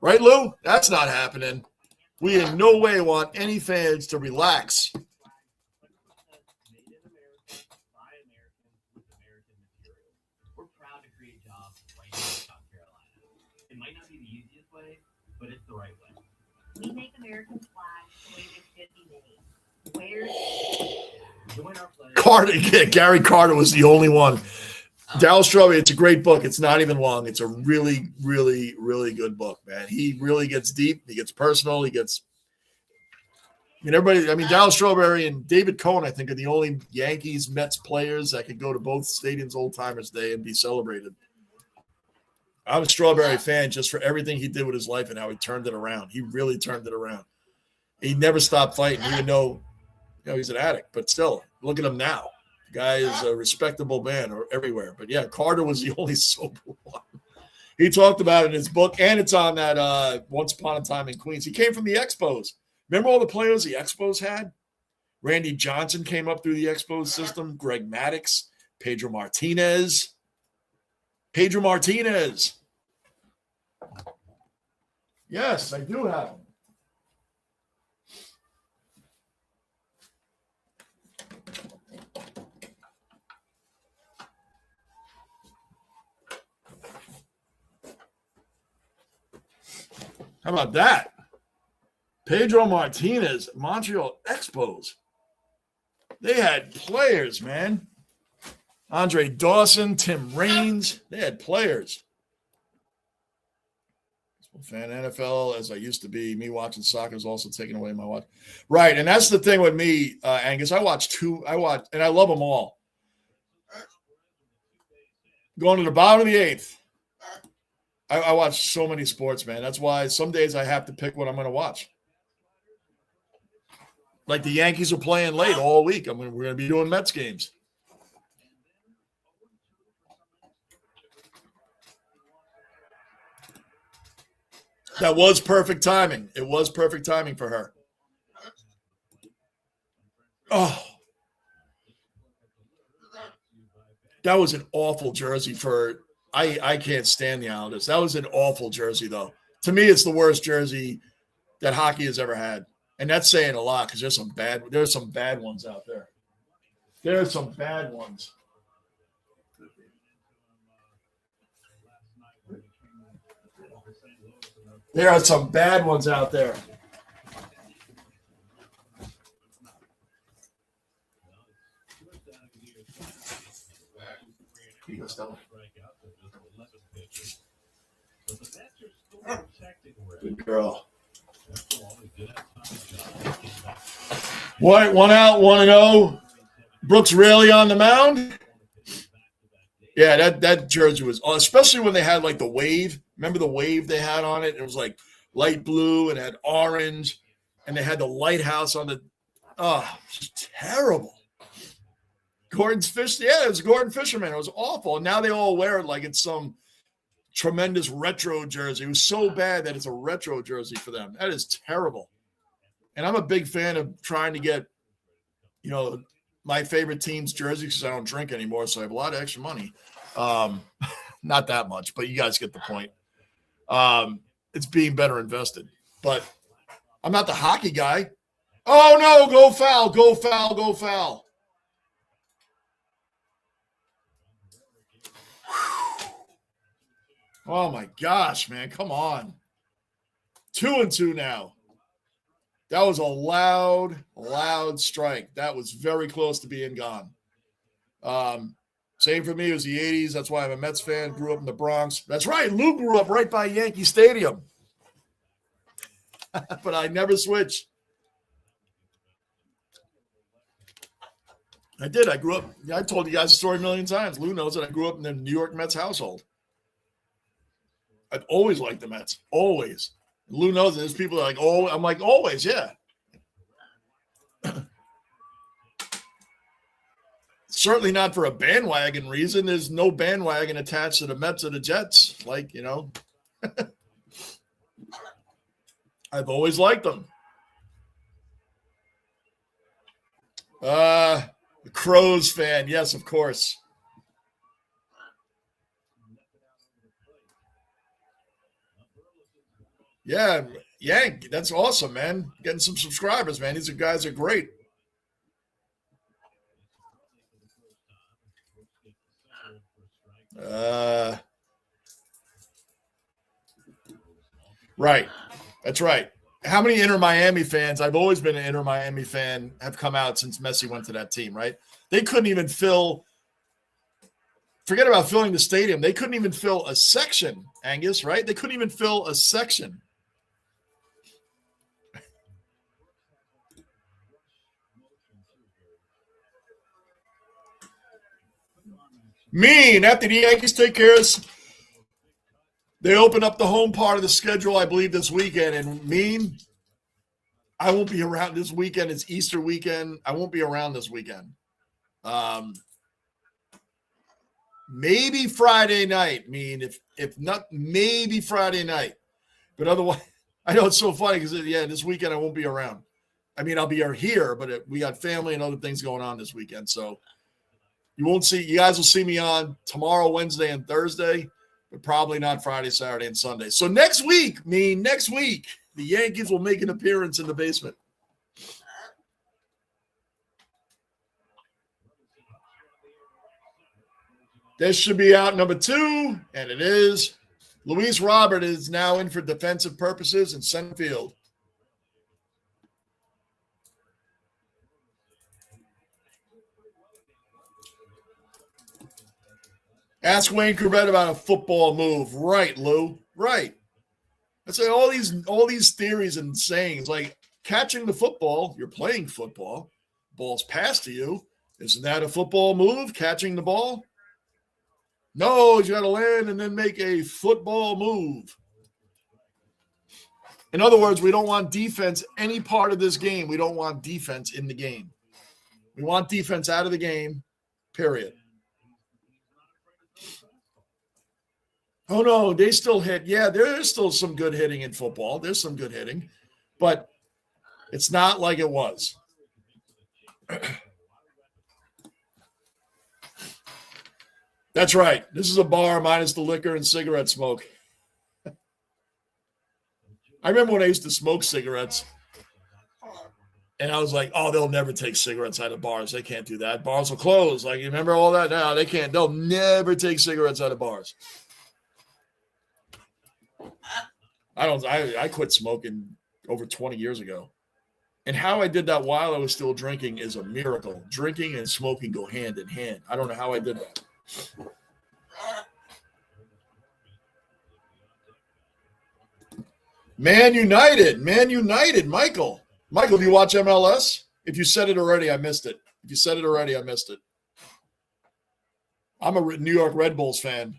Right, Lou? That's not happening. We in no way want any fans to relax. We're proud to create jobs right here in South Carolina. It might not be the easiest way, but it's the right way. We make American flags the way they should be made. Where? Join our pledge. Carter, yeah, Gary Carter was the only one. Dallas Strawberry, it's a great book. It's not even long. It's a really, really, really good book, man. He really gets deep. He gets personal. Dallas Strawberry and David Cohn, I think, are the only Yankees, Mets players that could go to both stadiums Old Timers Day and be celebrated. I'm a Strawberry fan just for everything he did with his life and how he turned it around. He really turned it around. He never stopped fighting, even though he's an addict. But still, look at him now. The guy is a respectable man everywhere. But, yeah, Carter was the only sober one. He talked about it in his book, and it's on that Once Upon a Time in Queens. He came from the Expos. Remember all the players the Expos had? Randy Johnson came up through the Expos system. Greg Maddux, Pedro Martinez. Yes, I do have him. How about that? Pedro Martinez, Montreal Expos. They had players, man. Andre Dawson, Tim Raines. They had players. Fan NFL, as I used to be. Me watching soccer is also taking away my watch. Right, and that's the thing with me, Angus. I watch, and I love them all. Going to the bottom of the 8th. I watch so many sports, man. That's why some days I have to pick what I'm going to watch. Like the Yankees are playing late all week. We're going to be doing Mets games. That was perfect timing. It was perfect timing for her. Oh. That was an awful jersey for – I can't stand the Islanders. That was an awful jersey, though. To me, it's the worst jersey that hockey has ever had. And that's saying a lot because there's some bad ones out there. There are some bad ones. There are some bad ones out there. Good girl. What? 1 out, 1-0. Brooks Raley on the mound. Yeah, that jersey was, especially when they had like the wave. Remember the wave they had on it? It was like light blue and had orange, and they had the lighthouse on the. Oh, just terrible. Gordon's Fish. Yeah, it was Gordon Fisherman. It was awful. And now they all wear it like it's some tremendous retro jersey. It was so bad that it's a retro jersey for them. That is terrible. And I'm a big fan of trying to get, my favorite team's jersey because I don't drink anymore, so I have a lot of extra money. Not that much, but you guys get the point. It's being better invested. But I'm not the hockey guy. Oh, no, go foul, go foul, go foul. Oh, my gosh, man. Come on. 2-2 now. That was a loud strike. That was very close to being gone. Same for me. It was the 80s. That's why I'm a Mets fan. Grew up in the Bronx. That's right. Lou grew up right by Yankee Stadium. But I never switched. I did. I grew up. I told you guys the story a million times. Lou knows that I grew up in the New York Mets household. I've always liked the Mets. Always. Lou knows that there's people that are like, oh, I'm like, always, yeah. Certainly not for a bandwagon reason. There's no bandwagon attached to the Mets or the Jets. Like, I've always liked them. The Crows fan. Yes, of course. Yeah, Yank, that's awesome, man. Getting some subscribers, man. These guys are great. Right. That's right. How many Inter Miami fans, I've always been an Inter Miami fan, have come out since Messi went to that team, right? They couldn't even forget about filling the stadium. They couldn't even fill a section, Angus, right? They couldn't even fill a section. Mean, after the Yankees take care of us, they open up the home part of the schedule, I believe, this weekend. And Mean, I won't be around this weekend. It's Easter weekend. I won't be around this weekend. Maybe Friday night. Mean, if not, maybe Friday night. But otherwise, I know it's so funny because, this weekend I won't be around. I mean, I'll be here, but we got family and other things going on this weekend. So you guys will see me on tomorrow, Wednesday, and Thursday, but probably not Friday, Saturday, and Sunday. So next week, the Yankees will make an appearance in the basement. This should be out number 2, and it is. Luis Robert is now in for defensive purposes in center field. Ask Wayne Corbett about a football move. Right, Lou. Right. That's like all these theories and sayings, like catching the football, you're playing football, ball's passed to you. Isn't that a football move, catching the ball? No, you got to land and then make a football move. In other words, we don't want defense any part of this game. We don't want defense in the game. We want defense out of the game, period. Oh, no, they still hit. Yeah, there's still some good hitting in football. There's some good hitting, but it's not like it was. That's right. This is a bar minus the liquor and cigarette smoke. I remember when I used to smoke cigarettes, And I was like, oh, they'll never take cigarettes out of bars. They can't do that. Bars will close. Like, you remember all that? No, they can't. They'll never take cigarettes out of bars. I quit smoking over 20 years ago. And how I did that while I was still drinking is a miracle. Drinking and smoking go hand in hand. I don't know how I did that. Man United, Michael. Michael, do you watch MLS? If you said it already, I missed it. I'm a New York Red Bulls fan.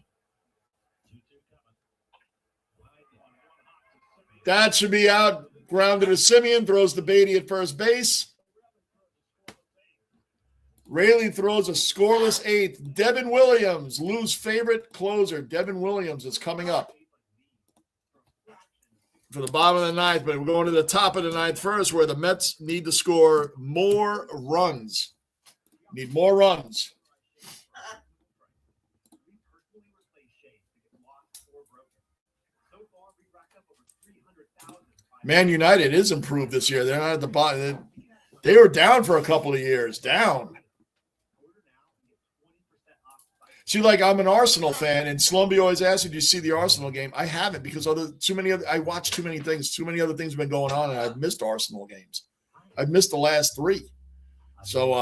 That should be out. Grounded to Simeon, throws the Beatty at first base. Rayleigh throws a scoreless eighth. Devin Williams, Lou's favorite closer. Devin Williams is coming up for the bottom of the ninth, but we're going to the top of the ninth first, where the Mets need to score more runs. Need more runs. Man United is improved this year. They're not at the bottom. They were down for a couple of years. Down. See, like, I'm an Arsenal fan, and Slumby always asks, "Did you see the Arsenal game?" I haven't, because I watch too many things. Too many other things have been going on, and I've missed Arsenal games. I've missed the last three. So,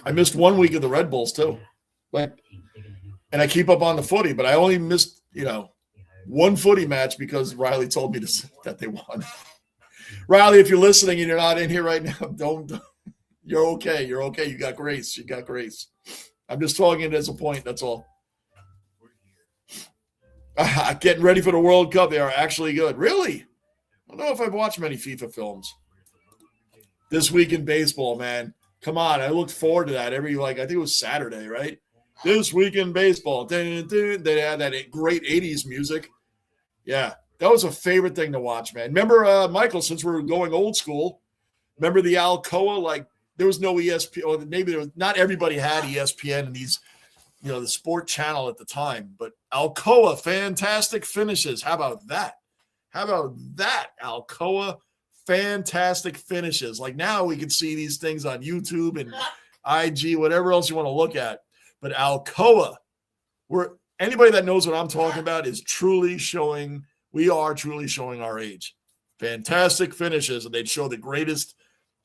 I missed 1 week of the Red Bulls too. And I keep up on the footy, but I only missed, one footy match because Riley told me that they won. Riley, if you're listening and you're not in here right now, don't. You're okay. You're okay. You got grace. I'm just talking it as a point. That's all. Getting ready for the World Cup. They are actually good. Really? I don't know if I've watched many FIFA films. This week in baseball, man. Come on. I looked forward to that I think it was Saturday, right? This week in baseball. They had that great 80s music. Yeah. That was a favorite thing to watch, man. Remember, Michael, since we're going old school, remember the Alcoa, there was no ESPN, or maybe not everybody had ESPN and these, the sport channel at the time, but Alcoa, fantastic finishes. How about that? Alcoa, fantastic finishes. Like, now we can see these things on YouTube and IG, whatever else you want to look at. But Alcoa, anybody that knows what I'm talking about is truly showing, we are truly showing our age. Fantastic finishes, and they'd show the greatest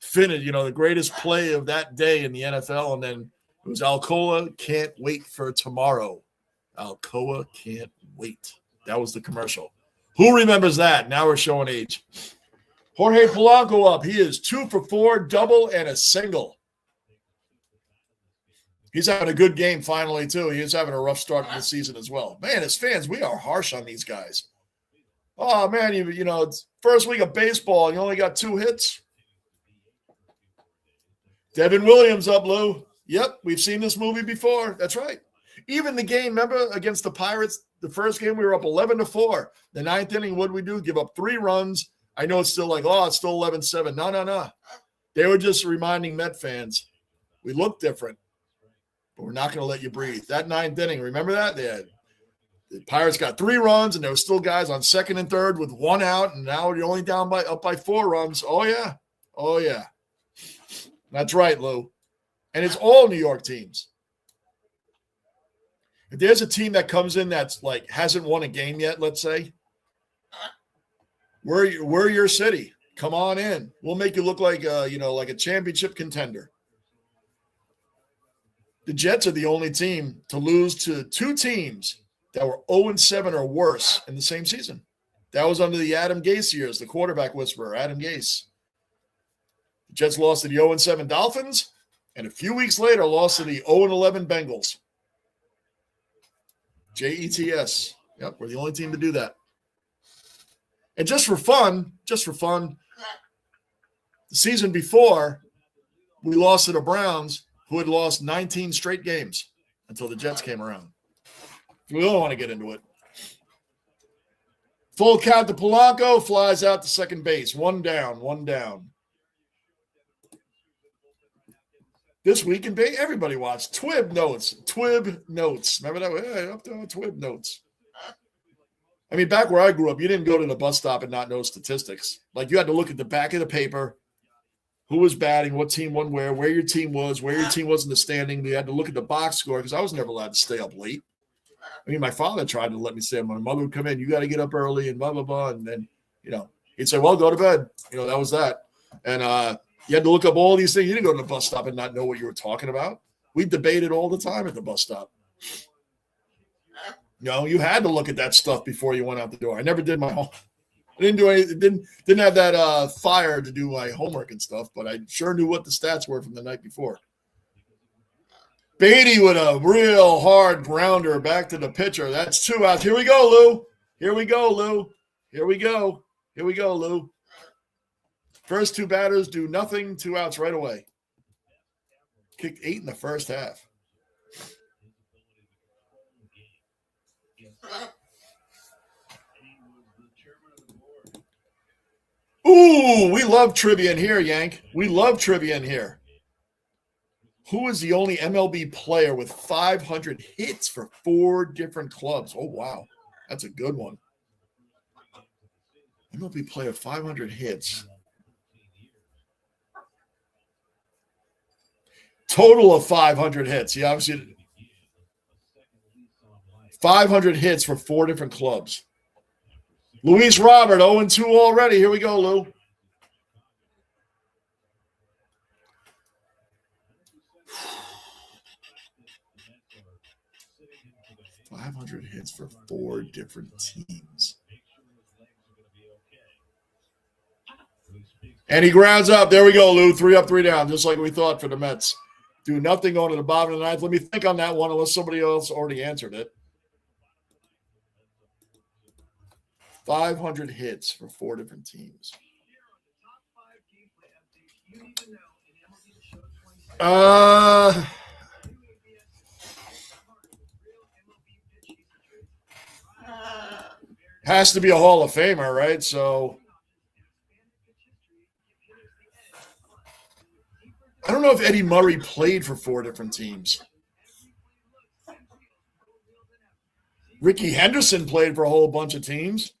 finish, the greatest play of that day in the NFL, and then it was Alcoa can't wait for tomorrow. Alcoa can't wait. That was the commercial. Who remembers that? Now we're showing age. Jorge Polanco up. He is 2 for 4, double and a single. He's having a good game finally, too. He is having a rough start to the season as well. Man, as fans, we are harsh on these guys. Oh, man, it's first week of baseball, and you only got 2 hits. Devin Williams up, Lou. Yep, we've seen this movie before. That's right. Even the game, remember, against the Pirates, the first game, we were up 11-4. The ninth inning, what did we do? Give up 3 runs. I know it's still it's still 11-7. No. They were just reminding Met fans, we look different, but we're not going to let you breathe. That ninth inning, remember that? The Pirates got 3 runs, and there were still guys on second and third with 1 out, and now you're only up by 4 runs. Oh, yeah. That's right, Lou. And it's all New York teams. If there's a team that comes in that's hasn't won a game yet, let's say, we're your city. Come on in. We'll make you look like a championship contender. The Jets are the only team to lose to 2 teams that were 0-7 or worse in the same season. That was under the Adam Gase years, the quarterback whisperer, Adam Gase. The Jets lost to the 0-7 Dolphins, and a few weeks later lost to the 0-11 Bengals. Jets. Yep, we're the only team to do that. And just for fun, the season before, we lost to the Browns, who had lost 19 straight games until the Jets came around. We don't want to get into it. Full count to Polanco, flies out to second base. 1 down. This week in Bay, everybody watched Twib Notes. Remember that? Up to Twib Notes. I mean, back where I grew up, you didn't go to the bus stop and not know statistics. Like, you had to look at the back of the paper, who was batting, what team won where your team was in the standing. You had to look at the box score because I was never allowed to stay up late. I mean, my father tried to let me stay up. My mother would come in, you got to get up early and blah, blah, blah. And then, he'd say, well, go to bed. That was that. And you had to look up all these things. You didn't go to the bus stop and not know what you were talking about. We debated all the time at the bus stop. You had to look at that stuff before you went out the door. I never did my home. I didn't do anything. Didn't have that fire to do my homework and stuff, but I sure knew what the stats were from the night before. Beatty with a real hard grounder back to the pitcher. That's 2 outs. Here we go, Lou. Here we go, Lou. Here we go. Here we go, Lou. First 2 batters do nothing. 2 outs right away. Kicked 8 in the first half. Ooh, we love trivia in here, Yank. We love trivia in here. Who is the only MLB player with 500 hits for 4 different clubs? Oh, wow. That's a good one. MLB player, 500 hits. Total of 500 hits. He obviously 500 hits for 4 different clubs. Luis Robert, 0-2 already. Here we go, Lou. $500 hits for 4 different teams. And he grounds up. There we go, Lou. 3 up, 3 down, just like we thought for the Mets. Do nothing going to the bottom of the ninth. Let me think on that one unless somebody else already answered it. 500 hits for 4 different teams. Has to be a Hall of Famer, right? So I don't know if Eddie Murray played for 4 different teams. Ricky Henderson played for a whole bunch of teams.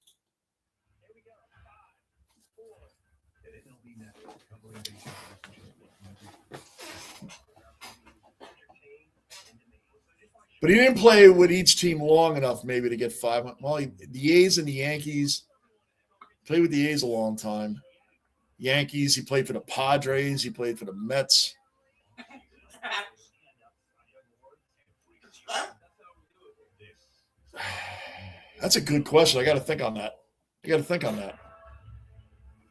But he didn't play with each team long enough maybe to get 500. Well, the A's and the Yankees. Played with the A's a long time. Yankees, he played for the Padres. He played for the Mets. That's a good question. I got to think on that.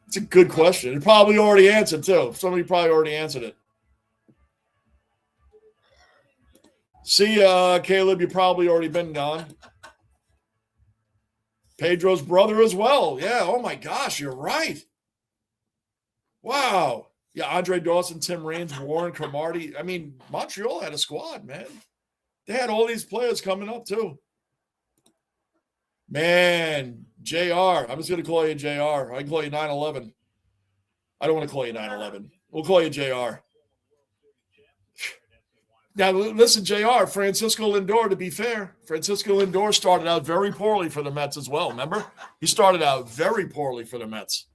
It's a good question. It probably already answered, too. Somebody probably already answered it. See, Caleb, you've probably already been gone. Pedro's brother as well. Yeah, oh my gosh, you're right. Wow. Yeah, Andre Dawson, Tim Raines, Warren Cromartie. I mean, Montreal had a squad, man. They had all these players coming up, too. Man, JR. I'm just going to call you JR. I can call you 911. I don't want to call you 911. We'll call you JR. Now, listen, JR, Francisco Lindor, to be fair, Francisco Lindor started out very poorly for the Mets as well, remember? He started out very poorly for the Mets.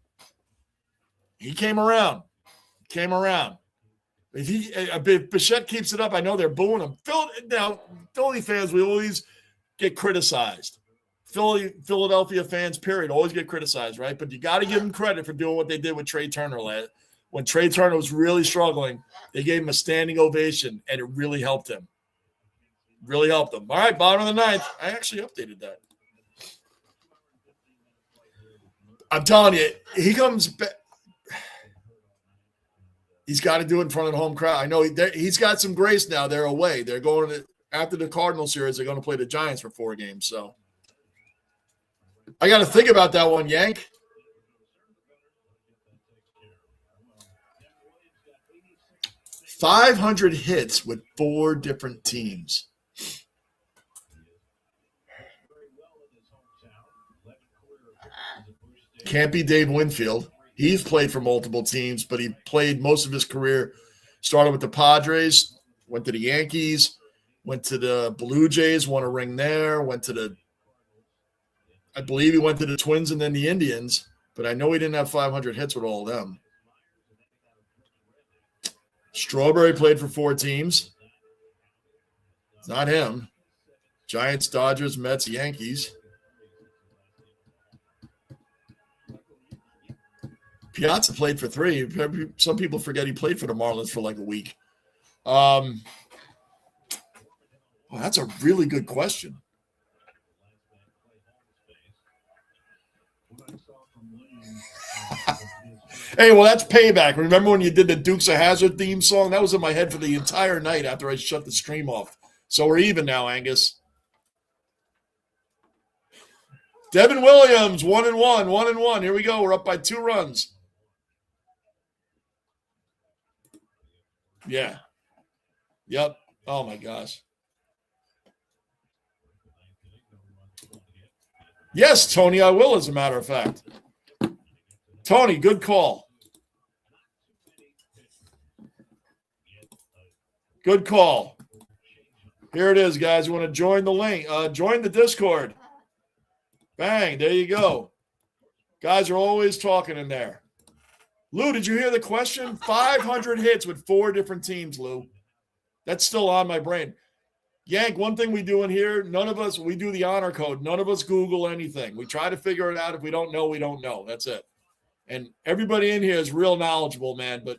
He came around. If Bichette keeps it up, I know they're booing him. Now, Philly fans, we always get criticized. Philadelphia fans, period, always get criticized, right? But you got to give them credit for doing what they did with Trey Turner. When Trey Turner was really struggling, they gave him a standing ovation, and it really helped him. All right, bottom of the ninth. I actually updated that. I'm telling you, he comes back. He's got to do it in front of the home crowd. I know he's got some grace now. They're away. They're going to, after the Cardinals series, they're going to play the Giants for 4 games. So I got to think about that one, Yank. $500 hits with 4 different teams. Can't be Dave Winfield. He's played for multiple teams, but he played most of his career, started with the Padres, went to the Yankees, went to the Blue Jays, won a ring there, went to the I believe he went to the Twins and then the Indians, but I know he didn't have 500 hits with all of them. Strawberry played for 4 teams. It's not him. Giants, Dodgers, Mets, Yankees. Piazza played for 3. Some people forget he played for the Marlins for like a week. Well, that's a really good question. Hey, well, that's payback. Remember when you did the Dukes of Hazzard theme song? That was in my head for the entire night after I shut the stream off. So we're even now, Angus. Devin Williams, 1-1, 1-1. Here we go. We're up by 2 runs. Yeah. Yep. Oh, my gosh. Yes, Tony, I will, as a matter of fact. Tony, good call. Good call. Here it is, guys. You want to join the link? Join the Discord. Bang, there you go. Guys are always talking in there. Lou, did you hear the question? 500 hits with 4 different teams, Lou. That's still on my brain. Yank, one thing we do in here, none of us, we do the honor code. None of us Google anything. We try to figure it out. If we don't know, we don't know. That's it. And everybody in here is real knowledgeable, man. But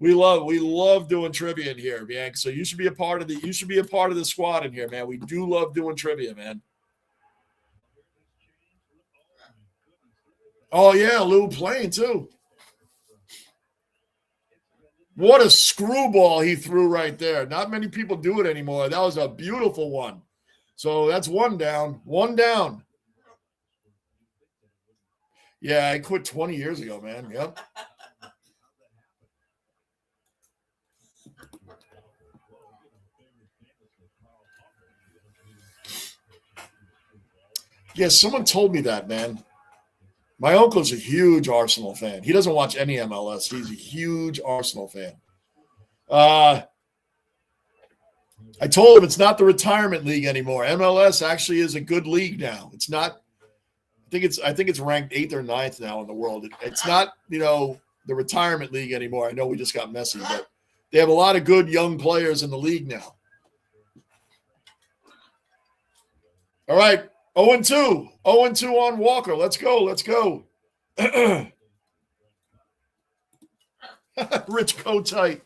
we love doing trivia in here, Yank. So you should be a part of the squad in here, man. We do love doing trivia, man. Oh yeah, Lou playing too. What a screwball he threw right there. Not many people do it anymore. That was a beautiful one. So that's 1 down. 1 down. Yeah, I quit 20 years ago, man. Yep. Yeah, someone told me that, man. My uncle's a huge Arsenal fan. He doesn't watch any MLS. He's a huge Arsenal fan. I told him it's not the retirement league anymore. MLS actually is a good league now. It's not. I think it's ranked 8th or 9th now in the world. It's not, the retirement league anymore. I know we just got messy, but they have a lot of good young players in the league now. All right. 0-2. 0-2 on Walker. Let's go. Let's go. Rich Kotite.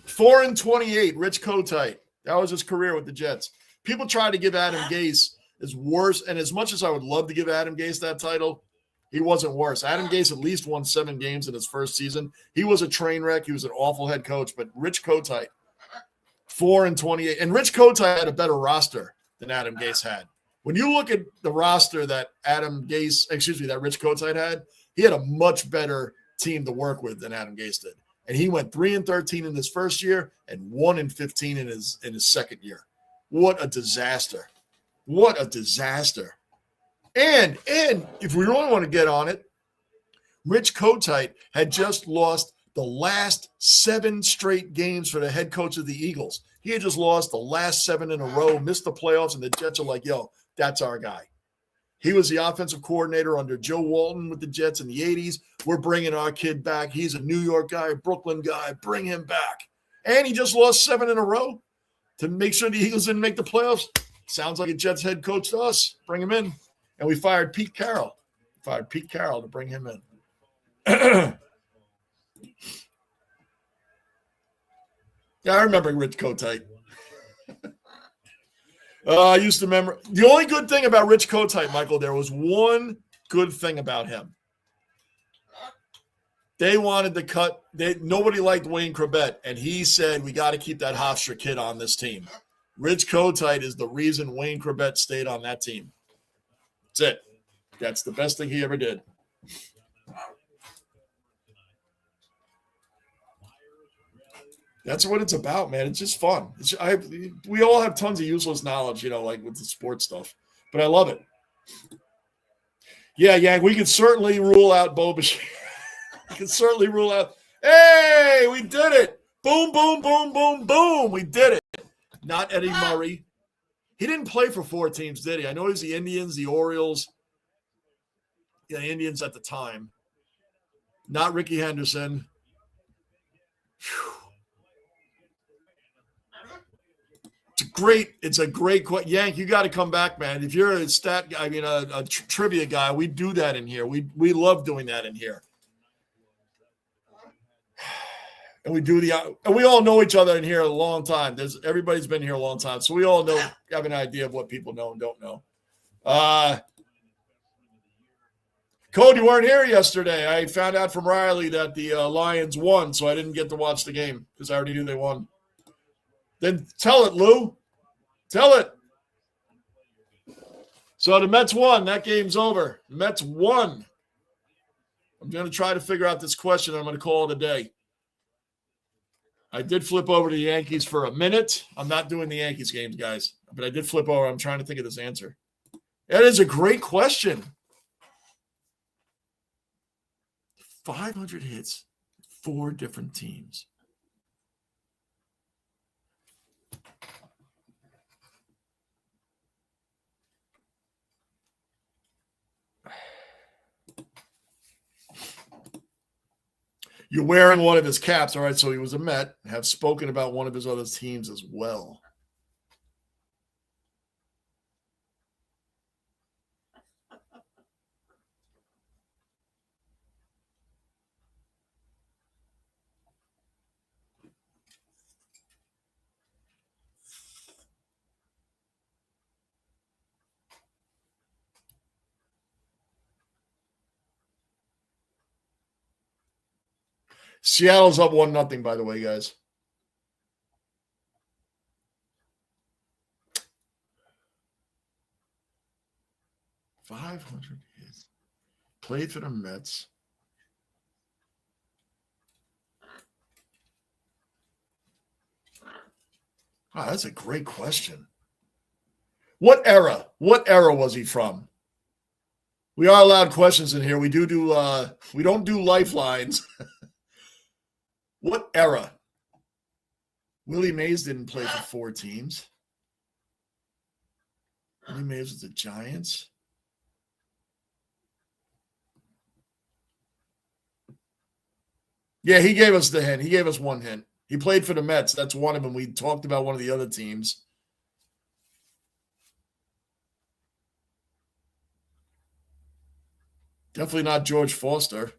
4-28. Rich Kotite. That was his career with the Jets. People try to give Adam Gase is worse. And as much as I would love to give Adam Gase that title, he wasn't worse. Adam Gase at least won 7 games in his first season. He was a train wreck. He was an awful head coach. But Rich Kotite, 4-28. And Rich Kotite had a better roster than Adam Gase had. When you look at the roster that that Rich Kotite had, he had a much better team to work with than Adam Gase did. And he went 3-13 in his first year and 1-15 in his second year. What a disaster. What a disaster. And if we really want to get on it, Rich Kotite had just lost the last 7 straight games for the head coach of the Eagles. He had just lost the last 7 in a row, missed the playoffs, and the Jets are like, yo, that's our guy. He was the offensive coordinator under Joe Walton with the Jets in the 80s. We're bringing our kid back. He's a New York guy, a Brooklyn guy. Bring him back. And he just lost 7 in a row to make sure the Eagles didn't make the playoffs. Sounds like a Jets head coach to us. Bring him in. And we fired Pete Carroll. To bring him in. Yeah, I remember Rich Kotite. I used to remember. The only good thing about Rich Kotite, Michael, there was one good thing about him. They wanted to cut. Nobody liked Wayne Corbett, and he said, we got to keep that Hofstra kid on this team. Rich Kotite is the reason Wayne Corbett stayed on that team. That's it. That's the best thing he ever did. That's what it's about, man. It's just fun. We all have tons of useless knowledge, like with the sports stuff. But I love it. Yeah, Yank, we can certainly rule out Bobish. We can certainly rule out. Hey, we did it. Boom, boom, boom, boom, boom. We did it. Not Eddie Murray. He didn't play for 4 teams, did he? I know he was the Indians, the Orioles, the Indians at the time. Not Ricky Henderson. Whew. It's a great question. Yank, you got to come back, man. If you're a stat guy, a trivia guy, we do that in here. We love doing that in here. And we all know each other in here a long time. Everybody's been here a long time. So we all have an idea of what people know and don't know. Code, you weren't here yesterday. I found out from Riley that the Lions won, so I didn't get to watch the game because I already knew they won. Then tell it, Lou. Tell it. So the Mets won. That game's over. The Mets won. I'm going to try to figure out this question. I'm going to call it a day. I did flip over to the Yankees for a minute. I'm not doing the Yankees games, guys, but I did flip over. I'm trying to think of this answer. That is a great question. 500 hits, 4 different teams. You're wearing one of his caps. All right, so he was a Met. Have spoken about one of his other teams as well. Seattle's up 1-0, by the way, guys. $500 hits. Played for the Mets. Wow, that's a great question. What era? What era was he from? We are allowed questions in here. We don't do lifelines. What era? Willie Mays didn't play for 4 teams. Willie Mays was the Giants. Yeah, he gave us the hint. He gave us one hint. He played for the Mets. That's one of them. We talked about one of the other teams. Definitely not George Foster.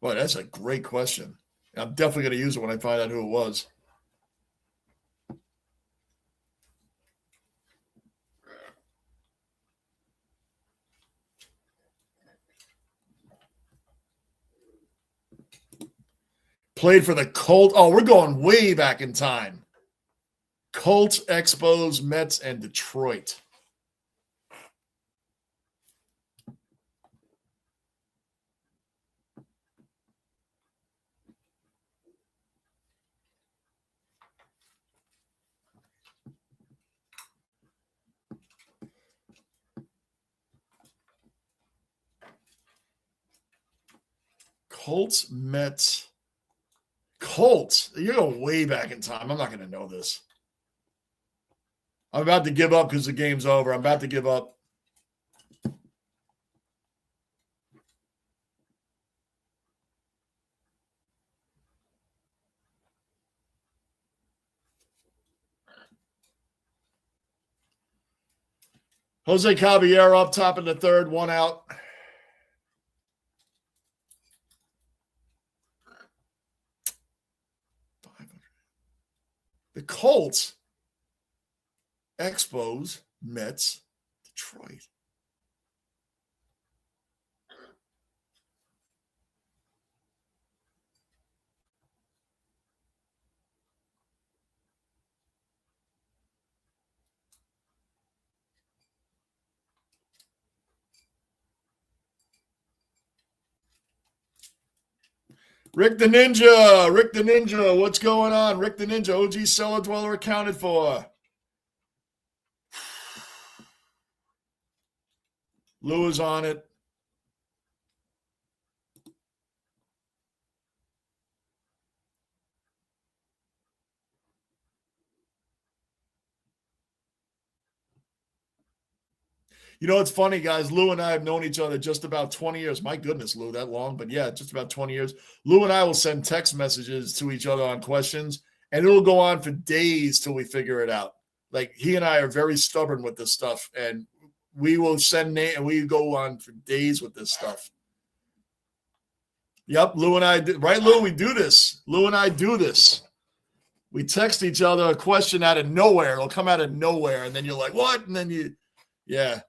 Boy, that's a great question. I'm definitely going to use it when I find out who it was. Played for the Colts. Oh, we're going way back in time. Colts, Expos, Mets, and Detroit. Colts, Mets. Colts. You're going way back in time. I'm not going to know this. I'm about to give up because the game's over. I'm about to give up. Jose Caballero up top in the third, 1 out. The Colts, Expos, Mets, Detroit. Rick the Ninja, what's going on? Rick the Ninja, OG Cellar Dweller accounted for. Lou is on it. You know, it's funny, guys. Lou and I have known each other just about 20 years. My goodness, Lou, that long. But yeah, just about 20 years. Lou and I will send text messages to each other on questions, and it'll go on for days till we figure it out. Like, he and I are very stubborn with this stuff, and we will send and we go on for days with this stuff. Yep, Lou and I, right, Lou? We do this. Lou and I do this. We text each other a question out of nowhere. It'll come out of nowhere, and then you're like, what? And then yeah.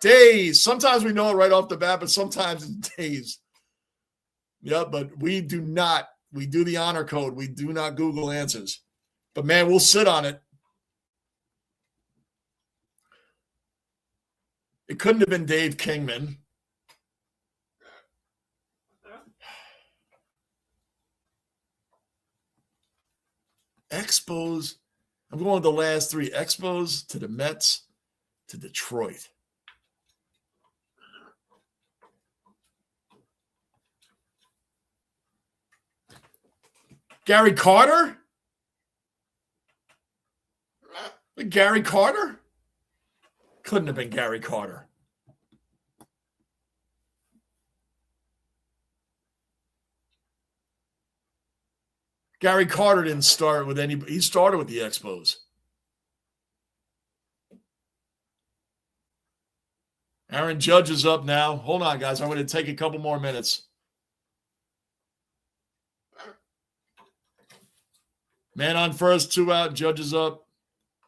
Days. Sometimes we know it right off the bat, but sometimes it's days. Yeah, but we do not. We do the honor code. We do not Google answers. But, man, we'll sit on it. It couldn't have been Dave Kingman. Expos. I'm going with the last three. Expos to the Mets to Detroit. Gary Carter? Gary Carter? Couldn't have been Gary Carter. Gary Carter didn't start with anybody. He started with the Expos. Aaron Judge is up now. Hold on, guys. I'm going to take a couple more minutes. Man on first, 2 out. Judge is up.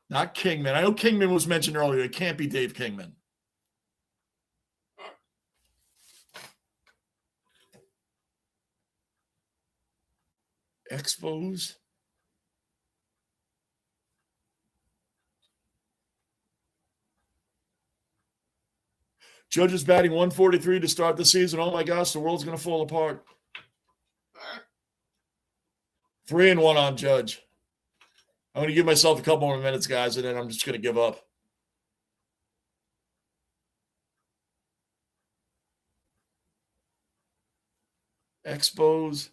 Not Kingman. I know Kingman was mentioned earlier. It can't be Dave Kingman. Expos. Judge is batting 143 to start the season. Oh my gosh, the world's going to fall apart. 3-1 on Judge. I'm going to give myself a couple more minutes, guys, and then I'm just going to give up. Expos.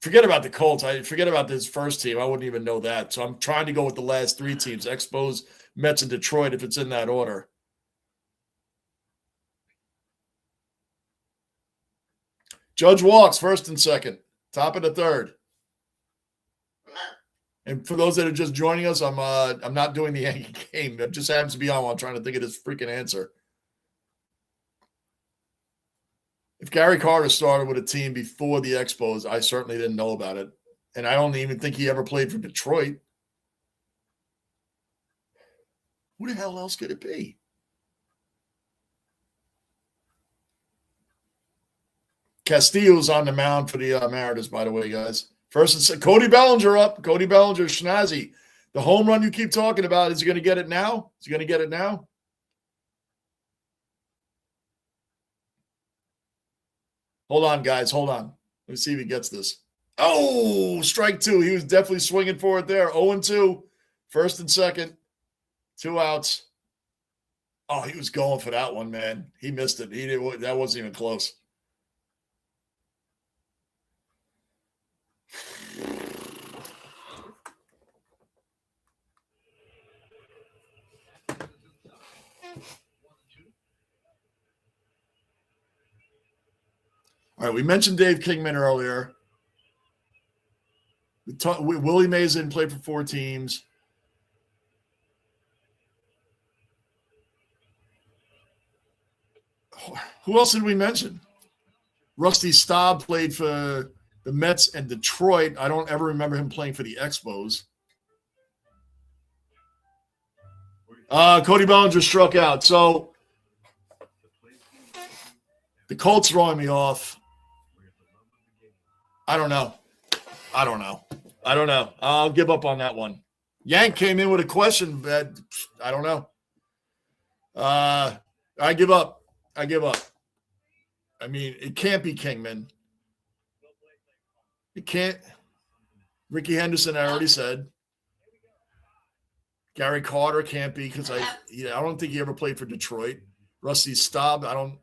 Forget about the Colts. I forget about this first team. I wouldn't even know that. So I'm trying to go with the last three teams. Expos, Mets, and Detroit, if it's in that order. Judge walks first and second. Top of the third. And for those that are just joining us, I'm not doing the Yankee game. It just happens to be on while I'm trying to think of this freaking answer. If Gary Carter started with a team before the Expos, I certainly didn't know about it. And I don't even think he ever played for Detroit. Who the hell else could it be? Castillo's on the mound for the Mariners, by the way, guys. First and second, Cody Bellinger up. Cody Bellinger, Schnazzy. The home run you keep talking about, is he going to get it now? Is he going to get it now? Hold on, guys. Hold on. Let me see if he gets this. Oh, strike two. He was definitely swinging for it there. 0-2. First and second. 2 outs. Oh, he was going for that one, man. He missed it. That wasn't even close. All right, we mentioned Dave Kingman earlier. Willie Mays didn't play for 4 teams. Who else did we mention? Rusty Staub played for the Mets and Detroit. I don't ever remember him playing for the Expos. Cody Bellinger struck out. So the Colts throwing me off. I don't know. I'll give up on that one. Yank came in with a question, but I don't know. I give up. I mean, it can't be Kingman. It can't. Ricky Henderson, I already said. Gary Carter can't be because I don't think he ever played for Detroit. Rusty Staub, I don't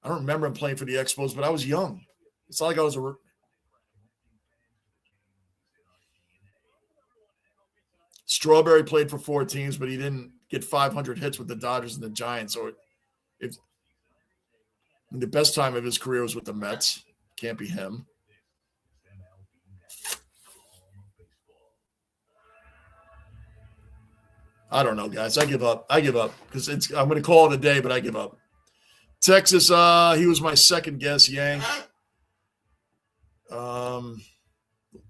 remember him playing for the Expos, but I was young. It's not like I was a Strawberry played for 4 teams, but he didn't get 500 hits with the Dodgers and the Giants. Or if the best time of his career was with the Mets, can't be him. I don't know, guys. I give up because I'm going to call it a day, but I give up. Texas, he was my second guess, Yank.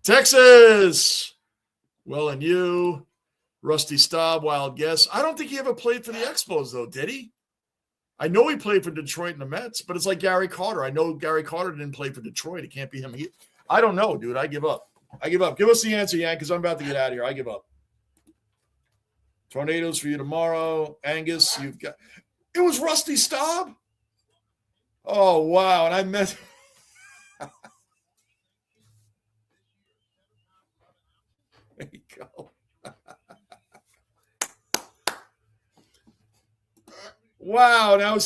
Texas. Well, and you. Rusty Staub, wild guess. I don't think he ever played for the Expos, though, did he? I know he played for Detroit and the Mets, but it's like Gary Carter. I know Gary Carter didn't play for Detroit. It can't be him. I don't know, dude. I give up. Give us the answer, Yank, because I'm about to get out of here. I give up. Tornadoes for you tomorrow. Angus, you've got – it was Rusty Staub? Oh, wow. And I meant – there you go. Wow.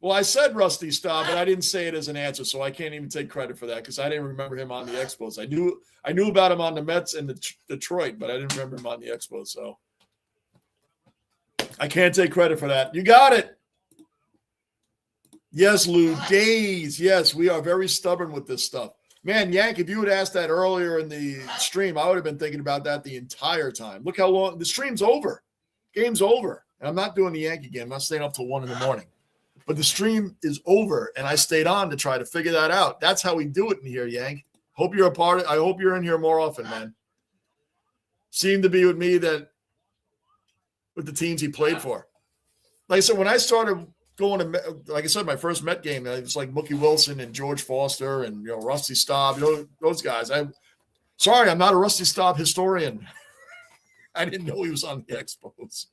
I said Rusty Staub, but I didn't say it as an answer, so I can't even take credit for that because I didn't remember him on the Expos. I knew about him on the Mets and the Detroit, but I didn't remember him on the Expos, so I can't take credit for that. You got it. Yes, Lou. Days. Yes, we are very stubborn with this stuff. Man, Yank, if you had asked that earlier in the stream, I would have been thinking about that the entire time. Look how long – the stream's over. Game's over. And I'm not doing the Yankee game. I'm not staying up till 1 in the morning. But the stream is over, and I stayed on to try to figure that out. That's how we do it in here, Yank. Hope you're a part of – I hope you're in here more often, man. Seemed to be with me that – with the teams he played for. Like I said, when I started going to, like I said, my first Met game, it was like Mookie Wilson and George Foster and, Rusty Staub, those guys. Sorry, I'm not a Rusty Staub historian. I didn't know he was on the Expos.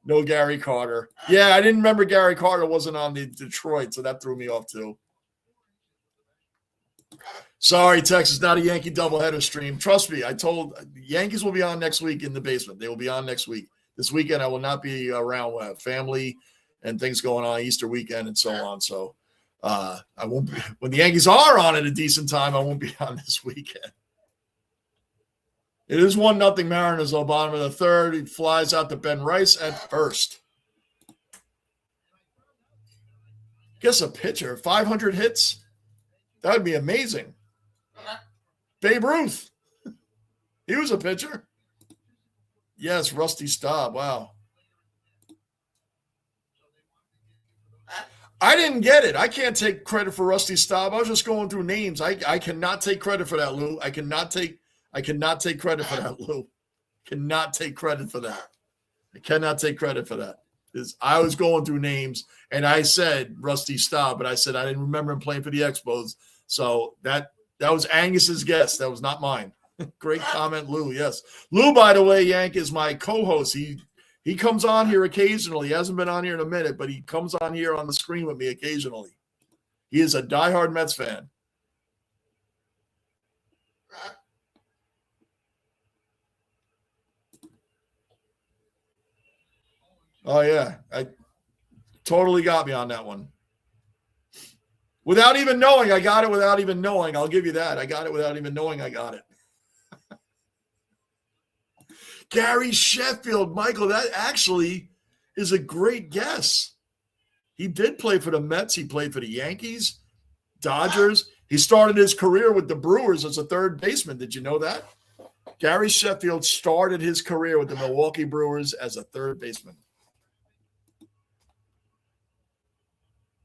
No Gary Carter. Yeah, I didn't remember Gary Carter wasn't on the Detroit, so that threw me off too. Sorry, Texas, not a Yankee doubleheader stream. Trust me, I told Yankees will be on next week in the basement. They will be on next week. This weekend, I will not be around with family and things going on, Easter weekend and so on. So I won't be – when the Yankees are on at a decent time, I won't be on this weekend. It is 1-0 Mariners, though, bottom of the third. He flies out to Ben Rice at first. Guess a pitcher, 500 hits? That would be amazing. Babe Ruth. He was a pitcher. Yes, Rusty Staub. Wow. I didn't get it. I can't take credit for Rusty Staub. I was just going through names. I cannot take credit for that, Lou. I cannot take credit for that, Lou. Cannot take credit for that. I cannot take credit for that. I was going through names, and I said Rusty Staub, but I said I didn't remember him playing for the Expos. So that was Angus's guess. That was not mine. Great comment, Lou. Yes. Lou, by the way, Yank, is my co-host. He comes on here occasionally. He hasn't been on here in a minute, but he comes on here on the screen with me occasionally. He is a diehard Mets fan. Oh, yeah. I totally got me on that one. Without even knowing, I got it without even knowing. I'll give you that. I got it without even knowing I got it. Gary Sheffield, Michael, that actually is a great guess. He did play for the Mets. He played for the Yankees, Dodgers. He started his career with the Brewers as a third baseman. Did you know that? Gary Sheffield started his career with the Milwaukee Brewers as a third baseman.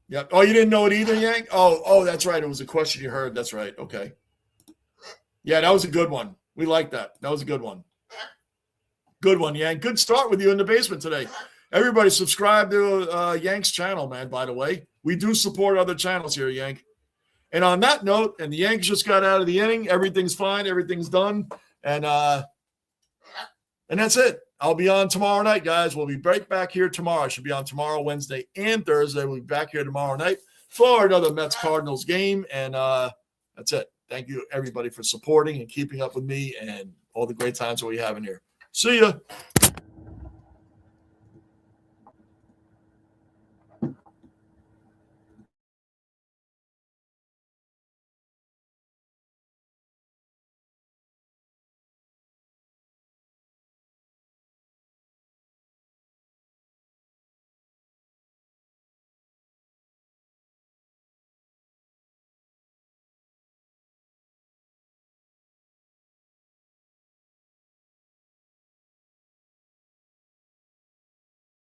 Yep. Oh, you didn't know it either, Yank? Oh, that's right. It was a question you heard. That's right. Okay. Yeah, that was a good one. We like that. That was a good one. Good one, Yank. Good start with you in the basement today. Everybody subscribe to Yank's channel, man, by the way. We do support other channels here, Yank. And on that note, and the Yanks just got out of the inning. Everything's fine. Everything's done. And that's it. I'll be on tomorrow night, guys. We'll be right back here tomorrow. I should be on tomorrow, Wednesday, and Thursday. We'll be back here tomorrow night for another Mets-Cardinals game. And that's it. Thank you, everybody, for supporting and keeping up with me and all the great times that we have in here. See ya.